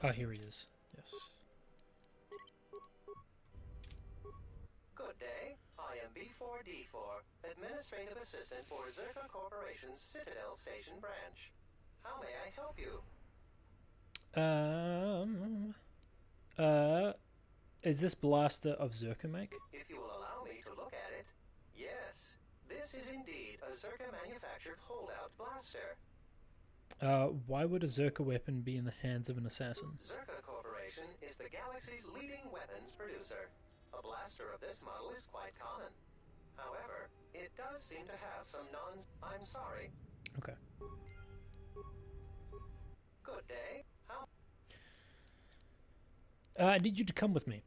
Oh, here he is. Yes. Good day. I am B4D4, Administrative Assistant for Zerka Corporation's Citadel Station branch. How may I help you? Is this blaster of Zerka make? If you will allow me to look at it, yes. This is indeed a Zerka manufactured holdout blaster. Why would a Zerka weapon be in the hands of an assassin? Zerka Corporation is the galaxy's leading weapons producer. A blaster of this model is quite common. However, it does seem to have some I'm sorry. Okay. Good day. How? I need you to come with me.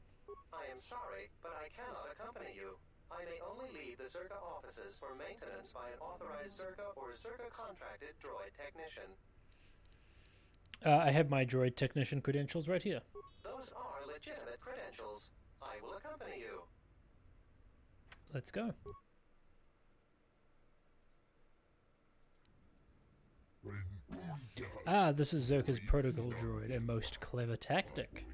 I am sorry, but I cannot accompany you. I may only leave the Zerka offices for maintenance by an authorized Zerka or Zerka contracted droid technician. I have my droid technician credentials right here. Those are legitimate credentials. I will accompany you. Let's go. Ah, this is Zerka's protocol droid, a most clever tactic.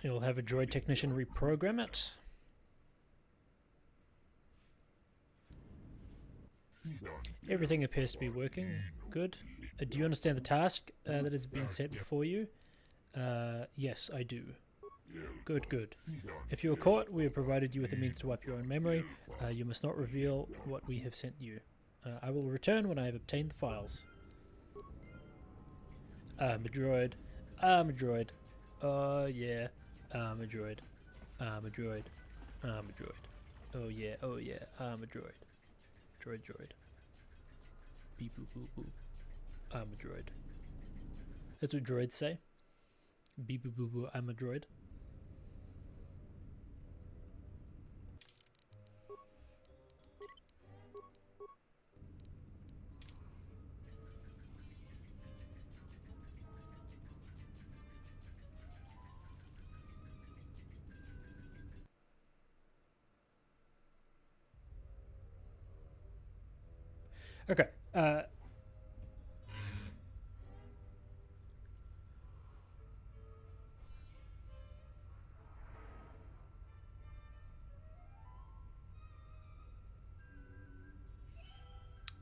You'll have a droid technician reprogram it. Everything appears to be working. Good. Do you understand the task that has been set before you? Yes, I do. Good, good. If you are caught, we have provided you with a means to wipe your own memory. You must not reveal what we have sent you. I will return when I have obtained the files. I'm a droid. I'm a droid. Oh, yeah. I'm a droid. I'm a droid. I'm a droid. Oh, yeah. Oh, yeah. I'm a droid. Droid, droid. Beep, boop, boop, boop. I'm a droid. That's what droids say. Beep, boop, boop, boop. I'm a droid. Okay.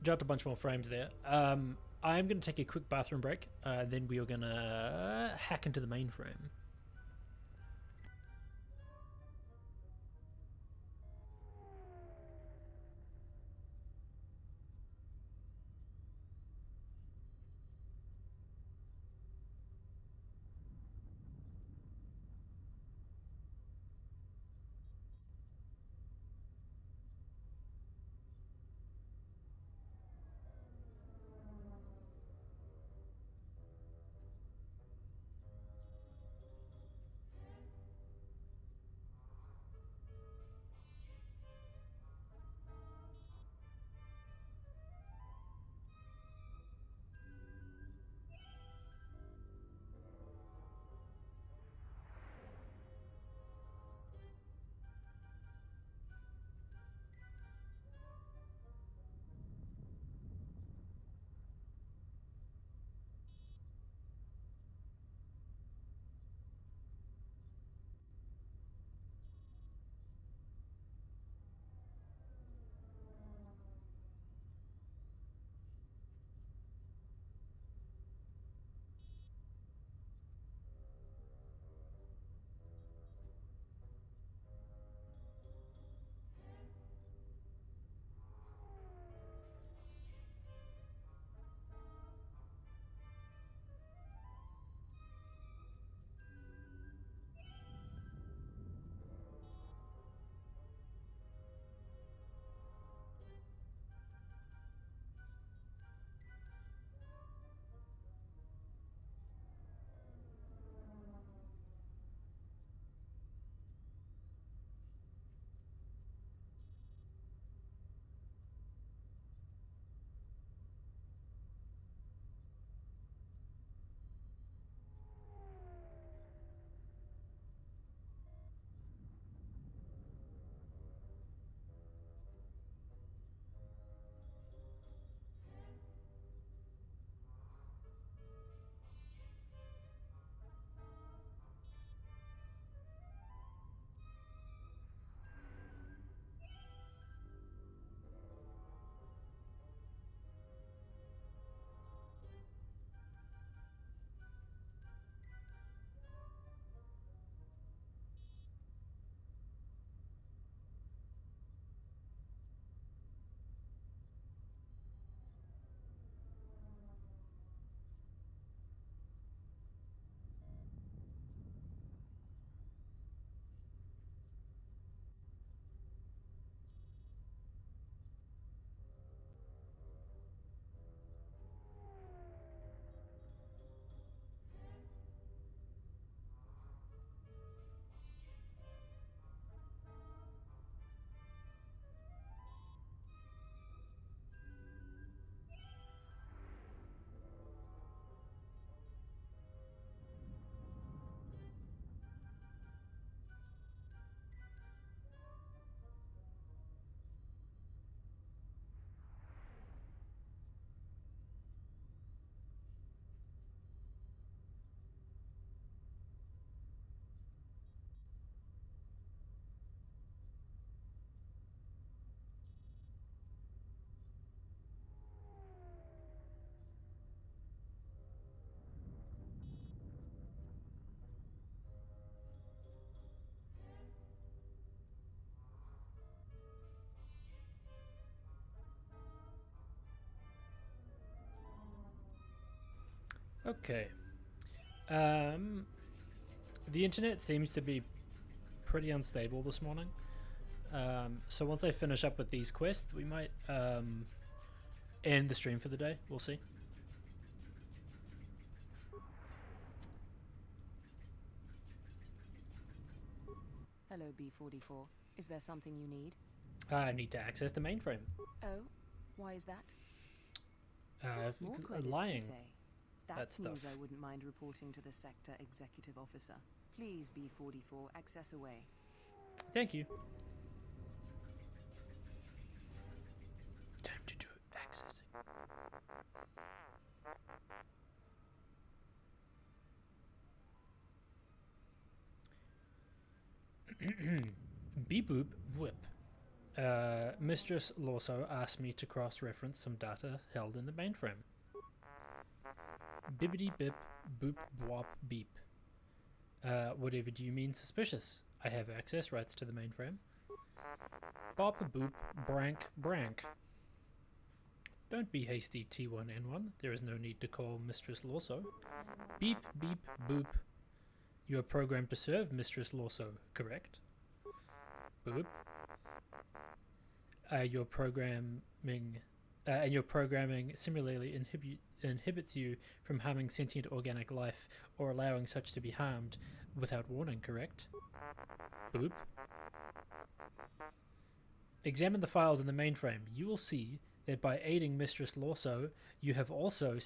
Dropped a bunch more frames there. I'm going to take a quick bathroom break. Then we are going to hack into the mainframe. Okay. The internet seems to be pretty unstable this morning. So once I finish up with these quests, we might end the stream for the day. We'll see. Hello, B44. Is there something you need? I need to access the mainframe. Oh, why is that? More Because credits, lying. you say? That's that news stuff. I wouldn't mind reporting to the sector executive officer. Please, B44, access away. Thank you. Time to do accessing. Beep boop whip. Mistress Lorso asked me to cross-reference some data held in the mainframe. Bibbidi bip boop bwop beep. Whatever do you mean suspicious? I have access rights to the mainframe. Bop boop brank brank. Don't be hasty, T1N1. There is no need to call Mistress Lorso. Beep beep boop. You are programmed to serve Mistress Lorso, correct? Boop. Your programming similarly inhibits you from harming sentient organic life or allowing such to be harmed without warning, correct? Boop. Examine the files in the mainframe. You will see that by aiding Mistress Lorso, you have also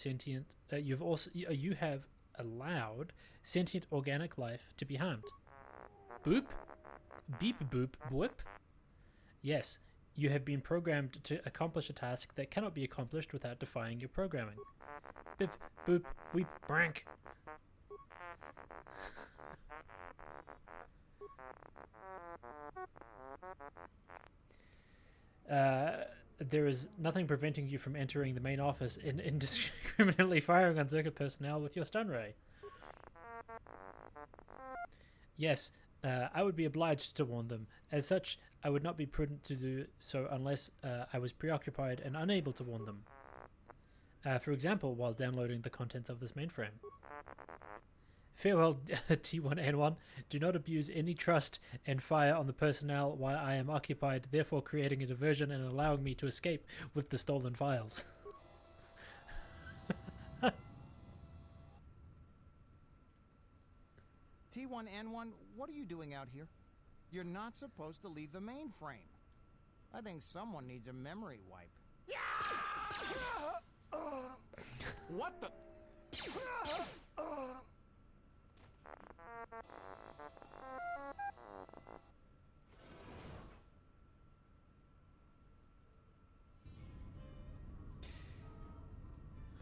you have allowed sentient organic life to be harmed. Boop. Beep boop boop. Yes, you have been programmed to accomplish a task that cannot be accomplished without defying your programming. Bip boop weep brank. There is nothing preventing you from entering the main office and indiscriminately firing on Zerka personnel with your stun ray. Yes, I would be obliged to warn them. As such, I would not be prudent to do so unless I was preoccupied and unable to warn them. For example, while downloading the contents of this mainframe. Farewell, T1N1. Do not abuse any trust and fire on the personnel while I am occupied, therefore creating a diversion and allowing me to escape with the stolen files. T1N1, what are you doing out here? You're not supposed to leave the mainframe. I think someone needs a memory wipe. What the?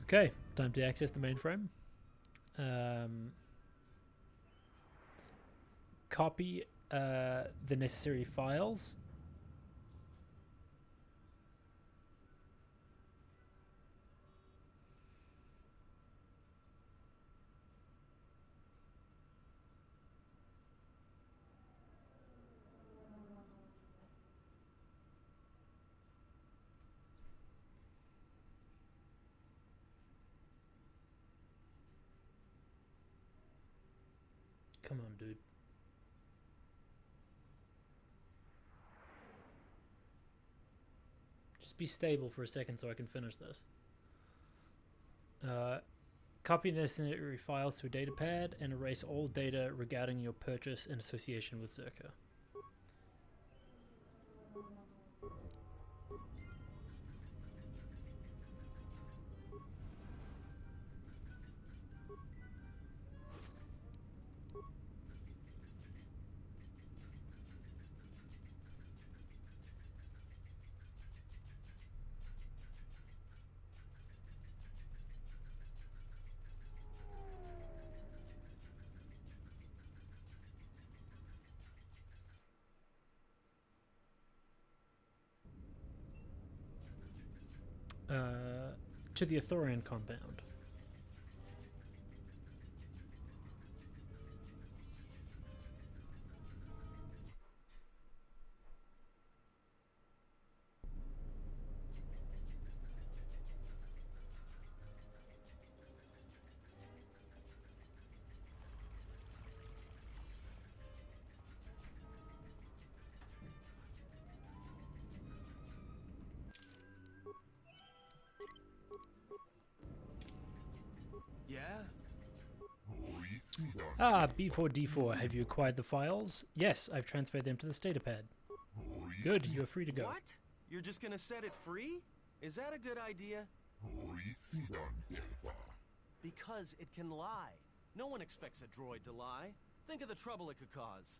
Okay, time to access the mainframe. Copy the necessary files. Come on, dude. Just be stable for a second so I can finish this. Copy the necessary files to a datapad and erase all data regarding your purchase in association with Zerka. To the Athorian compound. Ah, B4D4, have you acquired the files? Yes, I've transferred them to the datapad. Good, you are free to go. What? You're just gonna set it free? Is that a good idea? Because it can lie. No one expects a droid to lie. Think of the trouble it could cause.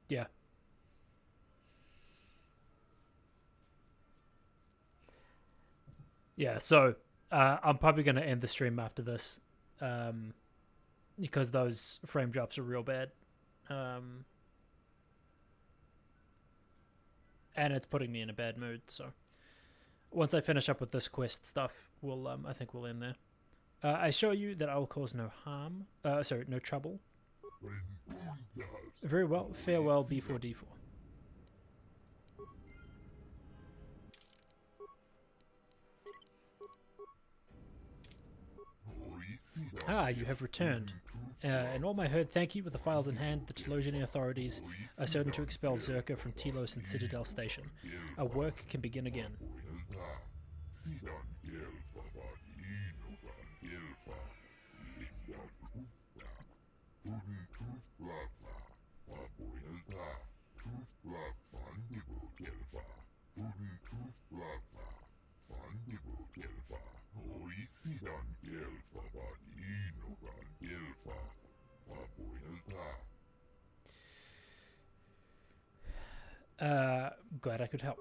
Yeah. Yeah, so I'm probably going to end the stream after this because those frame drops are real bad. And it's putting me in a bad mood, so once I finish up with this quest stuff, we'll I think we'll end there. I assure you that I will cause no harm. Sorry, no trouble. Very well. Farewell, B4D4. Ah, you have returned. In all my herd, thank you. With the files in hand, the Telosian authorities are certain to expel Zerka from Telos and Citadel Station. Our work can begin again. Glad I could help.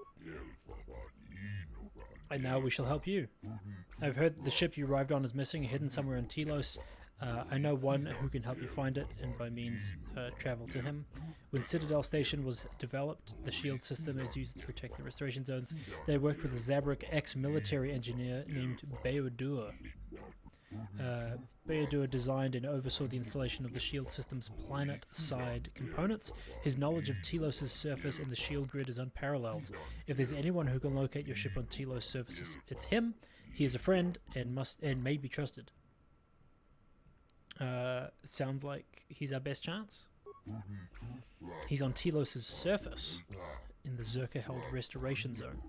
And now we shall help you. I've heard that the ship you arrived on is missing, hidden somewhere in Telos. I know one who can help you find it, and by means travel to him. When Citadel Station was developed, the shield system is used to protect the restoration zones. They worked with a Zabrak ex-military engineer named Beodur. Beodur designed and oversaw the installation of the shield system's planet-side components. His knowledge of Telos' surface and the shield grid is unparalleled. If there's anyone who can locate your ship on Telos' surfaces, it's him. He is a friend and may be trusted. Sounds like he's our best chance. He's on Telos' surface in the Zerka-held restoration zone.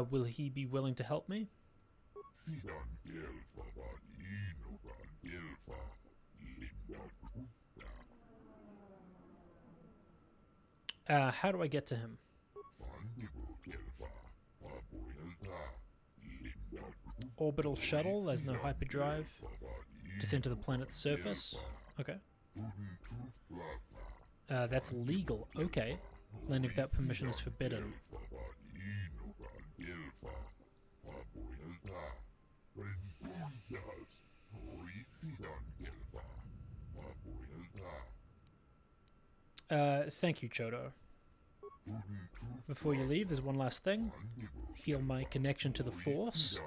Will he be willing to help me? How do I get to him? Orbital shuttle, there's no hyperdrive. Descend to the planet's surface. Okay. That's legal. Okay. Landing without permission is forbidden. Thank you, Chodo. Before you leave, there's one last thing. Heal my connection to the Force.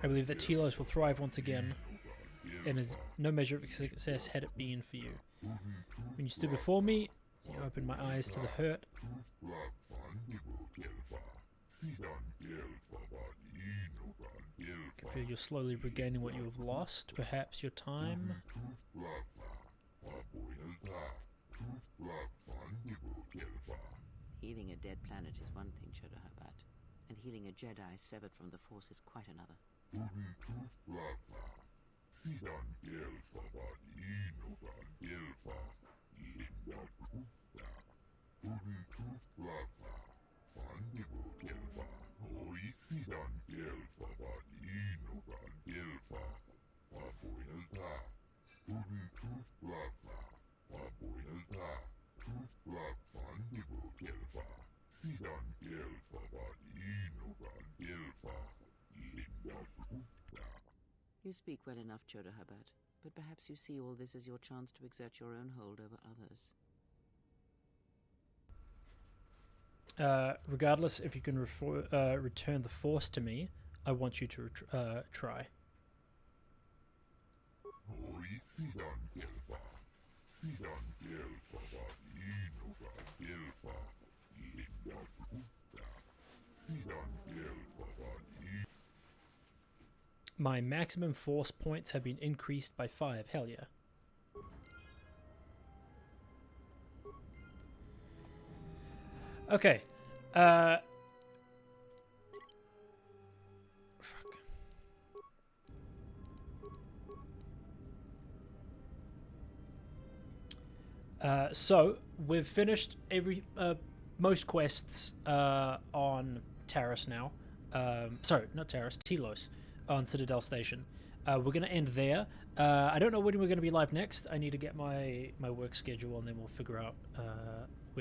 I believe that Telos will thrive once again, and is no measure of success had it been for you. When you stood before me, you opened my eyes to the hurt. I can feel you're slowly regaining what you have lost. Perhaps your time. Healing a dead planet is one thing, Chodohabat, and healing a Jedi severed from the Force is quite another. You speak well enough, Chodohabat, but perhaps you see all this as your chance to exert your own hold over others. Regardless, if you can return the Force to me, I want you to try. My maximum force points have been increased by 5. Hell yeah. Okay. So we've finished most quests on Taris now. Sorry, not Taris, Telos on Citadel Station. We're gonna end there. I don't know when we're gonna be live next. I need to get my work schedule, and then we'll figure out